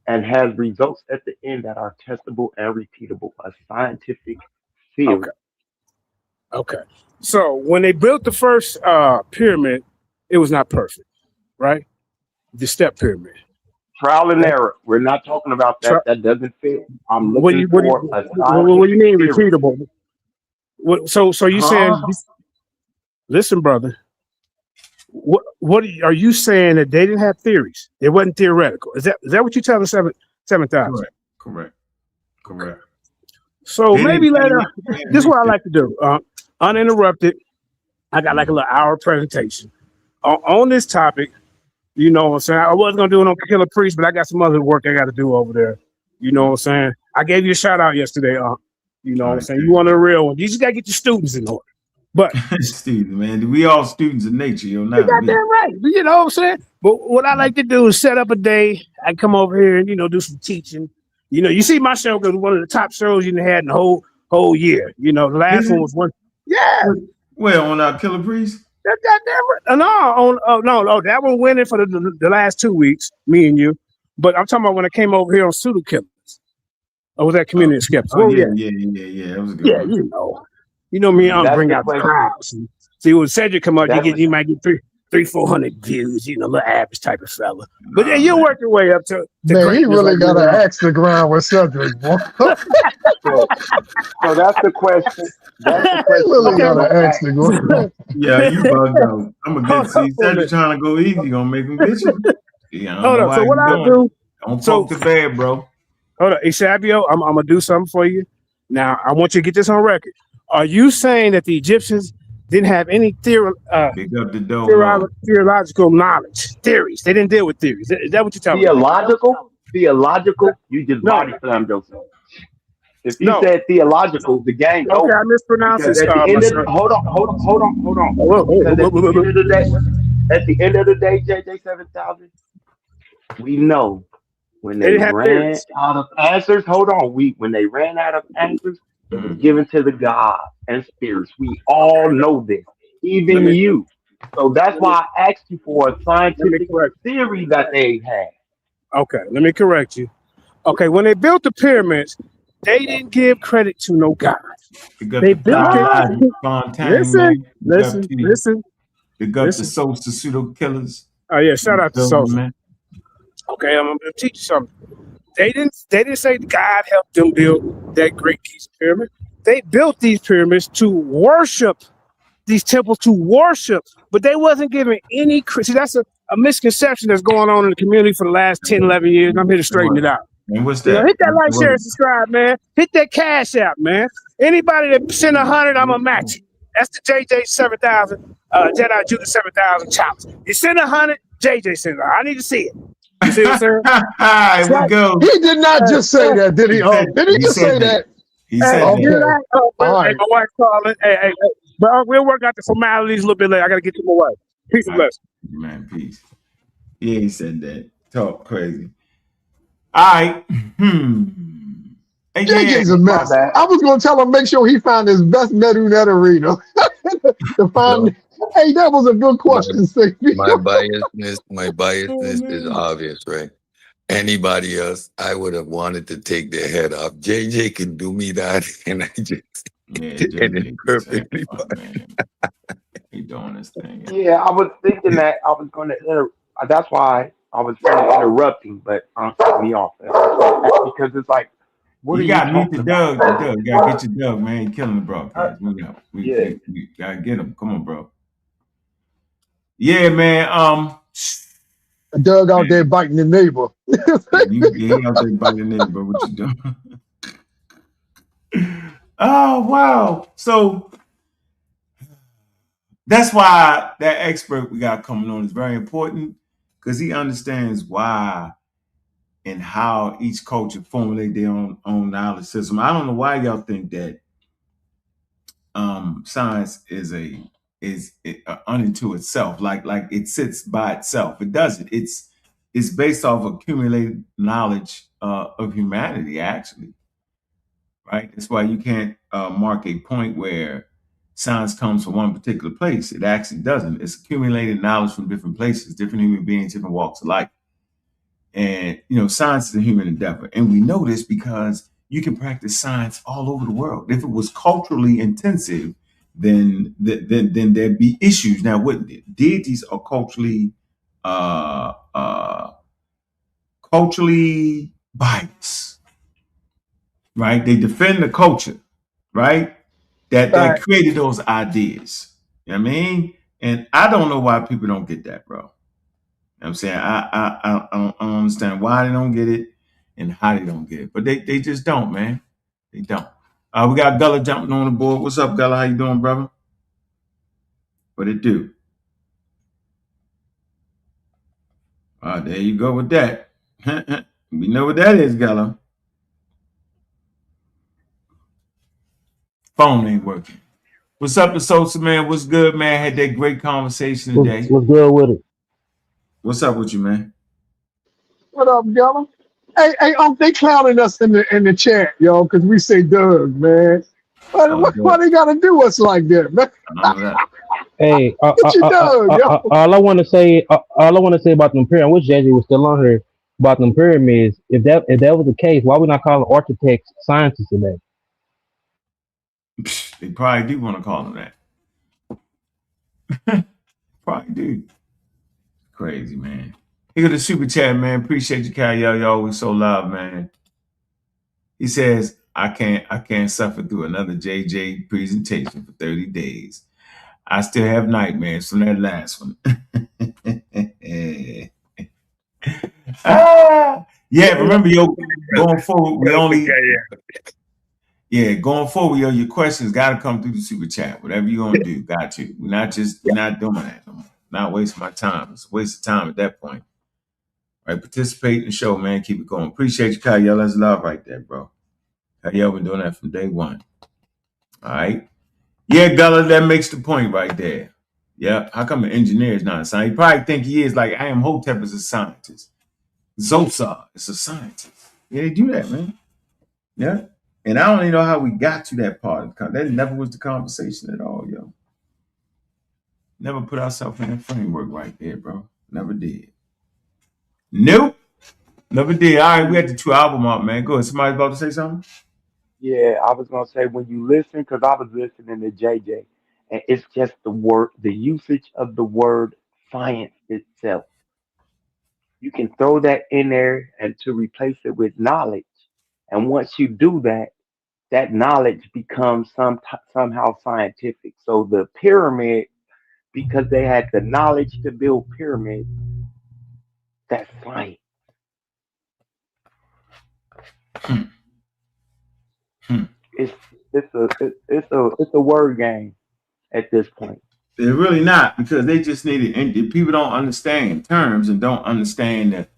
S5: and has results at the end that are testable and repeatable. A scientific theory.
S6: Okay. So when they built the first pyramid, it was not perfect, right? The step pyramid.
S5: Trial and error. We're not talking about that. That doesn't fit. I'm looking
S6: for a what do you mean repeatable? So you saying? Listen, brother. What are you saying that they didn't have theories? It wasn't theoretical. Is that what you tell the 7,000?
S1: Correct.
S6: So maybe later. This is what I like to do. Uninterrupted. I got like a little hour presentation on this topic. You know what I'm saying? I wasn't gonna do it on Killer Priest, but I got some other work I got to do over there. You know what I'm saying? I gave you a shout out yesterday. You know what I'm saying? You want a real one. You just gotta get your students in order. But
S1: students, man, we all students of nature. You're not.
S6: You got that right. You know what I'm saying? But what I like to do is set up a day. I come over here and do some teaching. You see my show was one of the top shows you had in the whole year. The last one was one. Yeah.
S1: Well, on Killer Priest.
S6: No, that one winning for the last 2 weeks, me and you. But I'm talking about when I came over here on Pseudo Killers. Or was that Community Skeptics?
S1: Yeah. That was a good one.
S6: You know me, I'll bring out the crowds. See, when Cedric come out, you might get 300-400 views, little average type of fella. But then you work your way up to
S3: man, he really got to axe the ground with Cedric, boy.
S5: So that's the question.
S3: He really got to axe the ground.
S1: Yeah, you bugged out. I'm gonna get Cedric trying to go easy. Gonna make him get you. Yeah,
S6: hold up. So what I do?
S1: Don't poke the bear, bro.
S6: Hold up, Isabio, I'm gonna do something for you. Now I want you to get this on record. Are you saying that the Egyptians didn't have any theological knowledge, theories? They didn't deal with theories. Is that what you're telling me?
S5: Theological, you just body slammed yourself. If you said theological, the game
S6: over. Okay, I mispronounced it.
S5: Hold on. At the end of the day, JJ 7000, we know when they ran out of answers. When they ran out of answers, it was given to the gods and spirits. We all know this, even you. So that's why I asked you for a scientific theory that they had.
S6: Okay, let me correct you. Okay, when they built the pyramids, they didn't give credit to no god. They built it. Listen.
S1: They got the souls to pseudo killers.
S6: Oh yeah, shout out to souls. Okay, I'm gonna teach you something. They didn't say God helped them build that great piece of pyramid. They built these pyramids to worship, these temples to worship, but they wasn't giving any credit. See, that's a misconception that's going on in the community for the last 10, 11 years. I'm here to straighten it out.
S1: And what's that?
S6: Hit that like, share, and subscribe, man. Hit that cash out, man. Anybody that send 100, I'm gonna match it. That's the JJ 7000, Jedi Judah 7000 challenge. You send 100, JJ sends 100. I need to see it. You see what I'm saying?
S1: Here we go.
S3: He did not just say that, did he? Did he just say that?
S1: He said that.
S6: My wife calling. Hey. But we'll work out the formalities a little bit later. I gotta get to my wife. Peace and blessings.
S1: Man, peace. Yeah, he said that. Talk crazy. All right. Hey,
S3: JJ's a mess. I was gonna tell him make sure he found his best Medunetta reader to find. Hey, that was a good question.
S4: My biasness is obvious, right? Anybody else, I would have wanted to take their head off. JJ can do me that, and I just
S1: did it perfectly fine. He doing this thing.
S5: Yeah, I was thinking that I was going to. That's why I was kind of interrupting, but cut me off because it's like, what are
S1: You
S5: you
S1: got to meet
S5: talking
S1: the
S5: about?
S1: Doug. The Doug. You got to get your Doug, man. You're killing the broadcast.
S5: Yeah,
S1: We got to get him. Come on, bro. Yeah, man.
S3: Doug out there biting the neighbor.
S1: You out there biting it, bro. What you doing? Oh, wow. So that's why that expert we got coming on is very important, because he understands why and how each culture formulate their own knowledge system. I don't know why y'all think that science is unto itself, like it sits by itself. It doesn't. It's based off accumulated knowledge of humanity, actually, right? That's why you can't mark a point where science comes from one particular place. It actually doesn't. It's accumulated knowledge from different places, different human beings, different walks of life. And, science is a human endeavor. And we know this because you can practice science all over the world. If it was culturally intensive, then there'd be issues now, wouldn't it? Deities are culturally biased, right? They defend the culture, right? That created those ideas. You know what I mean? And I don't know why people don't get that, bro. I'm saying I don't understand why they don't get it and how they don't get it, but they just don't, man. They don't. We got Gullah jumping on the board. What's up, Gullah? How you doing, brother? What it do? There you go with that. We know what that is, Gullah. Phone ain't working. What's up, the Sosa man? What's good, man? Had that great conversation today.
S7: What's good with it?
S1: What's up with you, man?
S3: What up, Gella? Hey, they clowning us in the chat, yo, because we say Doug, man. Why they gotta do us like that, man?
S7: Hey,
S3: Get your Doug, yo.
S7: all I want to say about the pyramids, I wish JJ was still on here about the pyramids. If that was the case, why we not calling architects scientists today?
S1: They probably do want to call them that. Probably do. Crazy, man. Here go the super chat, man. Appreciate you, Kyle. Y'all always so loud, man. He says, I can't suffer through another JJ presentation for 30 days. I still have nightmares from that last one. Yeah, remember, going forward, going forward, your questions got to come through the super chat. Whatever you're going to do, got to. We're not doing that no more. Not wasting my time. It's a waste of time at that point. Right, participate in the show, man. Keep it going. Appreciate you, Kyle. That's love right there, bro. Kyle been doing that from day one. All right. Yeah, Gullah, that makes the point right there. Yeah. How come an engineer is not a scientist? You probably think he is, like Imhotep is a scientist. Zosa is a scientist. Yeah, they do that, man. Yeah. And I don't even know how we got to that part. That never was the conversation at all, yo. Never put ourselves in that framework right there, bro. Never did. Nope. Never did. All right, we had the 2 album out, man. Go ahead. Somebody about to say something?
S5: yeah. I was gonna say when you listen, because I was listening to JJ, and it's just the usage of the word science itself. You can throw that in there and to replace it with knowledge, and once you do that, that knowledge becomes somehow scientific. So the pyramid, because they had the knowledge to build pyramids, that's science. It's a word game at this point.
S1: They're really not, because they just need it. And people don't understand terms and don't understand the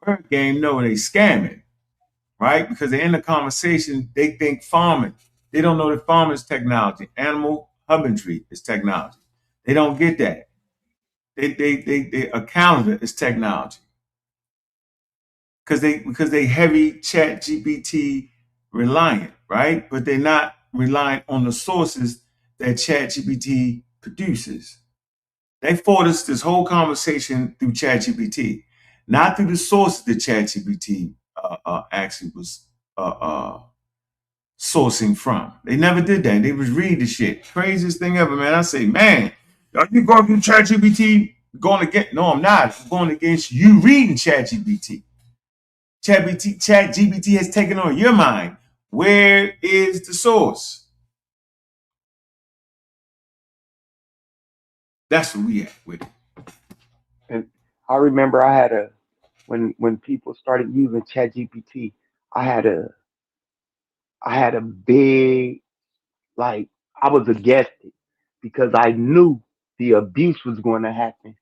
S1: word game. No, they scamming, right? Because they're in the conversation, they think farming. They don't know that farming is technology. Animal husbandry is technology. They don't get that. A calendar is technology. Because they heavy chat GPT reliant, right? But they're not reliant on the sources that chat GPT produces. They forward us this whole conversation through chat GPT, not through the sources that chat GPT actually was sourcing from. They never did that. They was read the shit. Craziest thing ever, man. I say, man, Are you going to ChatGPT? Going against? No, I'm not. I'm going against you reading ChatGPT. ChatGPT has taken on your mind. Where is the source? That's where we at with it.
S5: And I remember I had a when people started using ChatGPT, I had a I had a big like I was against it because I knew the abuse was going to happen,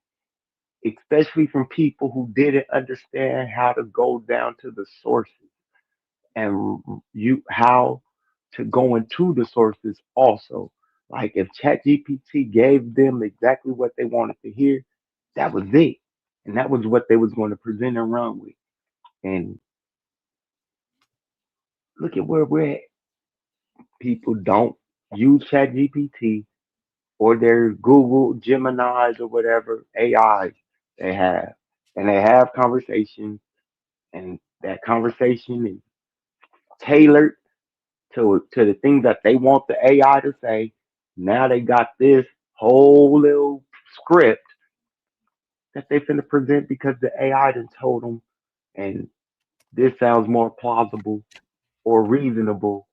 S5: especially from people who didn't understand how to go down to the sources and you how to go into the sources also. Like if ChatGPT gave them exactly what they wanted to hear, that was it. And that was what they was going to present and run with. And look at where we're at. People don't use ChatGPT or their Google Gemini's or whatever AIs they have. And they have conversations and that conversation is tailored to the things that they want the AI to say. Now they got this whole little script that they finna present because the AI done told them, and this sounds more plausible or reasonable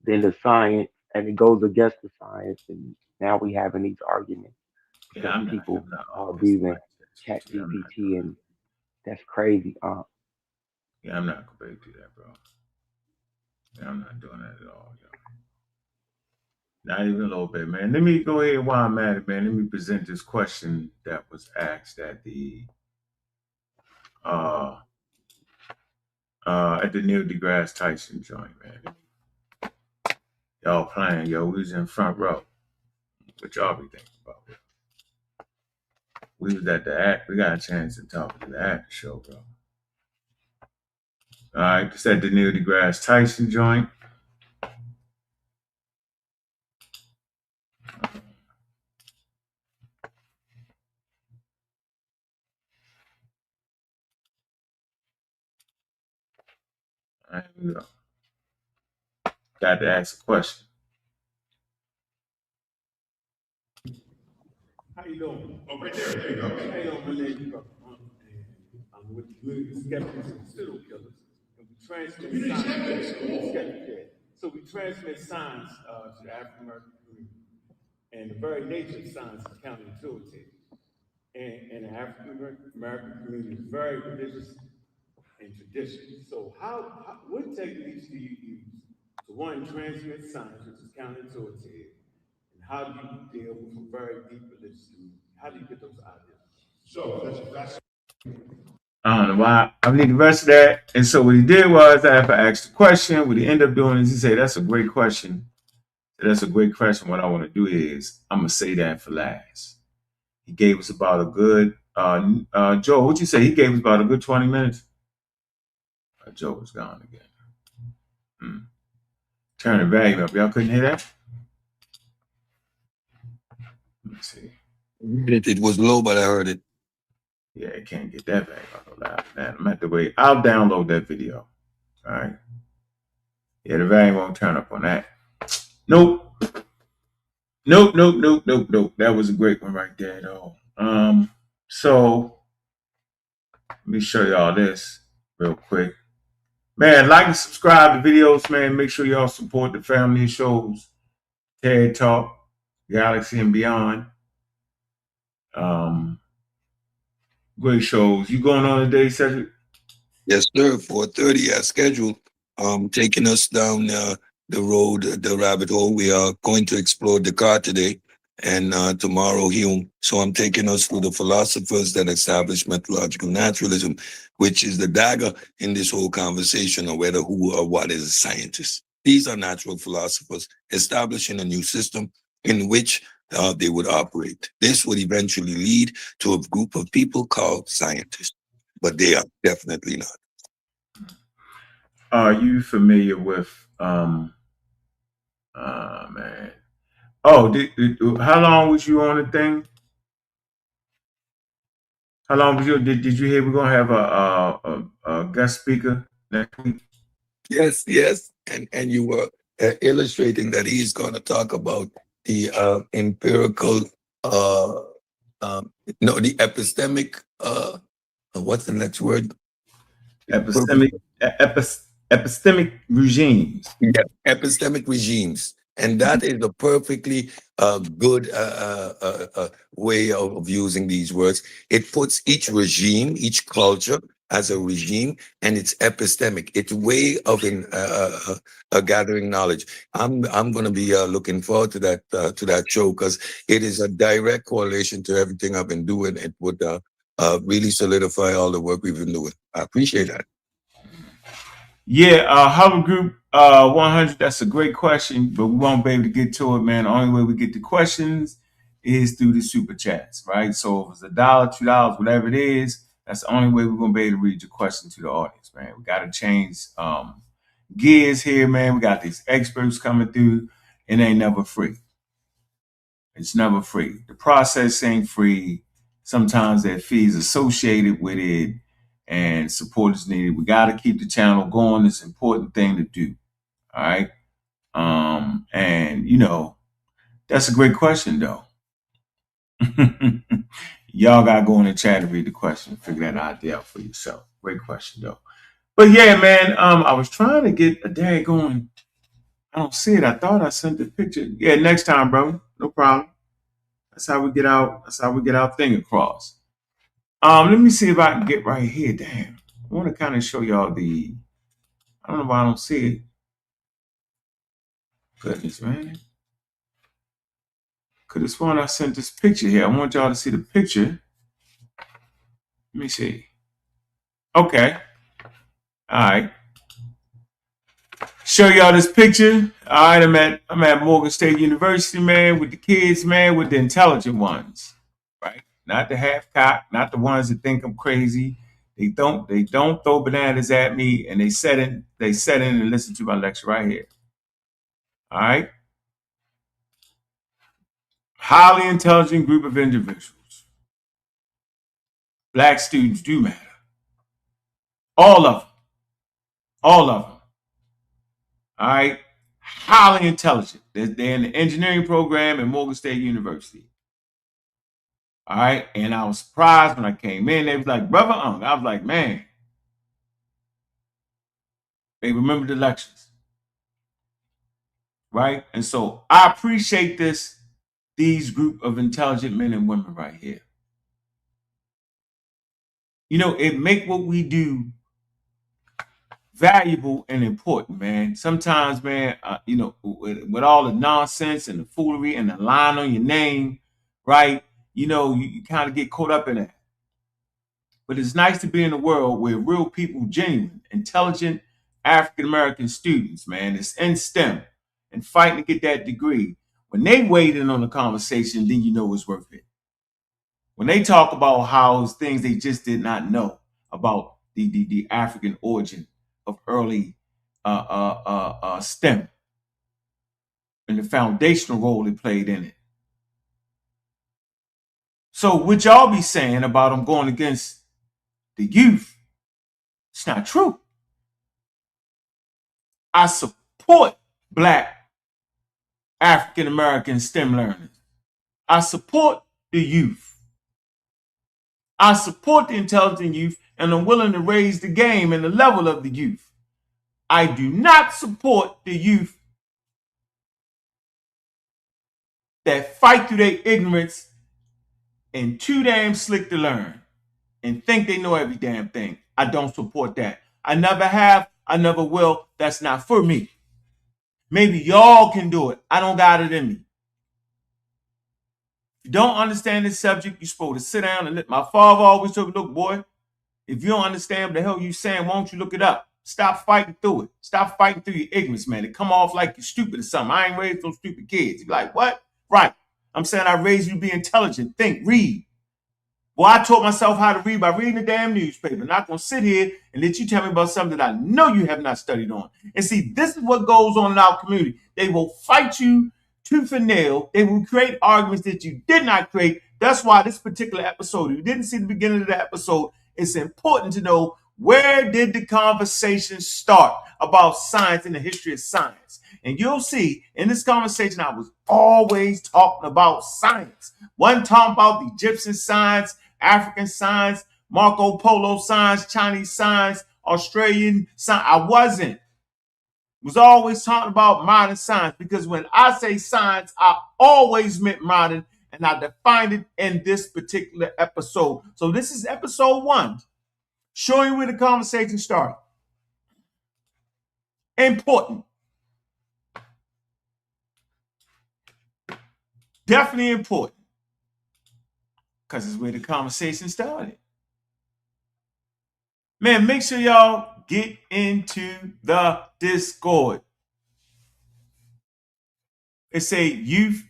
S5: than the science, and it goes against the science, and now we having these arguments
S1: Yeah,
S5: because
S1: I'm
S5: people
S1: not
S5: are
S1: arguing
S5: abusing
S1: like
S5: Chat
S1: that. Yeah, I'm not doing
S5: GPT, and that's crazy.
S1: that. Yeah, I'm not going to do that, bro. Yeah, I'm not doing that at all, yo. Not even a little bit, man. Let me go ahead while I'm at it, man. Let me present this question that was asked uh at the Neil deGrasse Tyson joint, man. Y'all playing, yo. We was in front row. What y'all be thinking about? We was at the act. We got a chance to talk to the after show, bro. All right, this at the Neil deGrasse Tyson joint. All right, we go. Got to ask a question. How you doing? Oh, right there. There you go. Hey, yo, my name is I'm with the Skeptics and Pseudo Killers. And we transmit science. Skeptics. So we transmit science to the African American community. And the very nature of science is counterintuitive. And the African American community is very religious and traditional. So what techniques do you use to one transmit science, which is counterintuitive, and how do you deal with a very deep religious community? How do you get those ideas? So that's I don't know why. I need the rest of that. And so what he did was, after I asked the question, what he ended up doing is he said, "That's a great question. That's a great question. What I want to do is I'm gonna say that for last." He gave us about a good Joe, what'd you say? He gave us about a good 20 minutes. Joe was gone again. Turn the volume up. Y'all couldn't hear that? Let me see.
S4: It was low, but I heard it.
S1: Yeah, I can't get that back up loud. Man, I'm at the wait. I'll download that video. All right. Yeah, the volume won't turn up on that. Nope. Nope. That was a great one right there, though. So let me show y'all this real quick. Man, like and subscribe to videos, man. Make sure y'all support the family of shows. TED Talk, Galaxy and Beyond. Great shows. You going on today, Cedric?
S4: Yes, sir. 4:30 as scheduled. Taking us down the road, the rabbit hole. We are going to explore Descartes today and tomorrow Hume. So I'm taking us through the philosophers that established methodological naturalism, which is the dagger in this whole conversation of whether who or what is a scientist. These are natural philosophers establishing a new system in which they would operate. This would eventually lead to a group of people called scientists, but they are definitely not.
S1: Are you familiar with man? Oh, how long was you on the thing? How long was you? Did you hear we're gonna have a guest speaker next week?
S4: Yes, and you were illustrating that he's going to talk about the empirical no, the epistemic, what's the next word?
S1: Epistemic regimes.
S4: Yeah, epistemic regimes. And that is a perfectly good way of using these words. It puts each regime, each culture as a regime, and it's epistemic. It's a way of gathering knowledge. I'm going to be looking forward to that show, because it is a direct correlation to everything I've been doing. It would really solidify all the work we've been doing. I appreciate that.
S1: Yeah, Huddle Group 100, that's a great question, but we won't be able to get to it, man. The only way we get the questions is through the super chats, right? So if it's $1, $2, whatever it is, that's the only way we're going to be able to read your question to the audience, man. We got to change gears here, man. We got these experts coming through. It ain't never free. It's never free. The process ain't free. Sometimes there are fees associated with it, and support is needed. We got to keep the channel going. It's an important thing to do. All right. And that's a great question though. Y'all got to go in the chat and read the question, figure that idea out for yourself. Great question though. But yeah, man, I was trying to get a day going. I don't see it. I thought I sent the picture. Yeah, next time, bro. No problem. That's how we get out. That's how we get our thing across. Let me see if I can get right here. Damn. I want to kind of show y'all I don't know why I don't see it. Goodness, man. Could have sworn I sent this picture here. I want y'all to see the picture. Let me see. Okay. All right. Show y'all this picture. All right, I'm at Morgan State University, man, with the kids, man, with the intelligent ones. Right? Not the half-cocked, not the ones that think I'm crazy. They don't throw bananas at me, and they set in and listen to my lecture right here. All right. Highly intelligent group of individuals. Black students do matter. All of them. All of them. All right. Highly intelligent. They're in the engineering program at Morgan State University. All right. And I was surprised when I came in. They was like, brother Ankh. I was like, man. They remember the lectures. Right. And so I appreciate these group of intelligent men and women right here. It make what we do valuable and important, man. Sometimes, man, with all the nonsense and the foolery and the line on your name, right? You kind of get caught up in that. But it's nice to be in a world where real people, genuine, intelligent African-American students, man, it's in STEM and fighting to get that degree. When they weigh in on the conversation, then you know it's worth it. When they talk about how things they just did not know about the African origin of early STEM and the foundational role it played in it. So what y'all be saying about them going against the youth, it's not true. I support Black African-American STEM learners. I support the youth. I support the intelligent youth, and I'm willing to raise the game and the level of the youth. I do not support the youth that fight through their ignorance and too damn slick to learn and think they know every damn thing. I don't support that. I never have. I never will. That's not for me. Maybe y'all can do it. I don't got it in me. If you don't understand this subject, you're supposed to sit down and let my father always told me, look, boy, if you don't understand what the hell you saying, why don't you look it up? Stop fighting through it. Stop fighting through your ignorance, man. It come off like you're stupid or something. I ain't raised those stupid kids. You're like, what? Right. I'm saying I raised you to be intelligent. Think, read. Well, I taught myself how to read by reading the damn newspaper. I'm not going to sit here and let you tell me about something that I know you have not studied on. And see, this is what goes on in our community. They will fight you tooth and nail. They will create arguments that you did not create. That's why this particular episode, if you didn't see the beginning of the episode, it's important to know Where did the conversation start about science and the history of science? And you'll see in this conversation, I was always talking about science. One talking about the Egyptian science, African science, Marco Polo science, Chinese science, Australian science. I wasn't. Was always talking about modern science, because when I say science, I always meant modern, and I defined it in this particular episode. So this is episode 1, showing where the conversation started. Important. Definitely important, because it's where the conversation started. Man, make sure y'all get into the Discord. It say youth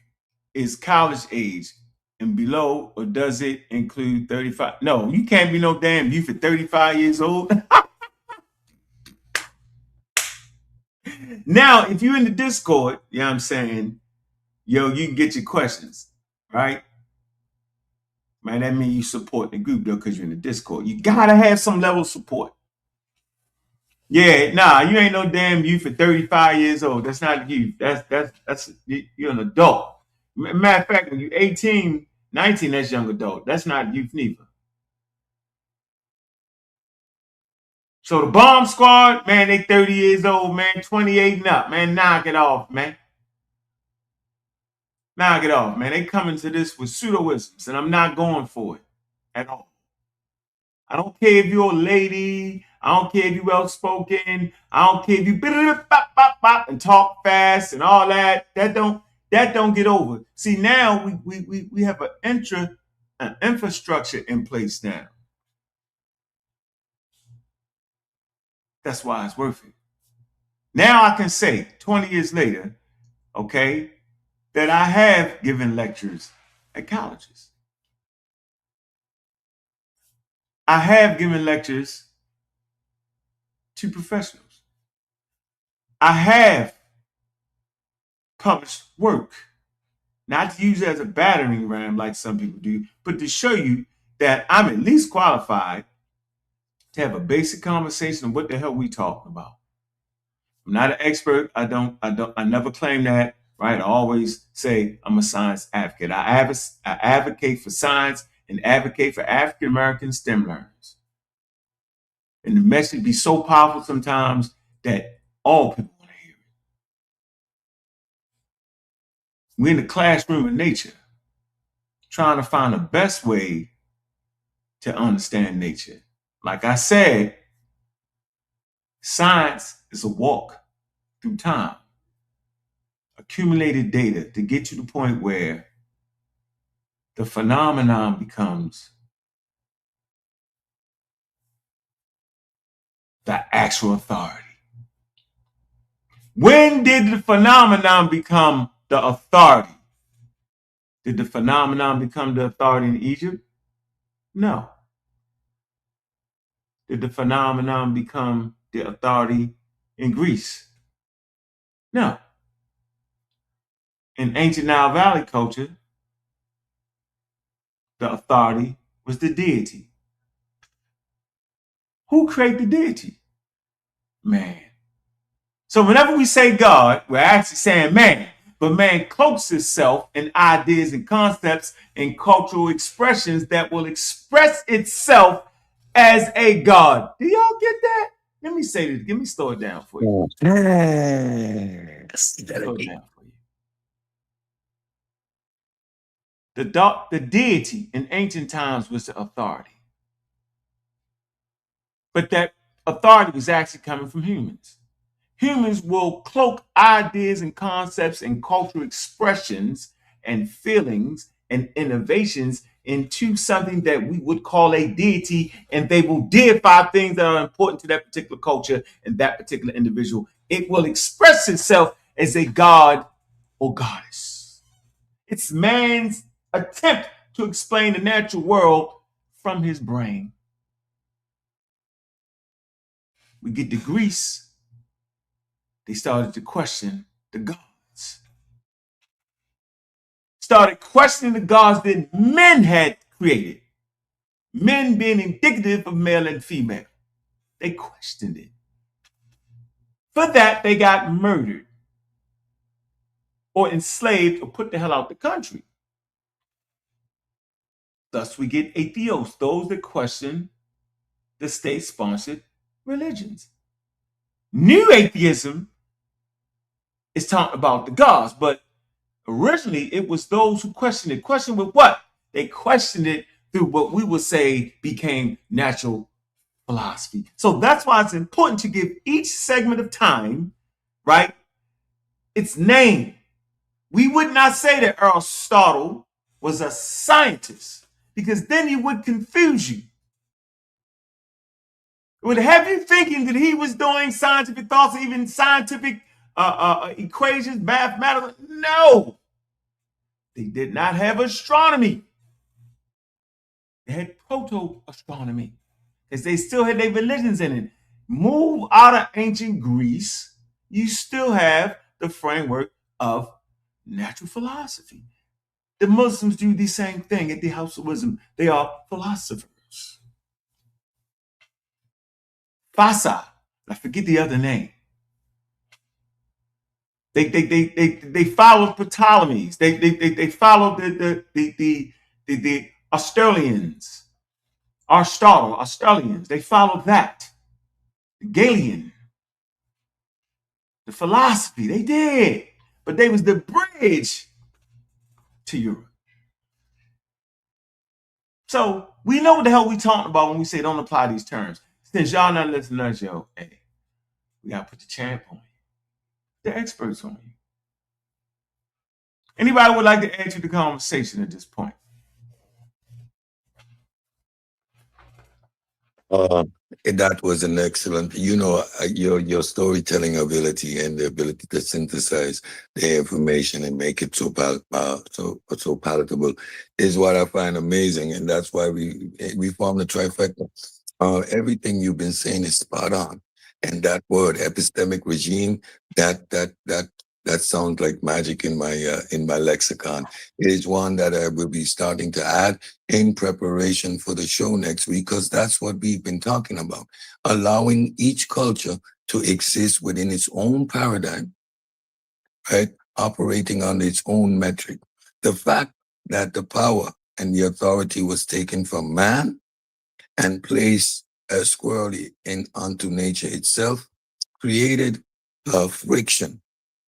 S1: is college age and below, or does it include 35? No, you can't be no damn youth at 35 years old. Now, if you're in the Discord, you know what I'm saying, yo, you can get your questions, right? Man, that means you support the group, though, because you're in the Discord. You gotta have some level of support. Yeah, nah, you ain't no damn youth at 35 years old. That's not youth. That's you're an adult. Matter of fact, when you're 18, 19, that's young adult. That's not youth neither. So the bomb squad, man, they 30 years old, man, 28 and up, man, knock it off, man. Knock it off, man. They coming to this with pseudoisms, and I'm not going for it at all. I don't care if you're a lady. I don't care if you're well-spoken. I don't care if you and talk fast and all that. That don't get over. See, now we have an infrastructure in place now. That's why it's worth it. Now I can say, 20 years later, okay, that I have given lectures at colleges. I have given lectures to professionals. I have published work, not to use it as a battering ram like some people do, but to show you that I'm at least qualified to have a basic conversation of what the hell we talking about. I'm not an expert. I never claim that, right? I always say I'm a science advocate. I advocate for science and advocate for African American STEM learners. And the message be so powerful sometimes that all people want to hear it. We're in the classroom of nature, trying to find the best way to understand nature. Like I said, science is a walk through time, accumulated data to get to the point where the phenomenon becomes the actual authority. When did the phenomenon become the authority? Did the phenomenon become the authority in Egypt? No. Did the phenomenon become the authority in Greece? No. In ancient Nile Valley culture, the authority was the deity. Who created the deity? Man. So whenever we say God, we're actually saying man. But man cloaks itself in ideas and concepts and cultural expressions that will express itself as a God. Do y'all get that? Let me say this. Let me slow it down for you. Slow it down for you. The deity in ancient times was the authority. But that authority was actually coming from humans. Humans will cloak ideas and concepts and cultural expressions and feelings and innovations into something that we would call a deity, and they will deify things that are important to that particular culture and that particular individual. It will express itself as a god or goddess. It's man's attempt to explain the natural world from his brain. We get to Greece. They started to question the gods. Started questioning the gods that men had created. Men being indicative of male and female. They questioned it. For that, they got murdered or enslaved or put the hell out the country. Thus, we get atheists, those that question the state-sponsored religions. New atheism is talking about the gods, but originally it was those who questioned it. Questioned with what? They questioned it through what we would say became natural philosophy. So that's why it's important to give each segment of time, right, its name. We would not say that Aristotle was a scientist, because then he would confuse you. It would have you thinking that he was doing scientific thoughts, even scientific equations, mathematical. No, they did not have astronomy. They had proto-astronomy, because they still had their religions in it. Move out of ancient Greece, you still have the framework of natural philosophy. The Muslims do the same thing at the House of Wisdom. They are philosophers. Fasa, I forget the other name. They followed Ptolemies. They followed the Australians. Australians. They followed that. The Galilean. The philosophy. They did. But they was the bridge to Europe. So we know what the hell we talking about when we say don't apply these terms. Since y'all not listening to us, yo, hey, we gotta put the champ on you. The experts on you. Anybody would like to add to the conversation at this point?
S4: That was an excellent, your storytelling ability and the ability to synthesize the information and make it so palatable is what I find amazing, and that's why we form the trifecta. Everything you've been saying is spot on, and that word epistemic regime, that sounds like magic in my lexicon. It is one that I will be starting to add in preparation for the show next week, because that's what we've been talking about. Allowing each culture to exist within its own paradigm, right? Operating on its own metric. The fact that the power and the authority was taken from man and placed squarely onto nature itself created friction,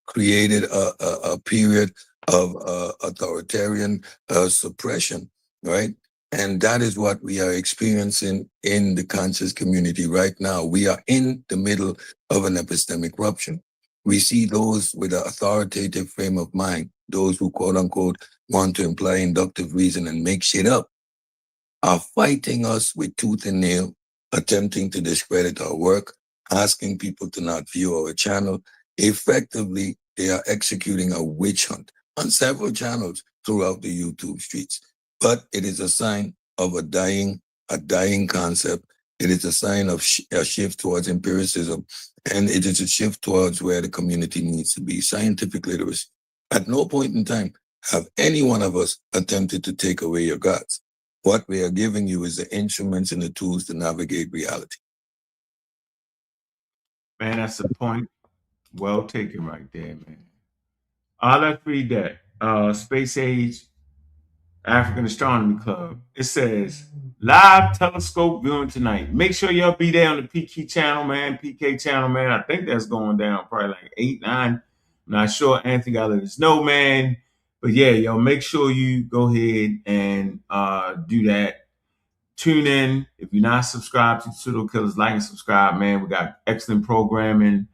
S4: created a period of authoritarian suppression, right? And that is what we are experiencing in the conscious community right now. We are in the middle of an epistemic rupture. We see those with an authoritative frame of mind, those who quote unquote want to imply inductive reason and make shit up, are fighting us with tooth and nail, attempting to discredit our work, asking people to not view our channel. Effectively, they are executing a witch hunt on several channels throughout the YouTube streets. But it is a sign of a dying concept. It is a sign of a shift towards empiricism, and it is a shift towards where the community needs to be, scientific literacy. At no point in time have any one of us attempted to take away your gods. What we are giving you is the instruments and the tools to navigate reality.
S1: Man, that's a point well taken right there, man. Let's read that. Space Age African Astronomy Club. It says, live telescope viewing tonight. Make sure y'all be there on the PK channel, man. I think that's going down probably like 8, 9. I'm not sure. Anthony got to let us know, man. But yeah, y'all make sure you go ahead and do that. Tune in. If you're not subscribed to Pseudo Killers, like and subscribe, man. We got excellent programming.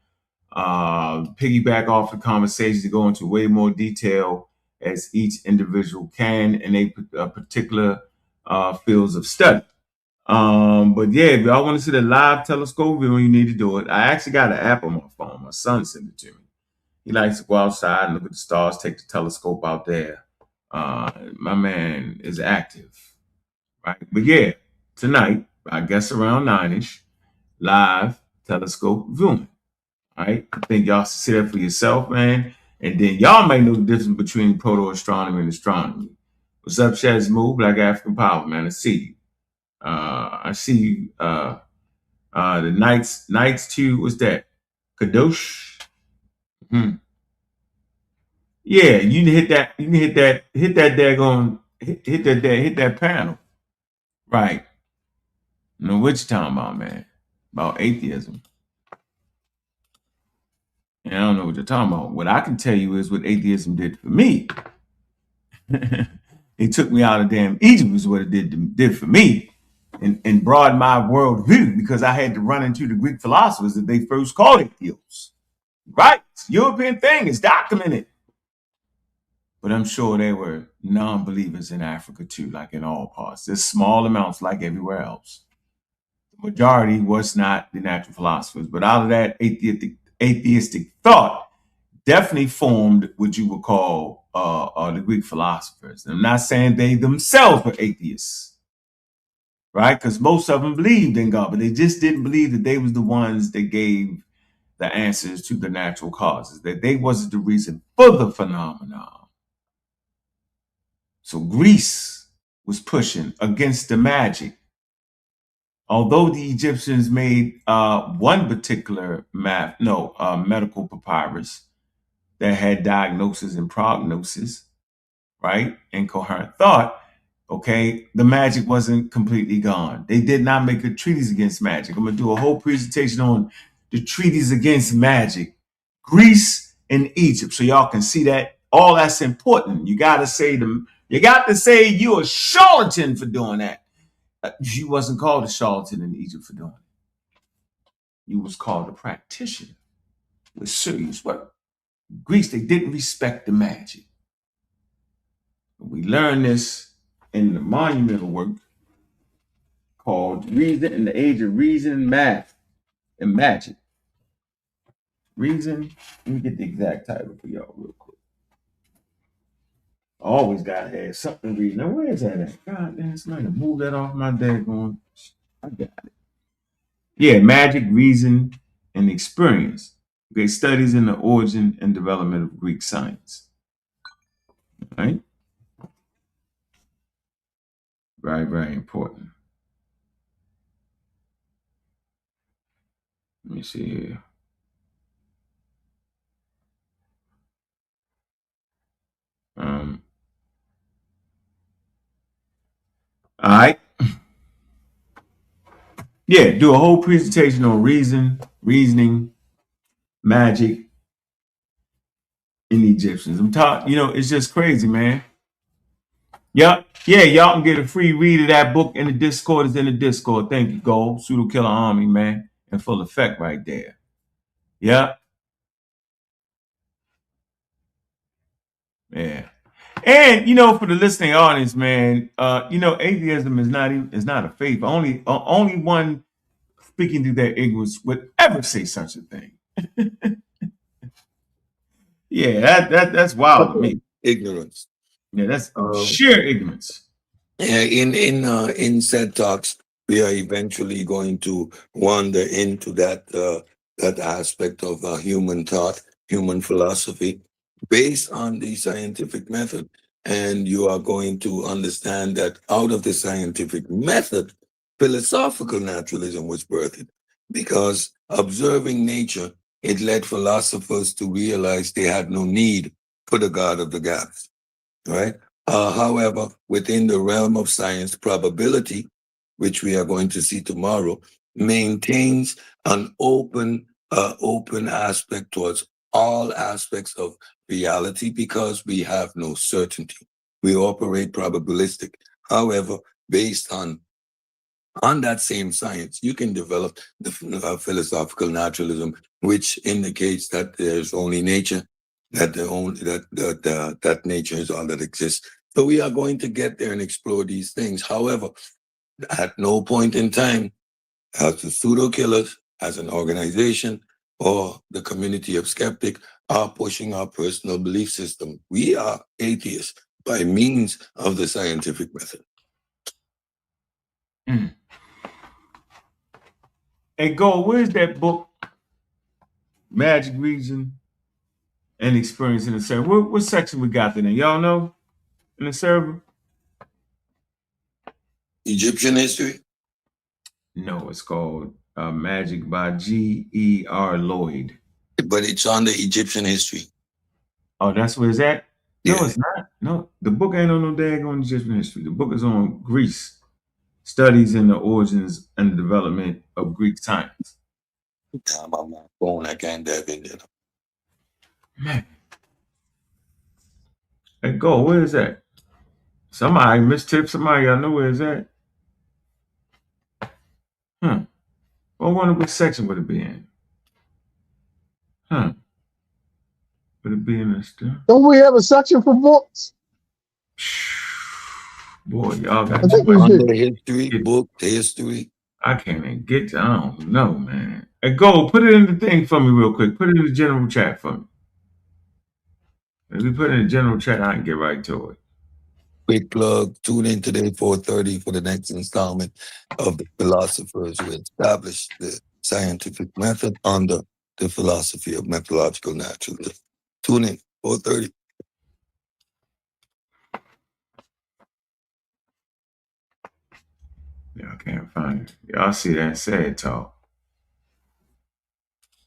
S1: Piggyback off the conversations to go into way more detail as each individual can in a particular fields of study. But yeah, if y'all want to see the live telescope view, you need to do it. I actually got an app on my phone. My son sent it to me. He likes to go outside and look at the stars, take the telescope out there. My man is active, right? But yeah, tonight, I guess around 9ish, live telescope viewing. All right, I think y'all should see that for yourself, man. And then y'all may know the difference between proto-astronomy and astronomy. What's up, Shaz Move, Black African Power, man? I see you. I see you. The Knights to, what's that? Kadosh. Yeah, you can hit that. You can hit that daggone, hit that panel. Right. You know what you talking about, man? About atheism. And I don't know what you're talking about. What I can tell you is what atheism did for me. It took me out of damn Egypt is what it did for me, and broadened my world view, because I had to run into the Greek philosophers that they first called atheists. Right? It's a European thing. It's documented. But I'm sure there were non-believers in Africa too, like in all parts. There's small amounts like everywhere else. The majority was not the natural philosophers, but out of that atheistic thought definitely formed what you would call the Greek philosophers. And I'm not saying they themselves were atheists, right? Because most of them believed in God, but they just didn't believe that they was the ones that gave the answers to the natural causes, that they wasn't the reason for the phenomenon. So Greece was pushing against the magic. Although the Egyptians made one particular medical papyrus that had diagnosis and prognosis, right? And coherent thought, okay, the magic wasn't completely gone. They did not make a treatise against magic. I'm going to do a whole presentation on the treatise against magic, Greece and Egypt, so y'all can see that all that's important. You got to say you're a charlatan for doing that. You wasn't called a charlatan in Egypt for doing it. You was called a practitioner with serious work. Greece, they didn't respect the magic. We learned this in the monumental work called Reason in the Age of Reason, Math, and Magic. Reason, let me get the exact title for y'all real quick. I always gotta have something to read. Now, where is that at? God damn, somebody move that off my daggone. I got it. Yeah, Magic, Reason, and Experience. Okay, studies in the origin and development of Greek science. Right? Very, very important. Let me see here. All right. Yeah, do a whole presentation on reasoning, magic, and Egyptians. I'm talking, it's just crazy, man. Yep. Yeah, y'all can get a free read of that book in the Discord. It's in the Discord. Thank you, Gold. Pseudo Killer Army, man. In full effect right there. Yep. Yeah. And for the listening audience, man, atheism is not a faith. Only one speaking through their ignorance would ever say such a thing. Yeah, that's wild to me.
S4: Ignorance.
S1: Yeah, that's sheer ignorance.
S4: Yeah, in said talks, we are eventually going to wander into that aspect of human thought, human philosophy, based on the scientific method. And you are going to understand that out of the scientific method, philosophical naturalism was birthed, because observing nature, it led philosophers to realize they had no need for the God of the gaps, right? However, within the realm of science, probability, which we are going to see tomorrow, maintains an open aspect towards all aspects of reality, because we have no certainty. We operate probabilistic. However, based on that same science, you can develop the philosophical naturalism, which indicates that there's only nature, that nature is all that exists. So we are going to get there and explore these things. However, at no point in time, as the pseudo killers, as an organization, or the community of skeptic, are pushing our personal belief system. We are atheists by means of the scientific method.
S1: Hey, Gold, where's that book? Magic, Reason, and Experience in the server. What section we got there? Y'all know in the server?
S4: Egyptian history?
S1: No, it's called Magic by G.E.R. Lloyd.
S4: But it's on the Egyptian history.
S1: Oh, that's where it's at? No,
S4: Yeah.
S1: it's not. No, the book ain't on no daggone Egyptian history. The book is on Greece. Studies in the origins and the development of Greek science.
S4: Time I'm not going, I can't dive into it.
S1: Man. Hey, go, where is that? Somebody mistipped somebody, I know where it's at. I wonder which section would it be in? Would it be in this stuff?
S3: Don't we have a section for books?
S1: Boy, y'all got
S3: I think we
S4: On
S3: do.
S4: the history, book, history.
S1: I can't even get to, I don't know, man. Hey, go, put it in the thing for me real quick. Put it in the general chat for me. If we put it in the general chat, I can get right to it.
S4: Quick plug, tune in today 4:30 for the next installment of the philosophers who established the scientific method under the philosophy of methodological naturalism. Tune in 4:30.
S1: Y'all can't find it. Y'all see that sad talk.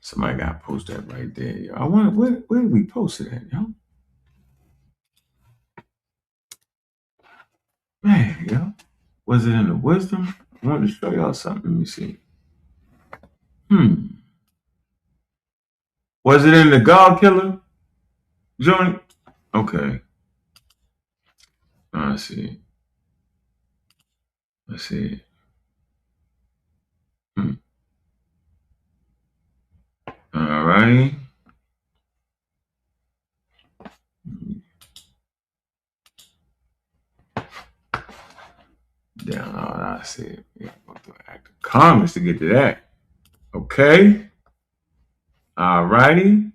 S1: Somebody got to post that right there. Yo. I wonder, where did we post it at, yo? Man, yo. Was it in the wisdom? I wanted to show y'all something. Let me see. Was it in the God Killer joint? Okay. I see. Let's see. All right. Down, I see. Yeah, go through act of Congress to get to that. Okay. All righty.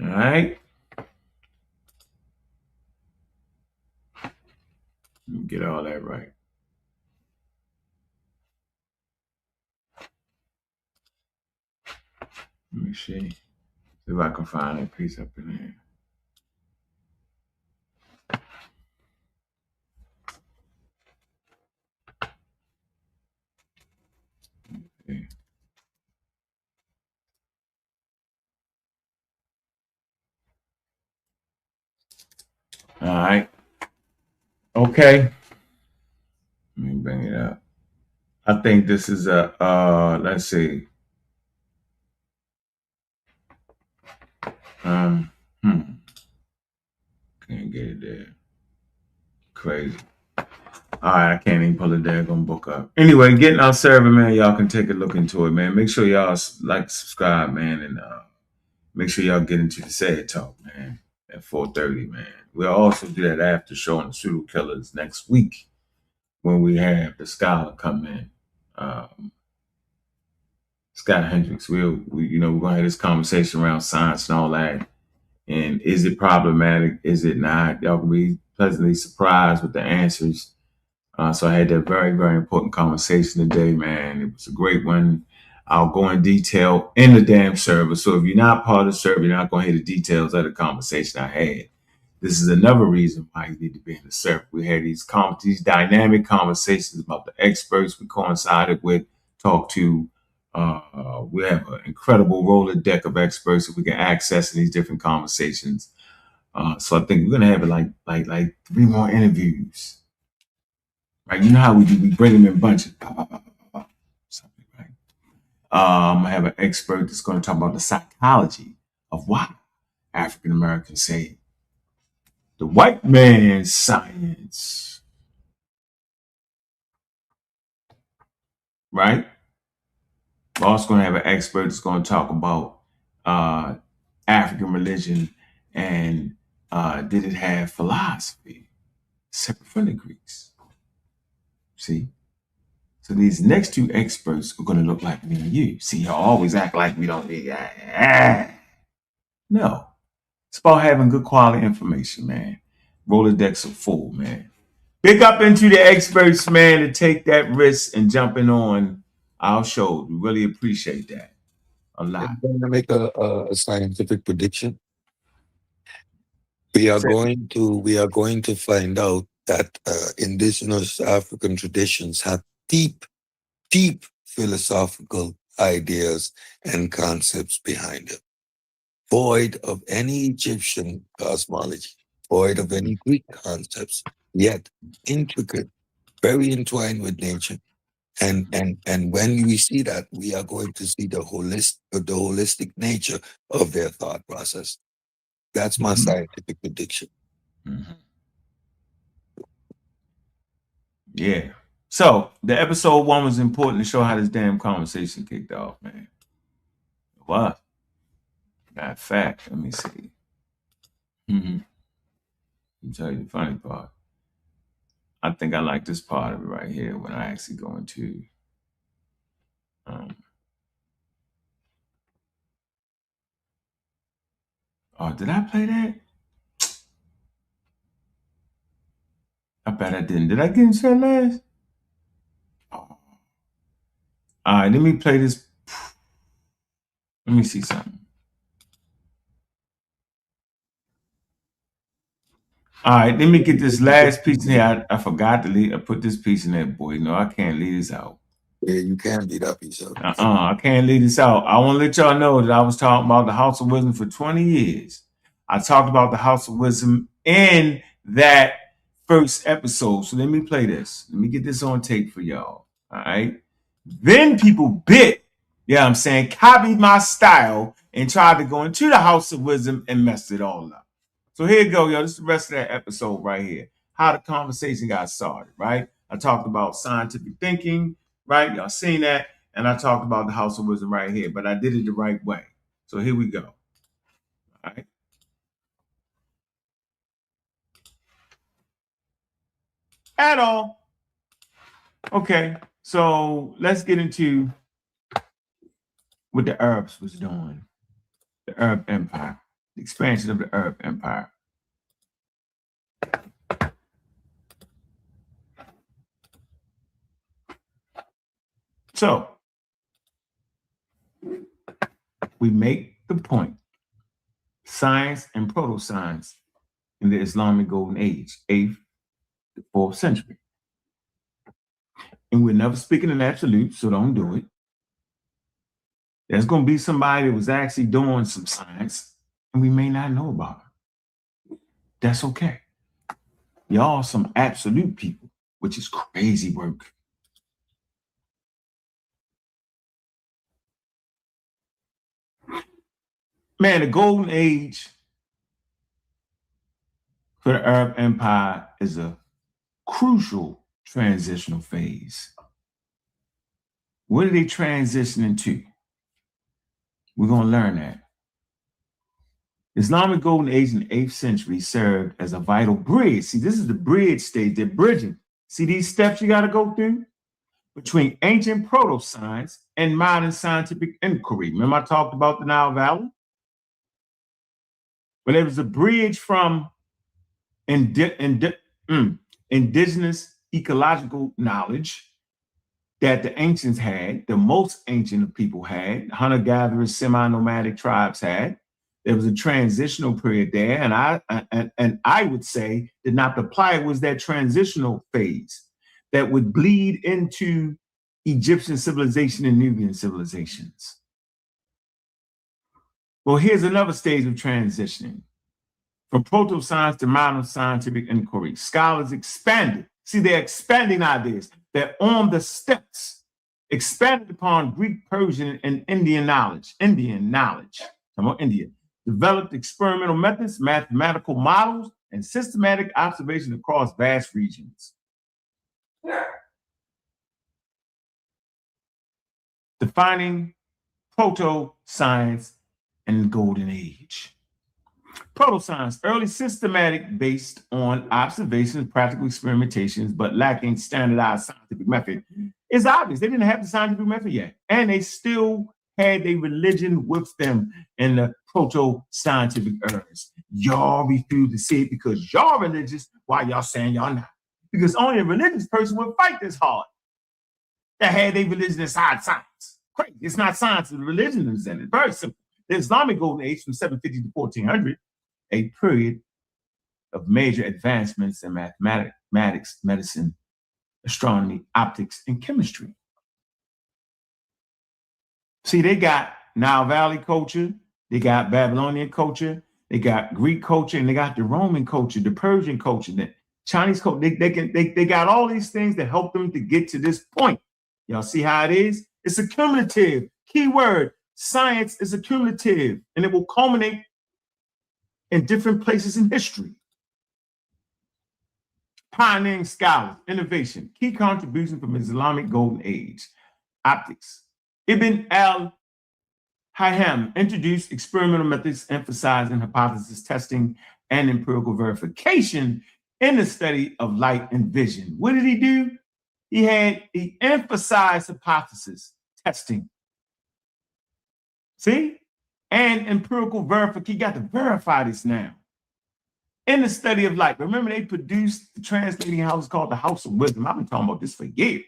S1: All right. Let me get all that right. Let me see if I can find that piece up in here. Okay. All right. Okay. Let me bring it up. I think this is a, let's see. Can't get it there. Crazy. All right, I can't even pull the daggone book up. Anyway, getting our server, man, y'all can take a look into it, man. Make sure y'all like, subscribe, man, and make sure y'all get into the Sad Talk, man, at 4:30, man. We'll also do that after show on the pseudo killers next week when we have the scholar come in. Scott Hendricks. We're gonna have this conversation around science and all that. And is it problematic? Is it not? Y'all can be pleasantly surprised with the answers. So I had that very, very important conversation today, man. It was a great one. I'll go in detail in the damn server. So if you're not part of the server, you're not going to hear the details of the conversation I had. This is another reason why you need to be in the server. We had these dynamic conversations about the experts we coincided with, talked to. We have an incredible Rolodeck of experts that we can access in these different conversations. So I think we're gonna have it like 3 more interviews. Right? You know how we do, we bring them in bunches. Something, right? I'm gonna have an expert that's gonna talk about the psychology of why African Americans say the white man's science. Right? We're also going to have an expert that's going to talk about African religion and did it have philosophy separate from the Greeks? See? So these next 2 experts are going to look like me and you. See, y'all always act like we don't need No. It's about having good quality information, man. Rolodecks are full, man. Big up into the experts, man, to take that risk and jumping on our show. We really appreciate that a lot.
S4: I'm going to make a scientific prediction. We are going to find out that indigenous African traditions have deep philosophical ideas and concepts behind them, void of any Egyptian cosmology, void of any Greek concepts, yet intricate, very entwined with nature. And when we see that, we are going to see the holistic nature of their thought process. That's my scientific prediction.
S1: Yeah. So the episode 1 was important to show how this damn conversation kicked off, man. What? That fact. Let me see. Let me tell you the funny part. I think I like this part of it right here when I actually go into oh, did I play that? I bet I didn't. Did I get into that last? Oh. All right, let me play this. Let me see something. All right, let me get this last piece in here. I forgot to leave. I put this piece in there, boy. No, I can't leave this out.
S4: Yeah, you can't leave that piece out.
S1: I can't leave this out. I want to let y'all know that I was talking about the House of Wisdom for 20 years. I talked about the House of Wisdom in that first episode. So let me play this. Let me get this on tape for y'all. All right. Then people I'm saying, copied my style and tried to go into the House of Wisdom and messed it all up. So here you go, y'all. This is the rest of that episode right here. How the conversation got started, right? I talked about scientific thinking, right? Y'all seen that. And I talked about the House of Wisdom right here, but I did it the right way. So here we go. All right. At all. Okay. So let's get into what the Arabs was doing. The Arab Empire. The expansion of the Arab Empire. So we make the point, science and proto-science in the Islamic Golden Age, 8th to 4th century. And we're never speaking in absolute, so don't do it. There's going to be somebody that was actually doing some science, and we may not know about it. That's okay. Y'all some absolute people, which is crazy work. Man, the Golden Age for the Arab Empire is a crucial transitional phase. What are they transitioning to? We're going to learn that. Islamic Golden Age in the 8th century served as a vital bridge. See, this is the bridge stage. They're bridging. See these steps you got to go through? Between ancient proto-science and modern scientific inquiry. Remember I talked about the Nile Valley? But there was a bridge from indigenous ecological knowledge that the ancients had, the most ancient of people had, hunter-gatherers, semi-nomadic tribes had. There was a transitional period there, and I would say that Nabta was that transitional phase that would bleed into Egyptian civilization and Nubian civilizations. Well, here's another stage of transitioning. From proto-science to modern scientific inquiry, scholars expanded. See, they're expanding ideas. They're on the steps, expanded upon Greek, Persian, and Indian knowledge. Come on, India. Developed experimental methods, mathematical models, and systematic observation across vast regions. Defining proto-science and Golden Age. Proto-science, early systematic based on observations, practical experimentations, but lacking standardized scientific method. It's obvious they didn't have the scientific method yet, and they still had a religion with them in the proto-scientific eras. Y'all refuse to see it because y'all religious, while y'all saying y'all not. Because only a religious person would fight this hard. That had a religion inside science. Crazy. It's not science, it's religion is in it. Very simple. The Islamic Golden Age from 750 to 1400, a period of major advancements in mathematics, medicine, astronomy, optics, and chemistry. See, they got Nile Valley culture, they got Babylonian culture, they got Greek culture, and they got the Roman culture, the Persian culture, the Chinese culture. They got all these things that help them to get to this point. Y'all see how it is? It's accumulative. Key word, science is accumulative, and it will culminate in different places in history. Pioneering scholars, innovation, key contribution from Islamic Golden Age, optics. Ibn al-Haytham introduced experimental methods emphasizing hypothesis testing and empirical verification in the study of light and vision. What did he do? He emphasized hypothesis testing. See? And empirical verification. You got to verify this now. In the study of light. Remember, they produced the translating house called the House of Wisdom. I've been talking about this for years.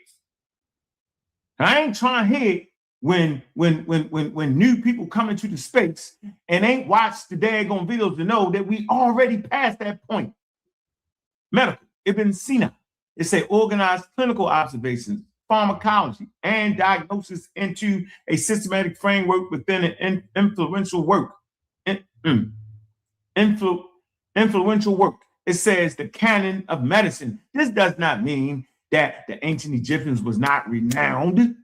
S1: I ain't trying to hear when new people come into the space and ain't watched the daggone videos to know that we already passed that point. Medical, Ibn Sina. It say organized clinical observations, pharmacology, and diagnosis into a systematic framework within an influential work. Influential work. It says the canon of medicine. This does not mean that the ancient Egyptians was not renowned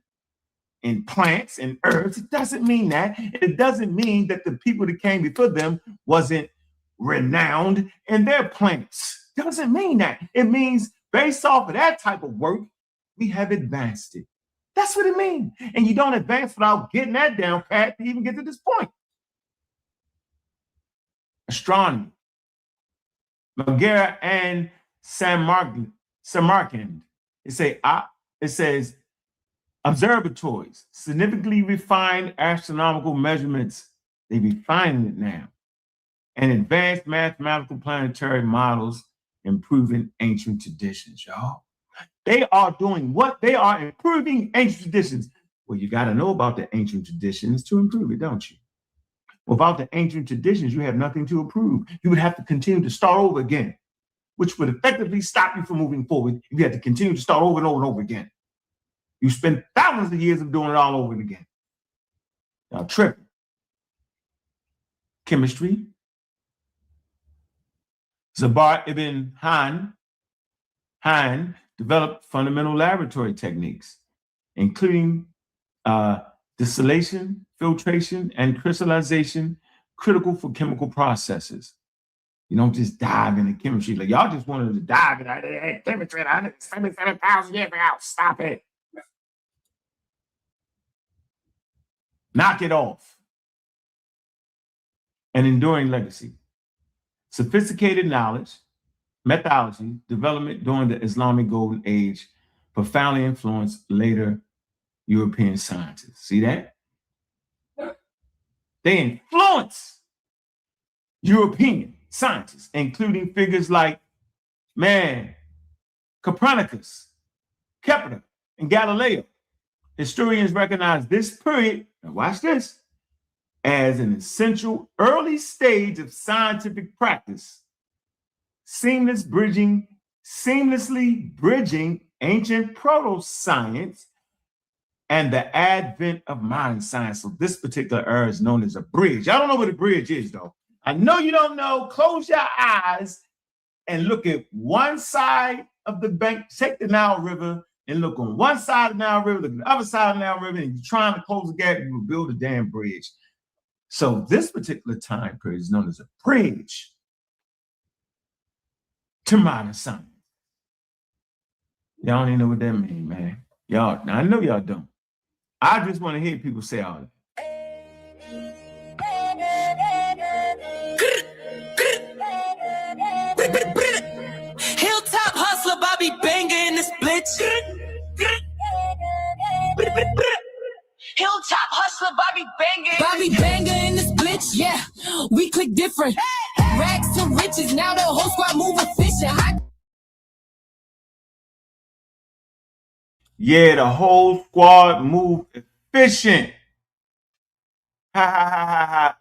S1: in plants and herbs. It doesn't mean that. It doesn't mean that the people that came before them wasn't renowned in their plants. Doesn't mean that. It means based off of that type of work, we have advanced it. That's what it means. And you don't advance without getting that down pat to even get to this point. Astronomy. Megara and Samarkand. It says observatories, significantly refined astronomical measurements. They refining it now. And advanced mathematical planetary models improving ancient traditions, y'all. They are doing what? They are improving ancient traditions. Well, you got to know about the ancient traditions to improve it, don't you? Without the ancient traditions, you have nothing to improve. You would have to continue to start over again, which would effectively stop you from moving forward if you had to continue to start over and over and over again. You spend thousands of years of doing it all over again. Now, tripping. Chemistry. Zabar ibn Hayyan developed fundamental laboratory techniques, including distillation, filtration, and crystallization, critical for chemical processes. You don't just dive into chemistry. Like y'all just wanted to dive into chemistry 177,000 years ago. Stop it. Knock it off. An enduring legacy. Sophisticated knowledge, methodology, development during the Islamic Golden Age profoundly influenced later European scientists. See that? They influence European scientists, including figures like, Copernicus, Kepler, and Galileo. Historians recognize this period, now watch this, as an essential early stage of scientific practice, seamlessly bridging ancient proto-science and the advent of modern science. So this particular era is known as a bridge. I don't know what a bridge is, though. I know you don't know. Close your eyes and look at one side of the bank. Take the Nile River and look on one side of the Nile River, look at the other side of the Nile River, and you're trying to close the gap, you will build a damn bridge. So this particular time period is known as a bridge to modern science. Y'all don't even know what that means, man. Y'all, now I know y'all don't. I just want to hear people say all that.
S2: Hilltop hustler, Bobby Banger in this blitz. Hilltop hustler, Bobby Banger. Bobby Banger in this blitz, yeah. We click different. Rags to riches, now the whole squad move efficient.
S1: Yeah, the whole squad move efficient. Ha ha ha ha ha.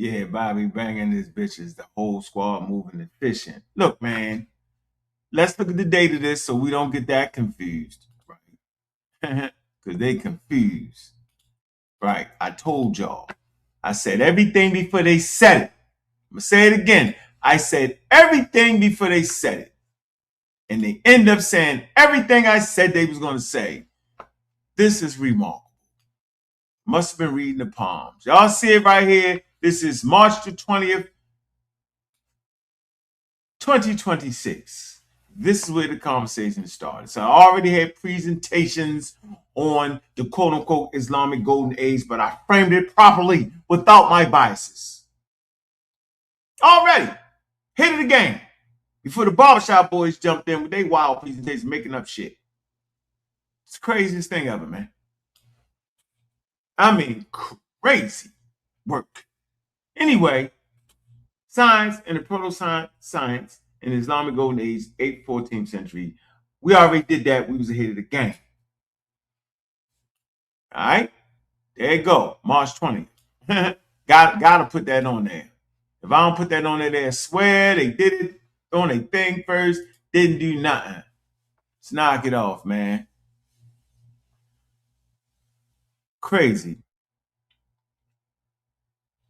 S1: Yeah, Bobby banging his bitches, the whole squad moving and fishing. Look, man, let's look at the date of this so we don't get that confused, right? Because they confused, right? I told y'all. I said everything before they said it. I'm going to say it again. I said everything before they said it. And they end up saying everything I said they was going to say. This is remarkable. Must have been reading the palms. Y'all see it right here. This is March the 20th, 2026. This is where the conversation started. So I already had presentations on the quote-unquote Islamic golden age, but I framed it properly without my biases. Already. Hit it again. Before the barbershop boys jumped in with their wild presentations, making up shit. It's the craziest thing ever, man. I mean, crazy work. Anyway, science and the proto-science in the Islamic Golden Age, 8th, 14th century. We already did that. We was ahead of the game. All right? There you go. March 20th. Gotta put that on there. If I don't put that on there, they swear they did it on a thing first, didn't do nothing. Let's knock it off, man. Crazy.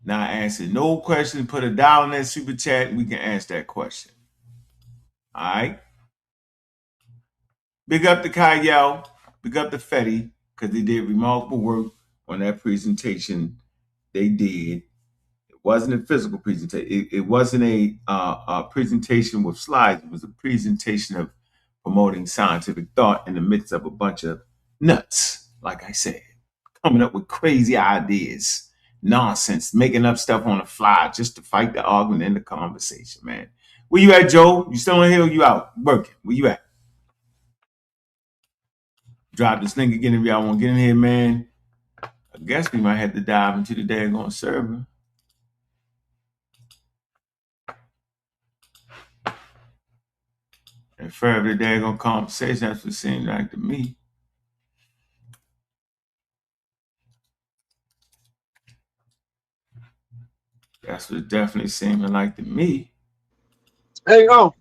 S1: Now answer no question. Put $1 in that super chat and we can answer that question. All right. Big up to Kyle. Big up to Fetty because they did remarkable work on that presentation they did. It wasn't a physical presentation. It wasn't a presentation with slides. It was a presentation of promoting scientific thought in the midst of a bunch of nuts, like I said, coming up with crazy ideas. Nonsense, making up stuff on the fly just to fight the argument in the conversation, man. Where you at, Joe? You still on here or you out working? Where you at? Drop this link again if y'all want to get in here, man. I guess we might have to dive into the daggone server. And further the daggone conversation, that's what it seems like to me. That's what it definitely seeming like to me.
S3: Hey,
S1: Go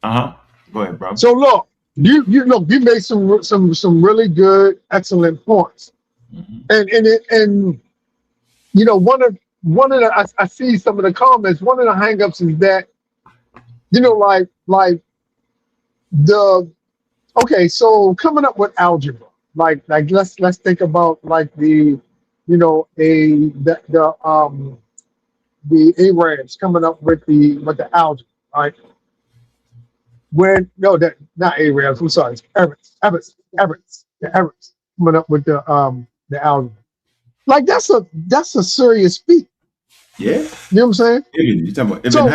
S1: ahead, bro.
S3: So look, you made some really good, excellent points. Mm-hmm. And you know, one of the I see some of the comments. One of the hangups is that, you know, like so coming up with algebra, like let's think about like the, you know, the Arabs coming up with the algebra, right? When not Arabs, I'm sorry, Arabs coming up with the algebra. Like that's a serious feat.
S1: Yeah.
S3: You know what I'm saying?
S1: You're talking about Ibn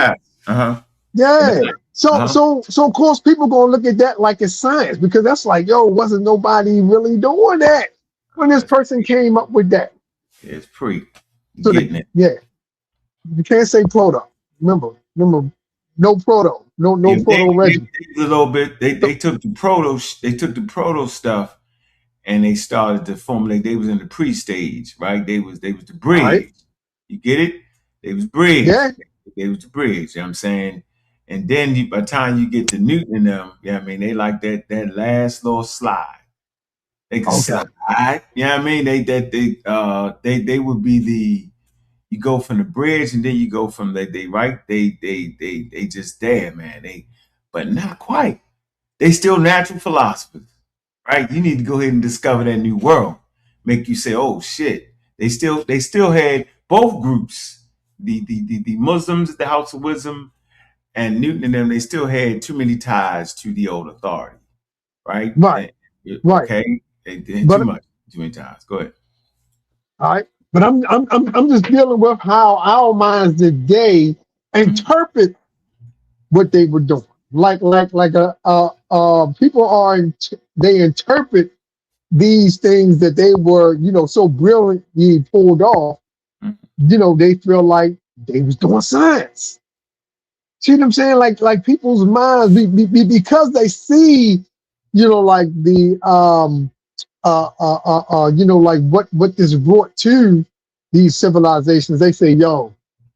S1: Hab.
S3: Yeah. So of course people gonna look at that like it's science, because that's like, yo, wasn't nobody really doing that when this person came up with that.
S1: It's pre.
S3: So it. Yeah. You can't say proto. Remember, no proto. No proto regiment.
S1: A little bit. They took the proto stuff and they started to formulate. They was in the pre-stage, right? They was the bridge. Right. You get it? They was bridge.
S3: Yeah.
S1: They was the bridge, you know what I'm saying? And then by the time you get to Newton and them, you know what I mean, they like that last little slide. They can slide. You know what I mean? They would be you go from the bridge and then you go from they just there, man. But not quite. They still natural philosophers, right? You need to go ahead and discover that new world. Make you say, oh shit. They still had both groups, the Muslims at the House of Wisdom and Newton and them, they still had too many ties to the old authority, right?
S3: Right.
S1: Okay. They had too many ties. Go ahead.
S3: All right. But I'm just dealing with how our minds today interpret what they were doing. Like people they interpret these things that they were, you know, so brilliantly pulled off. You know, they feel like they was doing science. See what I'm saying? Like people's minds, because they see, you know, like the you know, like what this brought to these civilizations. They say, yo,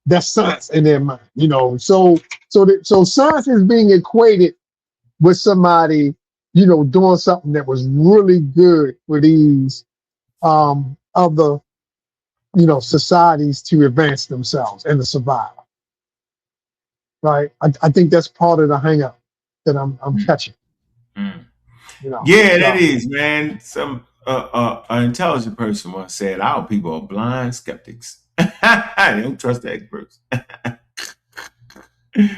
S3: that's science in their mind, you know. So science is being equated with somebody, you know, doing something that was really good for these other, you know, societies to advance themselves and to survive. Right? I think that's part of the hang up that I'm catching. You know,
S1: Yeah, that
S3: so
S1: is, man. Some an intelligent person once said, "Our people are blind skeptics. They don't trust the experts."
S3: yeah,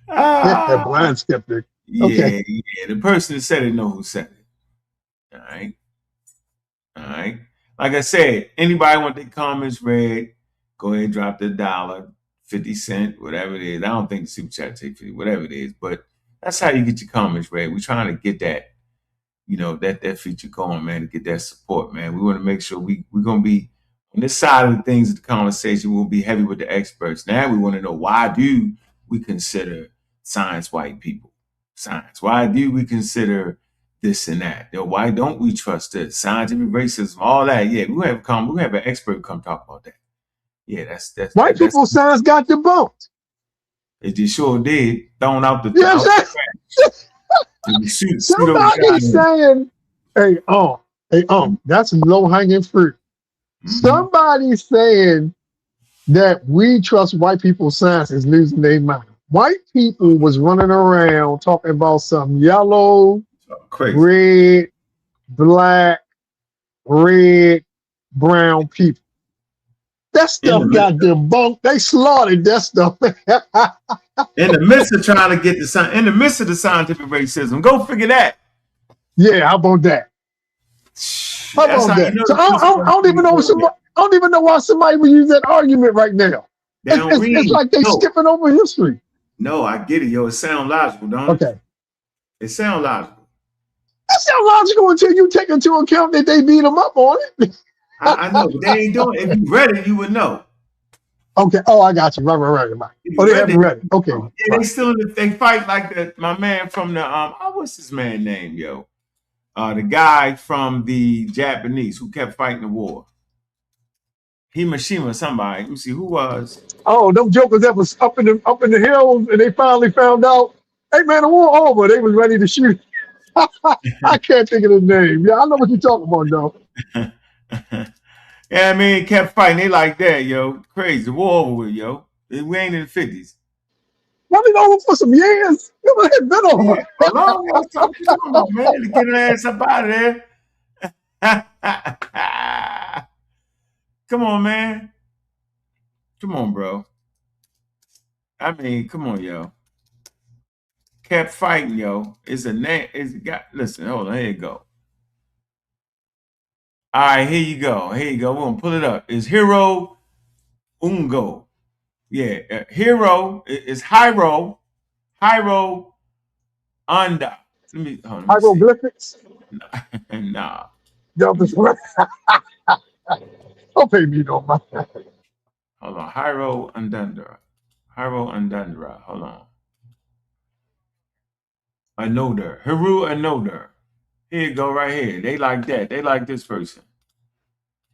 S1: Ah,
S3: blind skeptic. Okay.
S1: yeah, yeah. The person that said it know who said it. All right, all right. Like I said, anybody want their comments read, go ahead, drop the dollar, 50 cents, whatever it is. I don't think the super chat take 50, whatever it is, but that's how you get your comments read. We're trying to get that, you know, that feature going, man, to get that support, man. We want to make sure we're going to be on this side of the things of the conversation. We'll be heavy with the experts. Now we want to know, why do we consider science white people? Science. Why do we consider this and that? You know, why don't we trust this? Scientific racism, all that. Yeah, we have an expert come talk about that. Yeah,
S3: White people science got debunked.
S1: It just sure did. Thrown out the
S3: You know what I'm saying? Somebody's saying, hey, that's low hanging fruit. Somebody's saying that we trust white people's science is losing their mind. White people was running around talking about some yellow, red, black, red, brown people. That stuff got debunked. They slaughtered that stuff.
S1: In the midst of trying to get in the midst of the scientific racism, go figure that.
S3: Yeah, how about that? How about that? So I don't even know somebody. I don't even know why somebody would use that argument right now. It's like they skipping over history.
S1: No, I get it, yo. It sounds logical, don't it?
S3: Okay.
S1: It sounds logical.
S3: That sounds logical until you take into account that they beat them up on it.
S1: I know, but they ain't doing it. If you read it, you would know.
S3: Okay. Oh, I got you. Right. Oh, they haven't read it. Okay.
S1: Yeah, they still they fight like my man from the what's his man name, yo? The guy from the Japanese who kept fighting the war. Himashima, somebody. Let me see who was.
S3: Oh, them jokers that was up in the hills, and they finally found out, hey man, the war over. They was ready to shoot. I can't think of the name. Yeah, I know what you're talking about, though.
S1: Yeah, I mean, kept fighting. They like that, yo. Crazy. The war over with, yo. We ain't in the 50s.
S3: Well, been over for some years. It been over.
S1: Yeah, how long? What's talking about, man? To get her ass up out of there. Come on, man. Come on, bro. I mean, come on, yo. Kept fighting, yo. It's a name. It's got. Listen, hold on. Here you go. All right, here you go. Here you go. We're gonna pull it up. It's Hiro Ungo. Yeah, Hiro is Hiro Anda. Let me
S3: hieroglyphics.
S1: Nah.
S3: Don't pay me no mind.
S1: Hold on. Hiro Andandra. Hold on. Another. Hiru Another. Here you go, right here. They like that. They like this person.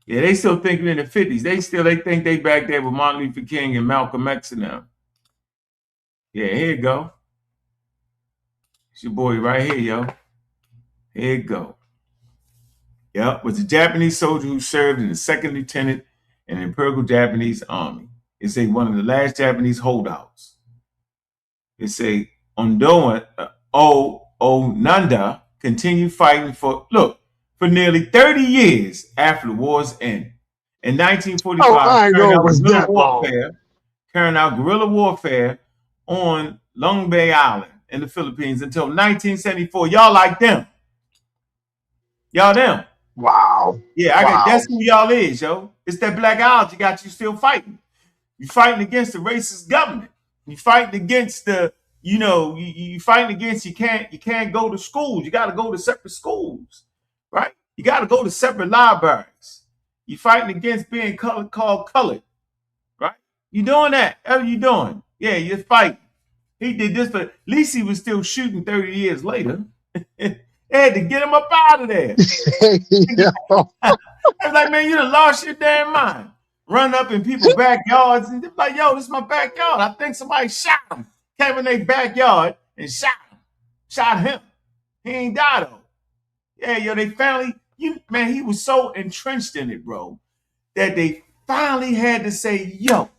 S1: Yeah, they still think we're in the 50s. They think they back there with Martin Luther King and Malcolm X and them. Yeah, here you go. It's your boy right here, yo. Here you go. Yep, was a Japanese soldier who served in the 2nd Lieutenant in the Imperial Japanese Army. It's one of the last Japanese holdouts. It's Onanda continued fighting for nearly 30 years after the war's end. In 1945, carrying out guerrilla warfare on Long Bay Island in the Philippines until 1974. Y'all like them. Y'all them.
S3: Wow.
S1: Yeah, that's who y'all is, yo. It's that black ideology got you still fighting. You fighting against the racist government. You fighting against you fighting against you can't go to schools. You got to go to separate schools, right? You got to go to separate libraries. You fighting against being called colored, right? You doing that? How you doing? Yeah, you're fighting. He did this, but at least he was still shooting 30 years later. They had to get him up out of there. I was like, man, you done lost your damn mind. run up in people's backyards and they're like, yo, this is my backyard. I think somebody shot him. Came in their backyard and shot him. Shot him. He ain't died though. Yeah, yo, they finally, man, he was so entrenched in it, bro, that they finally had to say, yo,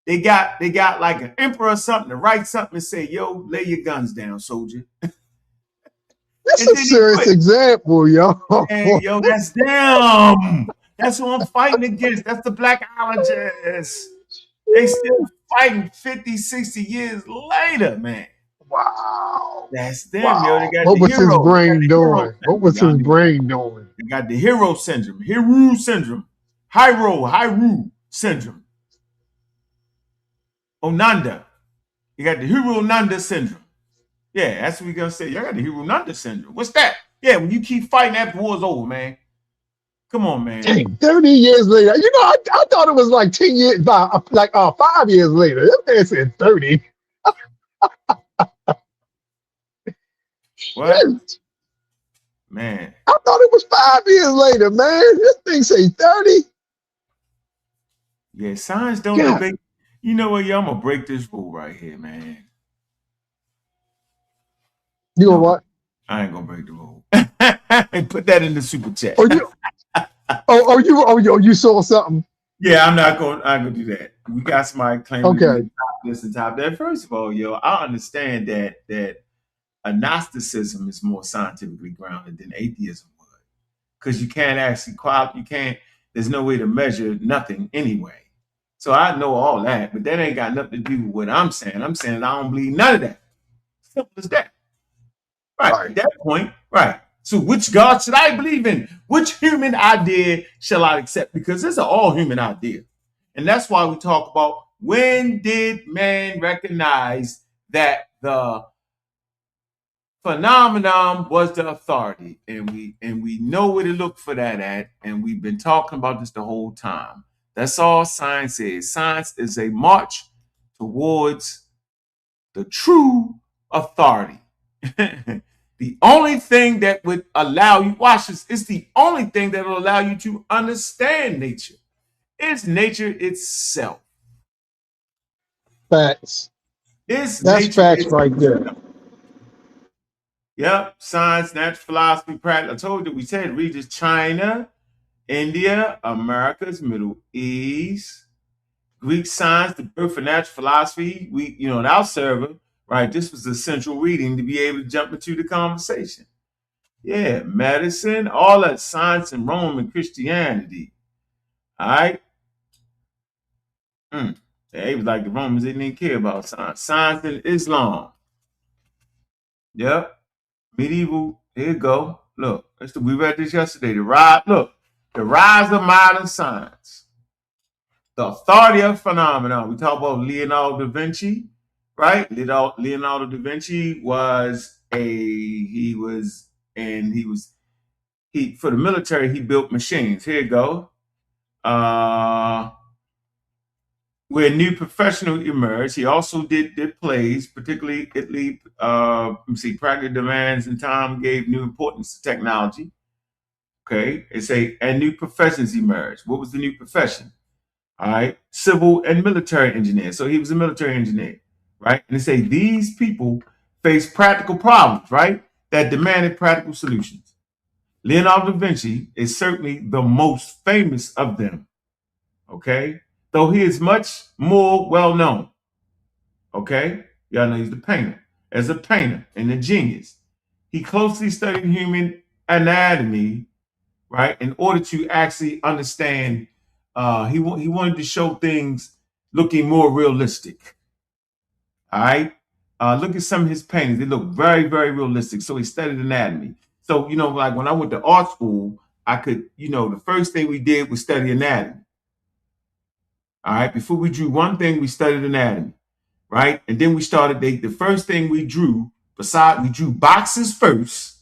S1: they got like an emperor or something to write something and say, yo, lay your guns down, soldier.
S3: That's
S1: And
S3: a
S1: then he
S3: serious
S1: quit.
S3: example, yo.
S1: Hey, yo, that's them. That's who I'm fighting against. That's the blackologists. They still fighting 50, 60 years later, man.
S3: Wow.
S1: That's them, yo. They
S3: Wow.
S1: got
S3: What
S1: the
S3: was his
S1: hero. They got
S3: brain
S1: the hero
S3: doing? What
S1: syndrome,
S3: was his
S1: y'all.
S3: brain doing?
S1: They got the hero syndrome, Hiru syndrome, Hiru syndrome, Onanda. You got the Hiru Nanda syndrome. Yeah, that's what we're gonna say. Y'all got the Hiru Nanda syndrome. What's that? Yeah, when you keep fighting after war's over, man. Come on, man.
S3: Dang, 30 years later. You know, I thought it was like 10 years, like 5 years later. This man said 30.
S1: What?
S3: Shit.
S1: Man.
S3: I thought it was 5 years later, man. This thing say 30.
S1: Yeah, science don't
S3: Yeah.
S1: debate. You know what, yo? I'm gonna break this rule right here, man.
S3: You know what?
S1: I ain't gonna break the rule. And put that in the super chat.
S3: You saw something.
S1: Yeah, I'm not gonna do that. We got somebody claiming to
S3: Okay.
S1: be top this and top that. First of all, yo, I understand that agnosticism is more scientifically grounded than atheism would. Because you can't actually there's no way to measure nothing anyway. So I know all that, but that ain't got nothing to do with what I'm saying. I'm saying I don't believe none of that. Simple as that. Right. At that point, right. So which God should I believe in? Which human idea shall I accept? Because it's an all human idea. And that's why we talk about when did man recognize that the phenomenon was the authority, and we know where to look for that at, and we've been talking about this the whole time. That's all science is. Science is a march towards the true authority. The only thing that would allow you, watch this, it's the only thing that will allow you to understand nature. It's nature itself.
S3: Facts.
S1: It's
S3: That's
S1: nature
S3: facts
S1: itself.
S3: right there.
S1: Yep, science, natural philosophy, practice. I told you, we said regions: China, India, Americas, Middle East, Greek science, the birth of natural philosophy. In our server, right? This was the central reading to be able to jump into the conversation. Yeah, medicine, all that science in Rome and Christianity. All right. Yeah, it was like the Romans didn't even care about science. Science in Islam. Yep. Medieval. Here you go. Look, we read this yesterday. The rise of modern science. The authority of phenomenon. We talk about Leonardo da Vinci, right? Leonardo da Vinci was for the military, he built machines. Here you go. Where a new professional emerged. He also did plays, particularly Italy. Practical demands and time gave new importance to technology. Okay, and new professions emerged. What was the new profession? All right, civil and military engineer. So he was a military engineer, right? And they say these people face practical problems, right, that demanded practical solutions. Leonardo da Vinci is certainly the most famous of them. Okay, though he is much more well known. Okay, y'all know he's the painter. As a painter and a genius, he closely studied human anatomy, right, in order to actually understand. He wanted to show things looking more realistic. All right, look at some of his paintings; they look very, very realistic. So he studied anatomy. So like when I went to art school, I could, the first thing we did was study anatomy. All right, before we drew one thing, we studied anatomy, right? And then we started, the first thing we drew, we drew boxes first,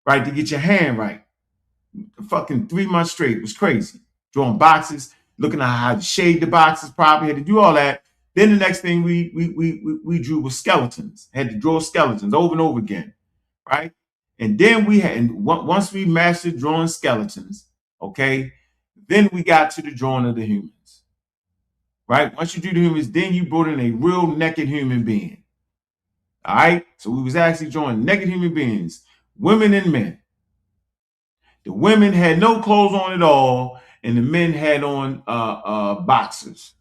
S1: right, to get your hand right. Fucking 3 months straight. It was crazy. Drawing boxes, looking at how to shade the boxes properly, had to do all that. Then the next thing we drew was skeletons. Had to draw skeletons over and over again, right? And then once we mastered drawing skeletons, okay, Then we got to the drawing of the humans, right? Once you do the humans, then you brought in a real naked human being. All right. So we was actually drawing naked human beings, women and men. The women had no clothes on at all, and the men had on boxers,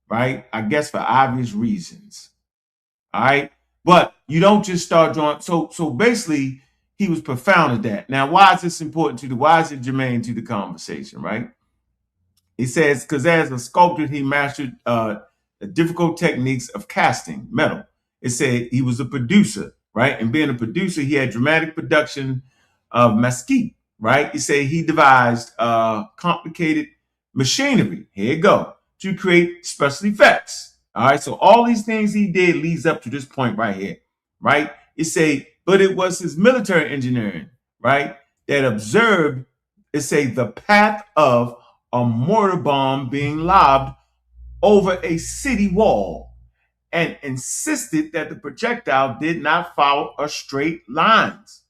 S1: right? I guess for obvious reasons. All right. But you don't just start drawing. So basically, he was profound at that. Now, why is this important why is it germane to the conversation, right? He says, because as a sculptor, he mastered the difficult techniques of casting metal. It said he was a producer, right? And being a producer, he had dramatic production of mesquite, right? He said he devised complicated machinery, here you go, to create special effects. All right, so all these things he did leads up to this point right here, right? It say, but it was his military engineering, right, that observed, it say, the path of a mortar bomb being lobbed over a city wall and insisted that the projectile did not follow a straight lines.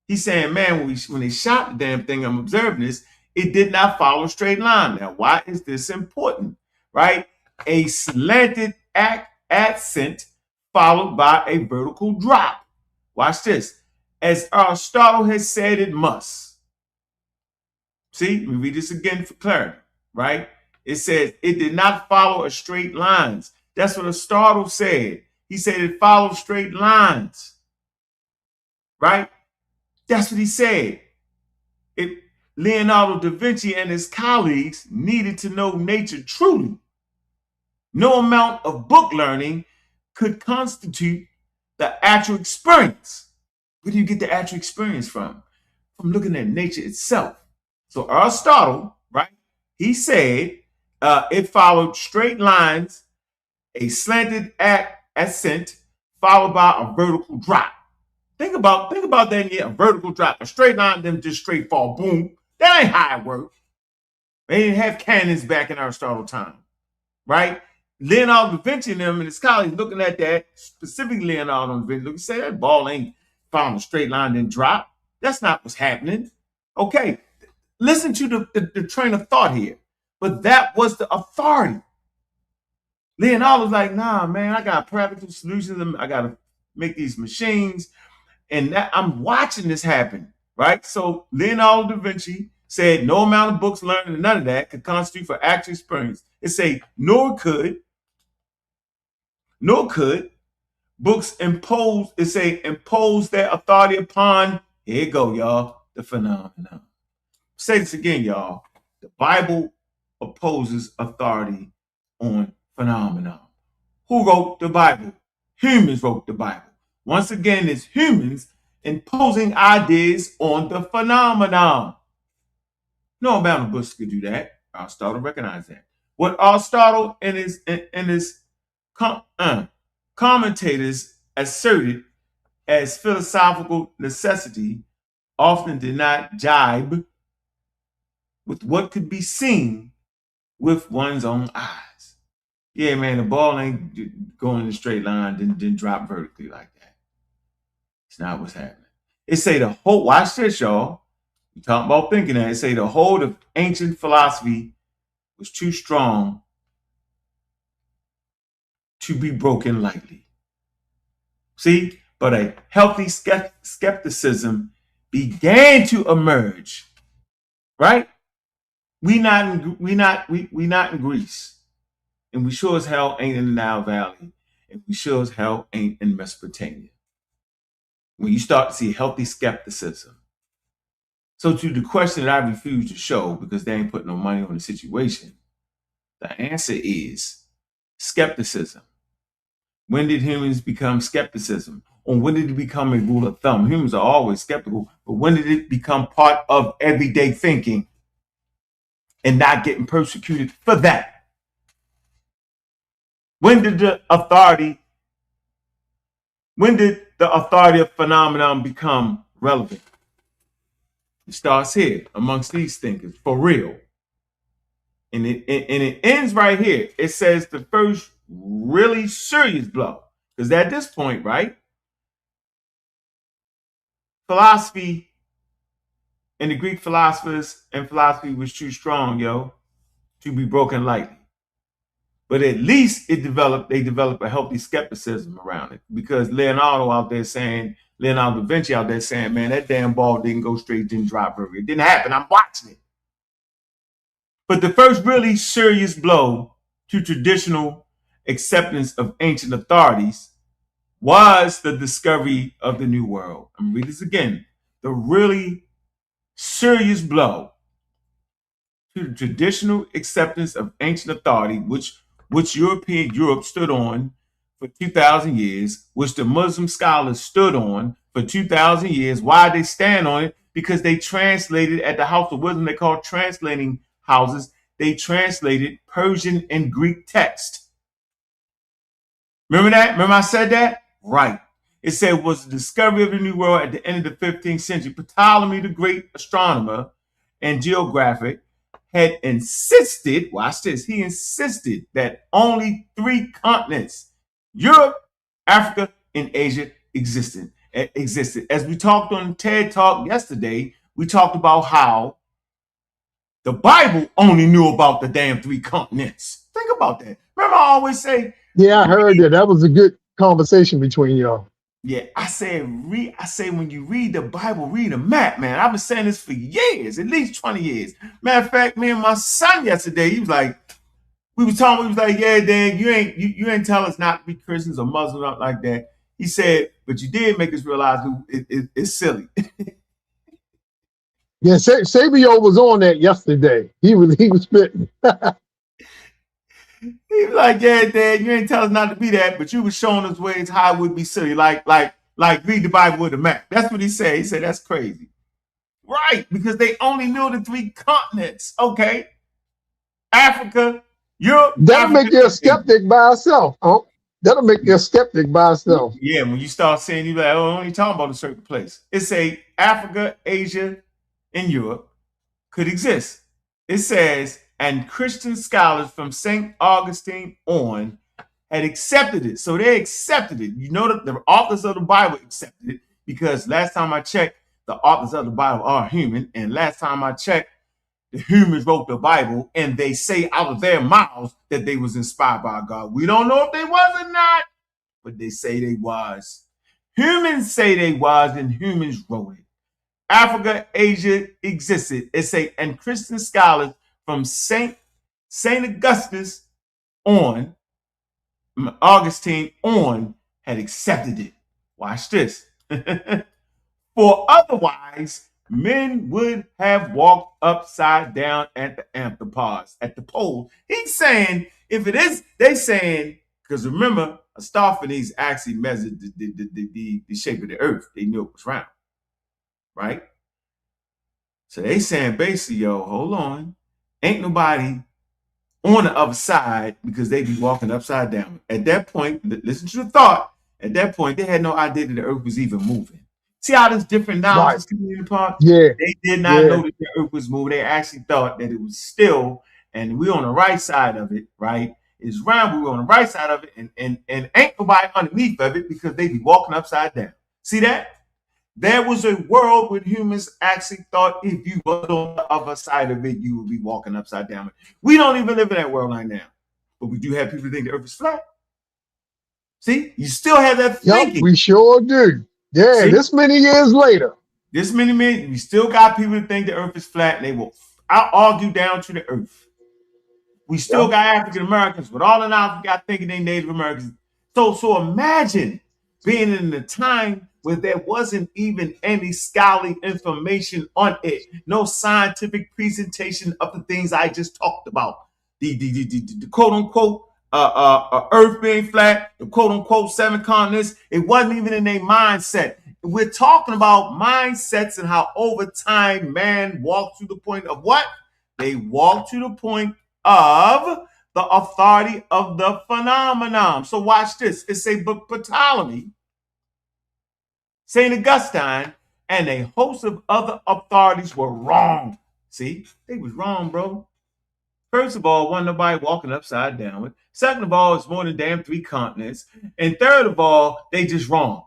S1: He's saying, man, when they shot the damn thing, I'm observing this, it did not follow a straight line. Now, why is this important, right? A slanted ascent followed by a vertical drop. Watch this. As Aristotle has said it must. See, let me read this again for clarity, right? It says it did not follow a straight lines. That's what Aristotle said. He said it followed straight lines, right? That's what he said. Leonardo da Vinci and his colleagues needed to know nature truly. No amount of book learning could constitute the actual experience. Where do you get the actual experience from? From looking at nature itself. So Aristotle, right, he said it followed straight lines, a slanted ascent, followed by a vertical drop. Think about that, yeah, a vertical drop, a straight line, then just straight fall, boom. That ain't how it worked. They didn't have cannons back in Aristotle time, right? Leonardo da Vinci and them and his colleagues looking at that, specifically Leonardo da Vinci, say that ball ain't following a straight line, then drop. That's not what's happening. Okay, listen to the train of thought here. But that was the authority. Leonardo's like, nah, man, I got practical solutions. I got to make these machines. And that, I'm watching this happen, right? So Leonardo da Vinci said no amount of books learned and none of that could constitute for actual experience. It say, nor could books impose their authority upon, here you go, y'all, the phenomenon. Say this again, y'all. The Bible opposes authority on phenomenon. Who wrote the Bible? Humans wrote the Bible. Once again, it's humans imposing ideas on the phenomenon. No amount of books could do that. Aristotle recognized that. What Aristotle and his commentators asserted as philosophical necessity often did not jibe with what could be seen with one's own eyes. Yeah, man, the ball ain't going in a straight line, didn't drop vertically like that. It's not what's happening. It say the whole, watch this, y'all. We talking about thinking that. It say the hold of ancient philosophy was too strong to be broken lightly. See, but a healthy skepticism began to emerge, right? We not in Greece, and we sure as hell ain't in the Nile Valley, and we sure as hell ain't in Mesopotamia. When you start to see healthy skepticism. So to the question that I refuse to show because they ain't putting no money on the situation, the answer is skepticism. When did humans become skepticism? Or when did it become a rule of thumb? Humans are always skeptical, but when did it become part of everyday thinking and not getting persecuted for that? When did the authority of phenomenon become relevant? It starts here amongst these thinkers, for real. And it ends right here. It says the first really serious blow. Because at this point, right, philosophy And the Greek philosophers and philosophy was too strong, to be broken lightly. But at least they developed a healthy skepticism around it, because Leonardo da Vinci out there saying, man, that damn ball didn't go straight, didn't drop river. It didn't happen. I'm watching it. But the first really serious blow to traditional acceptance of ancient authorities was the discovery of the New World. I'm going to read this again. The really serious blow to the traditional acceptance of ancient authority, which Europe stood on for 2,000 years, which the Muslim scholars stood on for 2,000 years. Why they stand on it? Because they translated at the House of Wisdom, they call translating houses, they translated Persian and Greek text. Remember that? Remember I said that? Right. It said it was the discovery of the New World at the end of the 15th century. Ptolemy, the great astronomer and geographer, had insisted, watch this, he insisted that only 3 continents, Europe, Africa, and Asia, existed. As we talked on TED Talk yesterday, we talked about how the Bible only knew about the damn 3 continents. Think about that. Remember I always say,
S3: Yeah, I heard that. That was a good conversation between y'all.
S1: yeah, I say when you read the Bible, read a map, man. I've been saying this for years, at least 20 years. Matter of fact, me and my son yesterday, he was like, yeah, Dan, you ain't tell us not to be Christians or Muslims or like that. He said, but you did make us realize it's silly.
S3: Yeah, Sabio was on that yesterday. He was spitting.
S1: He was like, yeah, Dad, you ain't tell us not to be that, but you was showing us ways how it would be silly, like read the Bible with a map. That's what he said. He said, that's crazy. Right, because they only knew the 3 continents, okay? Africa, Europe.
S3: That'll make you a skeptic by itself. Oh, that'll make you a skeptic by itself.
S1: Yeah, when you start saying, you're like, oh, I'm only talking about a certain place. It say Africa, Asia, and Europe could exist. It says, and Christian scholars from St. Augustine on had accepted it. So they accepted it. You know that the authors of the Bible accepted it, because last time I checked, the authors of the Bible are human. And last time I checked, the humans wrote the Bible, and they say out of their mouths that they was inspired by God. We don't know if they was or not, but they say they was. Humans say they was, and humans wrote it. Africa, Asia existed. It say, and Christian scholars from Saint Augustus on, Augustine on, had accepted it. Watch this. For otherwise, men would have walked upside down at the anthropos, at the pole. He's saying, if it is, they saying, because remember, Aristophanes actually measured the shape of the earth. They knew it was round, right? So they saying basically, yo, hold on. Ain't nobody on the other side, because they be walking upside down. At that point, listen to the thought. At that point, they had no idea that the earth was even moving. See how this different knowledge is coming apart?
S3: Yeah.
S1: They did not know that the earth was moving. They actually thought that it was still, and we're on the right side of it, right? It's round, we're on the right side of it, and ain't nobody underneath of it, because they be walking upside down. See that? There was a world where humans actually thought if you were on the other side of it, you would be walking upside down. We don't even live in that world right now. But we do have people who think the earth is flat. See, you still have that thinking.
S3: Yep, we sure do. Yeah, see? This many years later.
S1: We still got people who think the earth is flat, and they will argue down to the earth. We still got African Americans, but all in all, we got thinking they Native Americans. So imagine being in the time where there wasn't even any scholarly information on it, no scientific presentation of the things I just talked about, the quote unquote earth being flat, the quote unquote 7 continents. It wasn't even in their mindset. We're talking about mindsets and how over time man walked to the point of what? They walked to the point of the authority of the phenomenon. So watch this. It say, but Ptolemy, St. Augustine, and a host of other authorities were wrong. See, they was wrong, bro. First of all, wasn't nobody walking upside down. Second of all, it's more than damn 3 continents. And third of all, they just wrong.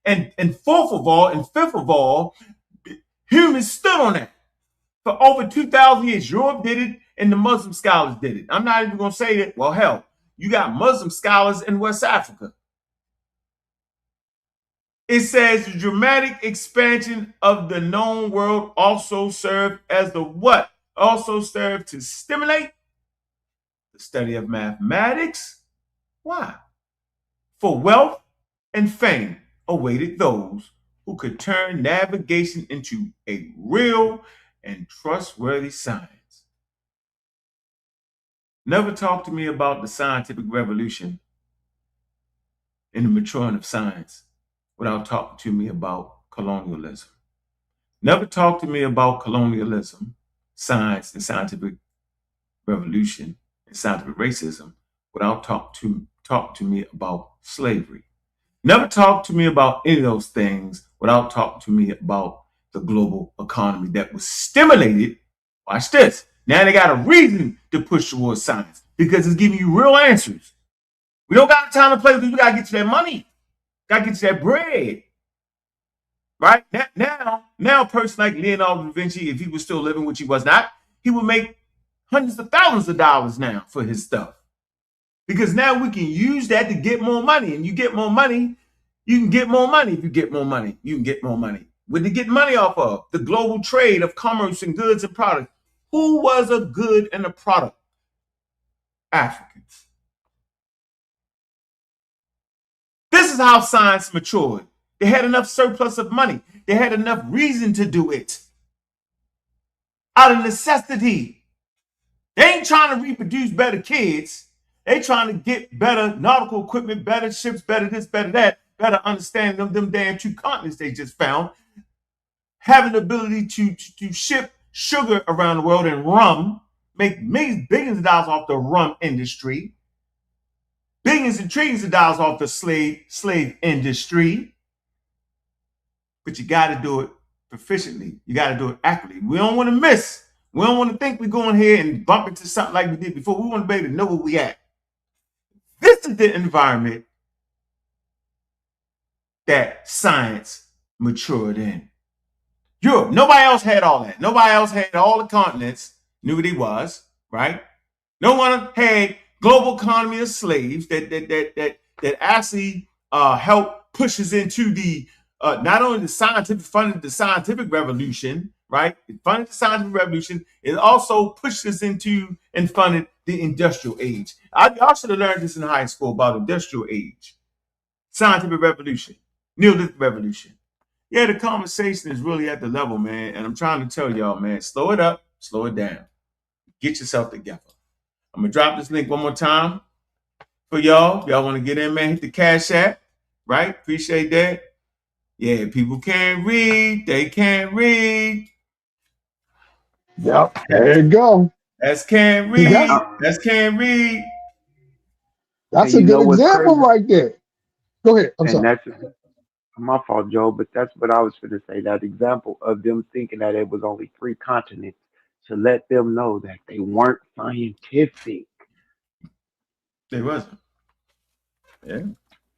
S1: And fourth of all, and fifth of all, Humans stood on that for over 2,000 years. Europe did it, and the Muslim scholars did it. I'm not even going to say that. Well, hell, you got Muslim scholars in West Africa. It says the dramatic expansion of the known world also served as the what? Also served to stimulate the study of mathematics. Why? For wealth and fame awaited those who could turn navigation into a real and trustworthy science. Never talk to me about the scientific revolution and the maturing of science without talking to me about colonialism. Never talk to me about colonialism, science, and scientific revolution and scientific racism without talking to me about slavery. Never talk to me about any of those things without talking to me about the global economy that was stimulated. Watch this. Now they got a reason to push towards science because it's giving you real answers. We don't got time to play with this. We got to get to that money. Got to get to that bread. Right? Now a person like Leonardo da Vinci, if he was still living, which he was not, he would make hundreds of thousands of dollars now for his stuff. Because now we can use that to get more money. And you get more money, you can get more money. If you get more money, you can get more money. What they get money off of? The global trade of commerce and goods and products. Who was a good and a product? Africans. This is how science matured. They had enough surplus of money. They had enough reason to do it. Out of necessity. They ain't trying to reproduce better kids. They trying to get better nautical equipment, better ships, better this, better that, better understanding of them damn two continents they just found. Having the ability to ship sugar around the world and rum, make billions of dollars off the rum industry, billions and trillions of dollars off the slave industry. But you got to do it proficiently. You got to do it accurately. We don't want to miss. We don't want to think we're going here and bump into something like we did before. We want to be able to know where we at. This is the environment that science matured in. Europe, nobody else had all that. Nobody else had all the continents, knew what he was, right? No one had global economy of slaves that actually helped push us into the not only the scientific funded the scientific revolution, right? It funded the scientific revolution. It also pushed us into and funded the industrial age. Y'all should have learned this in high school about industrial age, scientific revolution, Neolithic revolution. Yeah, the conversation is really at the level, man. And I'm trying to tell y'all, man, slow it up, slow it down. Get yourself together. I'm going to drop this link one more time for y'all. If y'all want to get in, man, hit the Cash App, right? Appreciate that. Yeah, people can't read. They can't read.
S3: Yep, there you go.
S1: That's can't read. That's can't read.
S3: That's a good example right there. Go ahead. I'm sorry.
S5: That's my fault, Joe, but that's what I was going to say. That example of them thinking that it was only 3 continents to let them know that they weren't scientific.
S1: They wasn't. Yeah.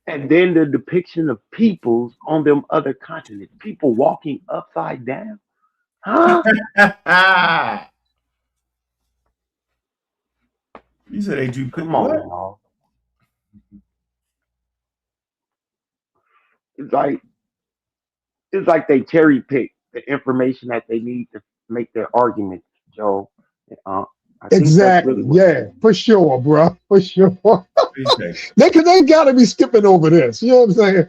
S5: And then the depiction of peoples on them other continents, people walking upside down. Huh?
S1: You said they drew.
S5: Come on, y'all. It's like they cherry pick the information that they need to make their arguments, Joe. I think
S3: exactly.
S5: Really
S3: yeah, for sure, bro. For sure. they got to be skipping over this. You know what I'm saying?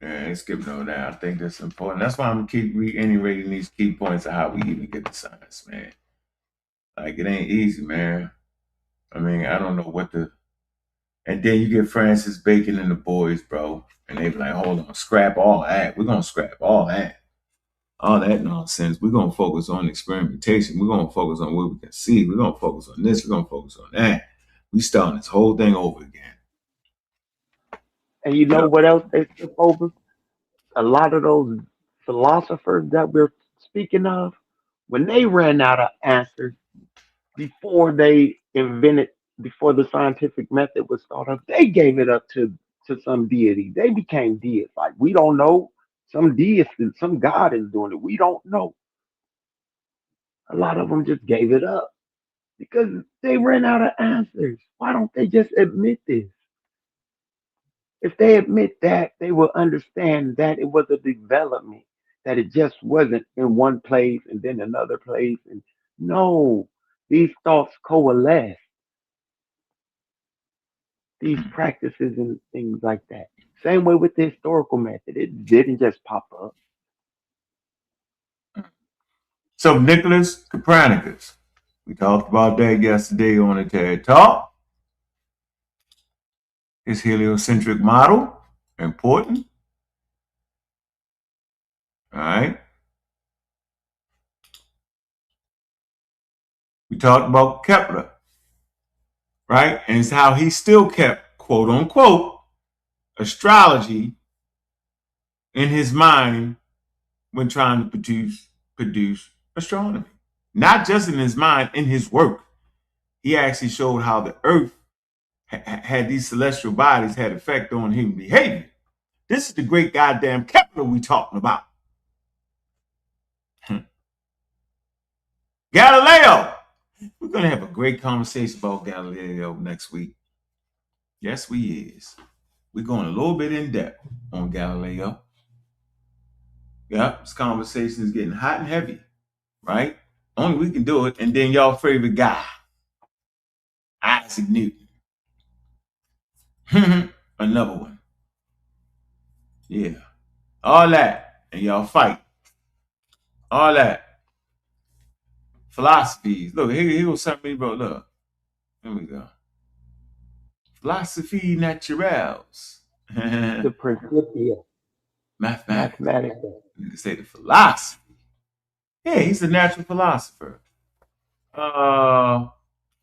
S1: Yeah, they skipping over that. I think that's important. That's why I'm gonna keep reiterating these key points of how we even get to science, man. Like it ain't easy, man. I mean, I don't know what the. And then you get Francis Bacon and the boys, bro, and they be like, "Hold on, scrap all that. We're gonna scrap all that nonsense. We're gonna focus on experimentation. We're gonna focus on what we can see. We're gonna focus on this. We're gonna focus on that. We starting this whole thing over again."
S5: And you know what else they skip over? A lot of those philosophers that we're speaking of, when they ran out of answers before before the scientific method was thought of, they gave it up to some deity. They became deists. Like, we don't know. Some deist, some God is doing it. We don't know. A lot of them just gave it up because they ran out of answers. Why don't they just admit this? If they admit that, they will understand that it was a development, that it just wasn't in one place and then another place. And no, these thoughts coalesce, these practices and things like that. Same way with the historical method. It didn't just pop up.
S1: So Nicholas Copernicus, we talked about that yesterday on the TED Talk. His heliocentric model, important. All right. We talked about Kepler, right? And it's how he still kept, quote unquote, astrology in his mind when trying to produce astronomy. Not just in his mind, in his work. He actually showed how the earth had these celestial bodies had effect on human behavior. This is the great goddamn Kepler we talking about. Galileo. We're going to have a great conversation about Galileo next week. Yes, we is. We're going a little bit in depth on Galileo. Yeah, this conversation is getting hot and heavy, right? Only we can do it. And then y'all favorite guy, Isaac Newton. Another one. Yeah. All that. And y'all fight. All that. Philosophies. Look, here was something, bro. Look. Here we go. Philosophy naturals.
S5: The Principia.
S1: Mathematics. You can say the philosophy. Yeah, he's a natural philosopher.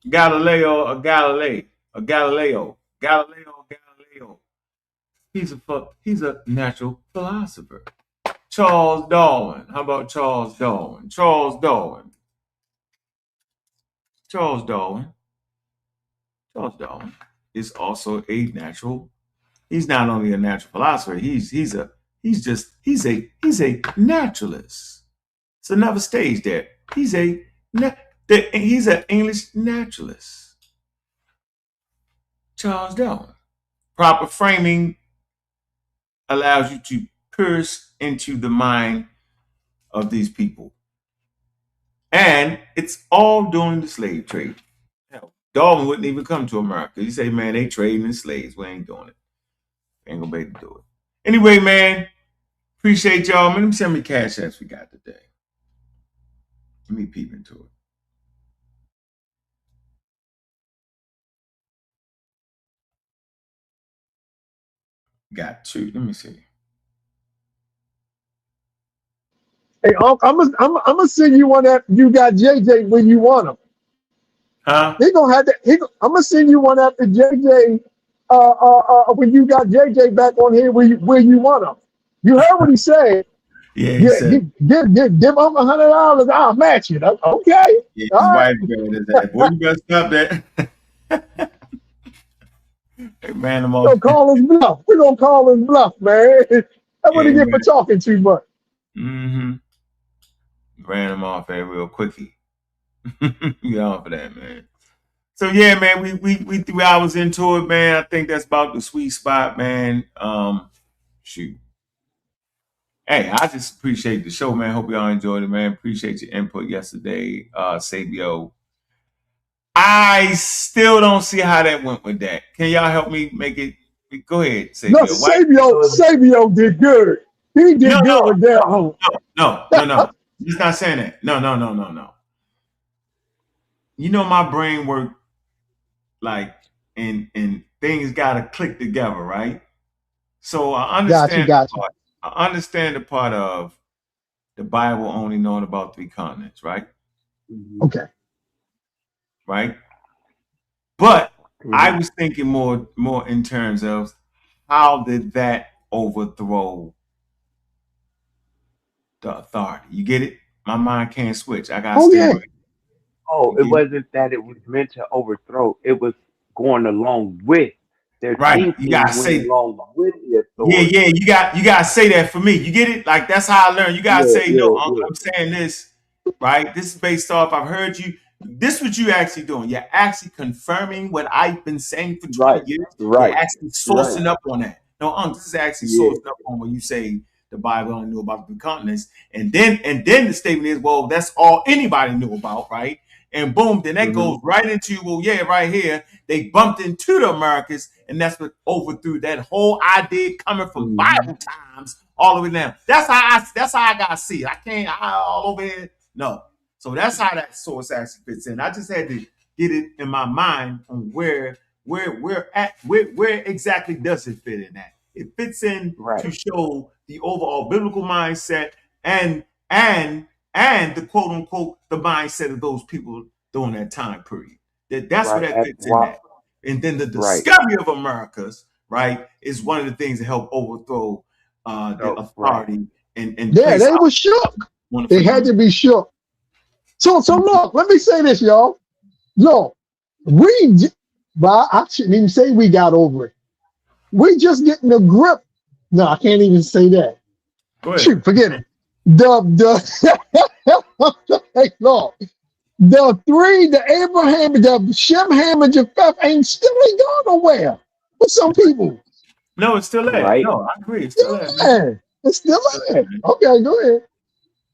S1: Galileo or Galileo. He's a natural philosopher. Charles Darwin. How about Charles Darwin? Charles Darwin is also a natural. He's not only a natural philosopher. He's a naturalist. It's another stage there. He's an English naturalist. Charles Darwin. Proper framing allows you to pierce into the mind of these people. And it's all during the slave trade. Hell, Darwin wouldn't even come to America. He say, man, they trading in slaves. We ain't doing it. Ain't gonna be able to do it. Anyway, man, appreciate y'all. Man, let me see how many cash apps we got today. Let me peep into it. Got two. Let me see.
S3: Hey, I'm gonna send you one after you got JJ when you want him.
S1: Huh?
S3: He gonna have that. I'm gonna send you one after JJ. When you got JJ back on here, where you want him. You heard what he said.
S1: Yeah, he said.
S3: Give him $100. I'll match it. Okay.
S1: Yeah, his wife is that. Boy, you better stop that. They ran him off.
S3: We're gonna call his bluff, man. That's what he get for talking too much.
S1: Mm-hmm. Ran him off there real quickie. Get off of that, man. So yeah, man, we 3 hours into it, man. I think that's about the sweet spot, man. Shoot. Hey, I just appreciate the show, man. Hope y'all enjoyed it, man. Appreciate your input yesterday, Sabio. I still don't see how that went with that. Can y'all help me make it? Go ahead, Sabio.
S3: No, Sabio did good. He did good with that.
S1: No. He's not saying that. No. You know, my brain work like, and things got to click together, right? So I understand.
S3: Gotcha.
S1: I understand the part of the Bible only knowing about 3 continents, right?
S3: Okay.
S1: Right. But I was thinking more in terms of how did that overthrow the authority? You get it? My mind can't switch. I got to stay right.
S5: Oh, it wasn't that it was meant to overthrow. It was going along with Their
S1: Right. You gotta
S5: thinking went
S1: say,
S5: along with the
S1: yeah,
S5: authority.
S1: yeah. You gotta say that for me. You get it? Like that's how I learned. You gotta
S5: Yeah,
S1: say, no,
S5: yeah,
S1: Uncle,
S5: yeah.
S1: I'm saying this, right? This is based off. I've heard you. This is what you actually doing. You're actually confirming what I've been saying for 20
S5: Right,
S1: years. You're
S5: right,
S1: actually
S5: right.
S1: sourcing up on that. No, Uncle, this is actually
S5: Yeah,
S1: sourcing up on when you say the Bible only knew about the continents, and then the statement is, well, that's all anybody knew about, right? And boom, then that
S5: hmm
S1: goes right into, well, yeah, right here they bumped into the Americas, and that's what overthrew that whole idea coming from
S5: hmm
S1: Bible times all the way down. That's how I gotta see it. I can't all over here. No. So that's how that source actually fits in. I just had to get it in my mind on where exactly does it fit in at. It fits in
S5: right,
S1: to show the overall biblical mindset and and the quote unquote the mindset of those people during that time period. That's where
S5: right.
S1: that fits in
S5: Wow,
S1: at. And then the
S5: right.
S1: discovery of Americas, right, is one of the things that help overthrow the
S5: So, right.
S1: authority and
S3: Yeah,
S1: place
S3: they
S1: out
S3: were shook.
S1: one
S3: They had to
S1: phenomenon.
S3: be shook. So look, let me say this, y'all. Look, but I shouldn't even say we got over it. We just getting a grip. No, I can't even say that.
S1: Go ahead.
S3: Shoot, forget it. Hey, look, the Abraham, the Shem, Ham, and Japheth ain't gone nowhere. With some people,
S1: No, it's still there.
S5: Right.
S1: No, I agree. It's still there, man.
S3: yeah, it's still
S1: It's still there,
S3: there.
S1: man.
S3: Okay, go ahead.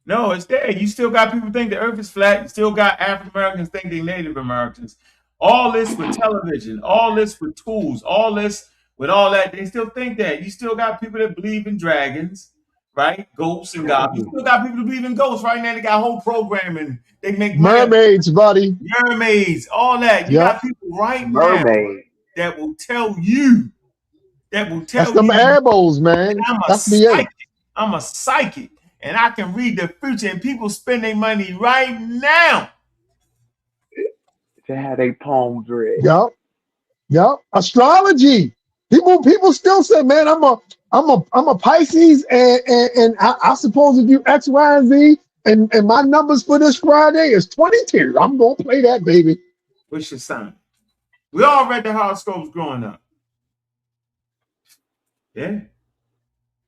S1: No, it's there. You still got people think the earth is flat. You still got African Americans think they're Native Americans. All this with television, all this with tools, all this with all that. They still think that. You still got people that believe in dragons, right? Ghosts and God. You still got people that believe in ghosts right now. They got whole programming. They make money out of
S3: Mermaids, buddy.
S1: mermaids, all that. You
S3: Yep,
S1: got people right now
S5: Mermaid.
S1: that will tell you,
S3: that's them airbows, man.
S1: I'm a
S3: That's the A.
S1: psychic. I'm a psychic. And I can read the future, and people spend their money right now.
S5: To have their palms read.
S3: Yep, yep. Astrology. People still say, man, I'm a Pisces, and I suppose if you X, Y, and Z, and my numbers for this Friday is 22. I'm gonna play that, baby.
S1: What's your sign? We all read the horoscopes growing up. Yeah,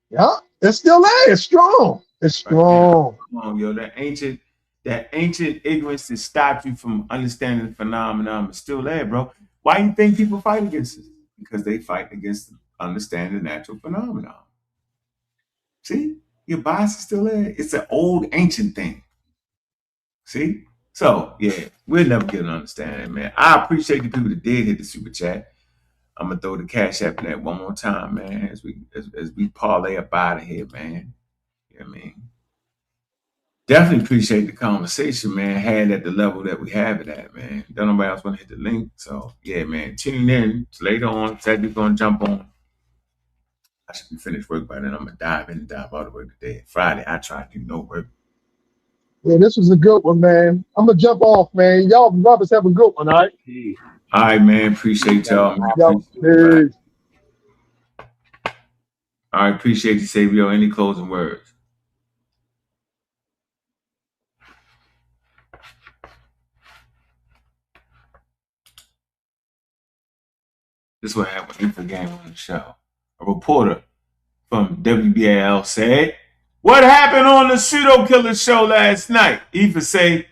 S3: Yeah, it's still there. It's strong. It's
S1: right now.
S3: strong.
S1: Come on, yo. That ancient ignorance that stopped you from understanding the phenomenon is still there, bro. Why do you think people fight against it? Because they fight against understanding the natural phenomenon. See? Your bias is still there. It's an old ancient thing. See? So yeah, we'll never get an understanding, man. I appreciate the people that did hit the super chat. I'm gonna throw the cash app in that one more time, man, as we parlay up out of here, man. You know what I mean? Definitely appreciate the conversation, man. Had at the level that we have it at, man. Don't nobody else want to hit the link. So yeah, man. Tune in later on. Said we're gonna jump on. I should be finished work by then. I'm gonna dive in and dive out of work today. Friday, I try to do no work.
S3: Yeah, this was a good one, man. I'm gonna jump off, man. Y'all brothers have a good one, all right?
S5: Peace.
S1: All right, man. Appreciate y'all, man.
S3: Yo,
S1: Appreciate
S3: peace.
S1: All right, appreciate you, Savio. Any closing words? This is what happened when Info Game on the show. A reporter from WBAL said, "What happened on the pseudo killer show last night?" Eva say,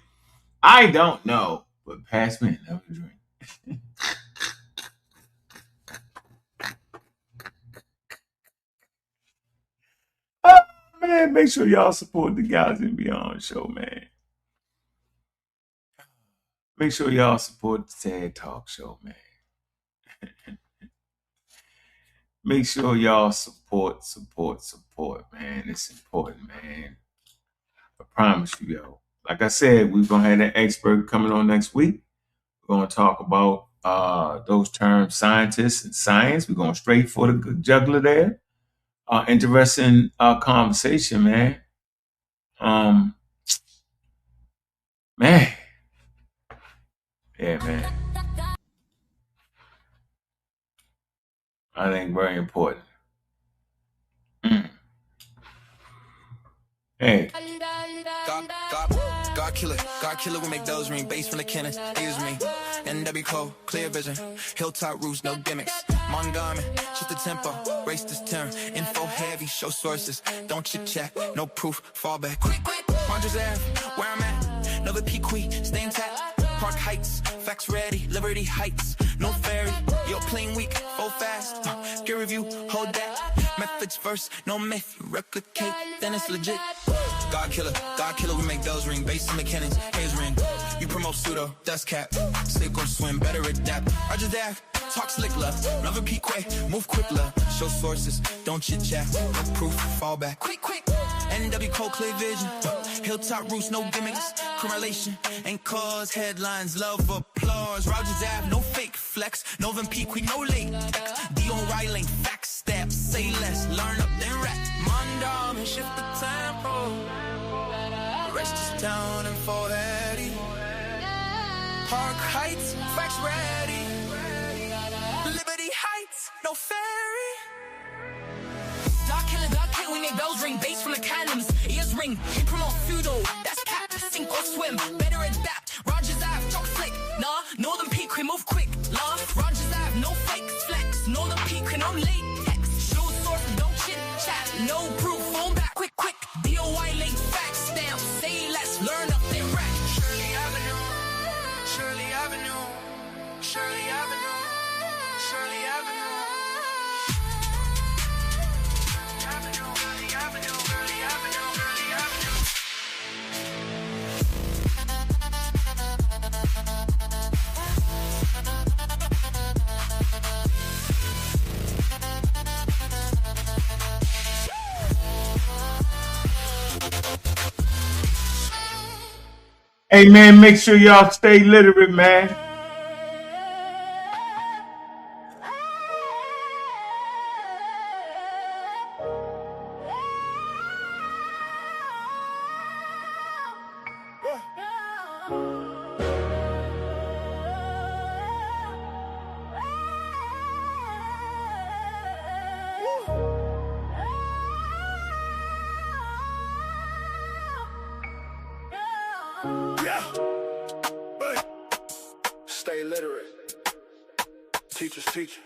S1: "I don't know, but pass me another drink." Oh, man, make sure y'all support the Guys and Beyond show, man. Make sure y'all support the TED Talk show, man. Make sure y'all support, man. It's important, man. I promise you, yo. Like I said, we're gonna have an expert coming on next week. We're gonna talk about those terms, scientists and science. We're going straight for the juggler there. Interesting conversation, man. Man. Yeah, man. I think very important. Hey. God killer will make those ring bass from the cannons. They use me. NW Cole, clear vision. Hilltop roofs, no gimmicks.
S2: Montgomery, shift the tempo, race this turn. Info heavy, show sources, don't chit chat, no proof, fall back. Quick, Rogers Ave, where I'm at. Nova Pequee, stay intact. Park Heights, facts ready, Liberty Heights, no ferry. Yo, playing weak, go fast. Peer review, hold that. Methods first, no myth, replicate, then it's legit. God killer, we make bells ring. Bass mechanics, haze ring. You promote pseudo, dust cap. Sink or swim, better adapt. Roger that, talk slick love. Never peak way, move quick love. Show sources, don't chit chat. No proof, fall back. Quick. NW Cold Clear Vision. Hilltop roots, no gimmicks. Correlation ain't cause headlines, love applause. Rogers Ave, no fake flex. Novin Pequee, no late. Dion Riley, facts, steps, say less. Learn up, then rap. Mondom and shift the tempo. Rest this town in 480. Park Heights, facts ready. Liberty Heights, no ferry. Dark killer, we make bells ring. Bass from the cannons, ears ring. We promote feudal, that's cap. Sink or swim, better adapt. Rogers Ave, talk slick. Nah, Northern Pequee, move quick. Law, Rogers Ave, no fake flex. Northern Pequee, no latex. Show source, don't chit chat. No proof, phone back. Quick. DOI late facts, stamp. Say less, learn up, then rack. Shirley Avenue. Shirley Avenue. Shirley Avenue. Shirley Avenue.
S1: Hey, man, make sure y'all stay literate, man.
S2: Stay literate. Teachers teaching.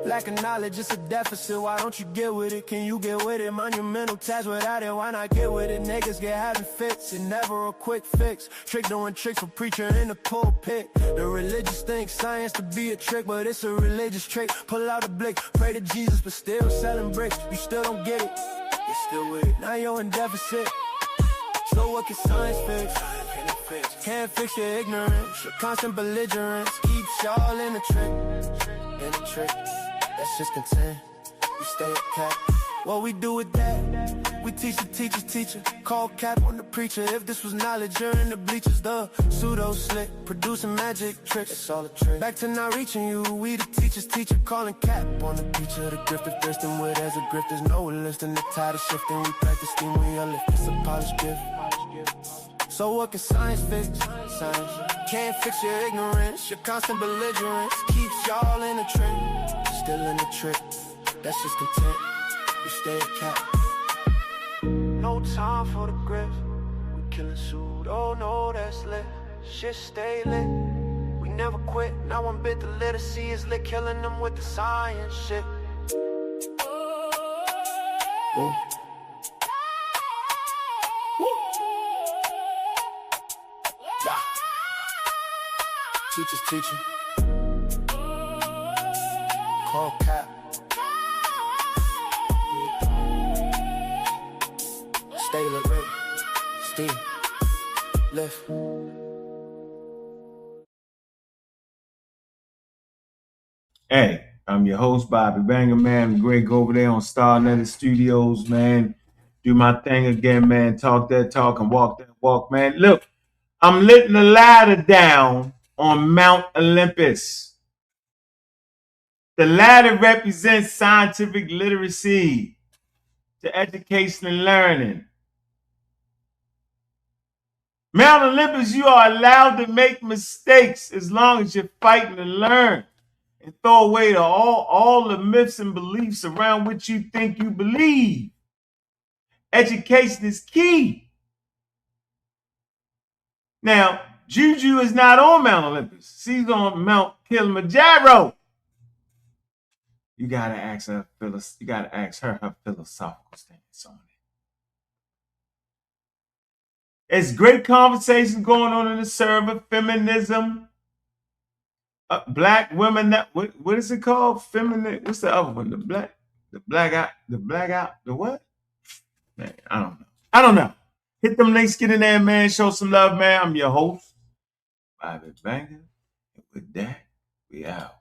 S8: Lack of knowledge, it's a deficit. Why don't you get with it? Can you get with it? Monumental task without it. Why not get with it? Niggas get having fits. It never a quick fix. Trick doing tricks for preacher in the pulpit. The religious think science to be a trick, but it's a religious trick. Pull out a blick, pray to Jesus, but still selling bricks. You still don't get it. You're still with it. Now you're in deficit. So what can science fix? Can't fix your ignorance. Your constant belligerence keeps y'all in the trick. In the trick. That's just content. We stay at cap. What we do with that? We teach the teacher's teacher. Call cap on the preacher. If this was knowledge, you're in the bleachers. The pseudo slick, producing magic tricks. It's all a trick. Back to not reaching you. We the teacher's teacher. Calling cap on the preacher. The grift of thirsting with as a grift. There's no lifting. The tide is shifting. We practice steam. We are lift. It's a polished gift. So what can science fix? Science can't fix your ignorance. Your constant belligerence keeps y'all in the trick. Still in the trick. That's just content. We stay at cap. No time for the grift. We killing pseudo, no that's lit. Shit stay lit. We never quit. Not one bit. The literacy is lit. Killing them with the science shit. Whoa. Teachers teaching. Call cap. Stay lit. Steve. Lift.
S1: Hey, I'm your host, Bobby Banger, man. Greg over there on Star Netted Studios, man. Do my thing again, man. Talk that talk and walk that walk, man. Look, I'm letting the ladder down on Mount Olympus. The ladder represents scientific literacy to education and learning. Mount Olympus, you are allowed to make mistakes as long as you're fighting to learn and throw away all the myths and beliefs around which you think you believe. Education is key. Now, Juju is not on Mount Olympus. She's on Mount Kilimanjaro. You gotta ask her her philosophical stance on it. It's great conversation going on in the server. Feminism, black women. What is it called? Feminine. What's the other one? The what? Man, I don't know. Hit them links, get in there, man. Show some love, man. I'm your host, Bobby Banger. And with that, we out.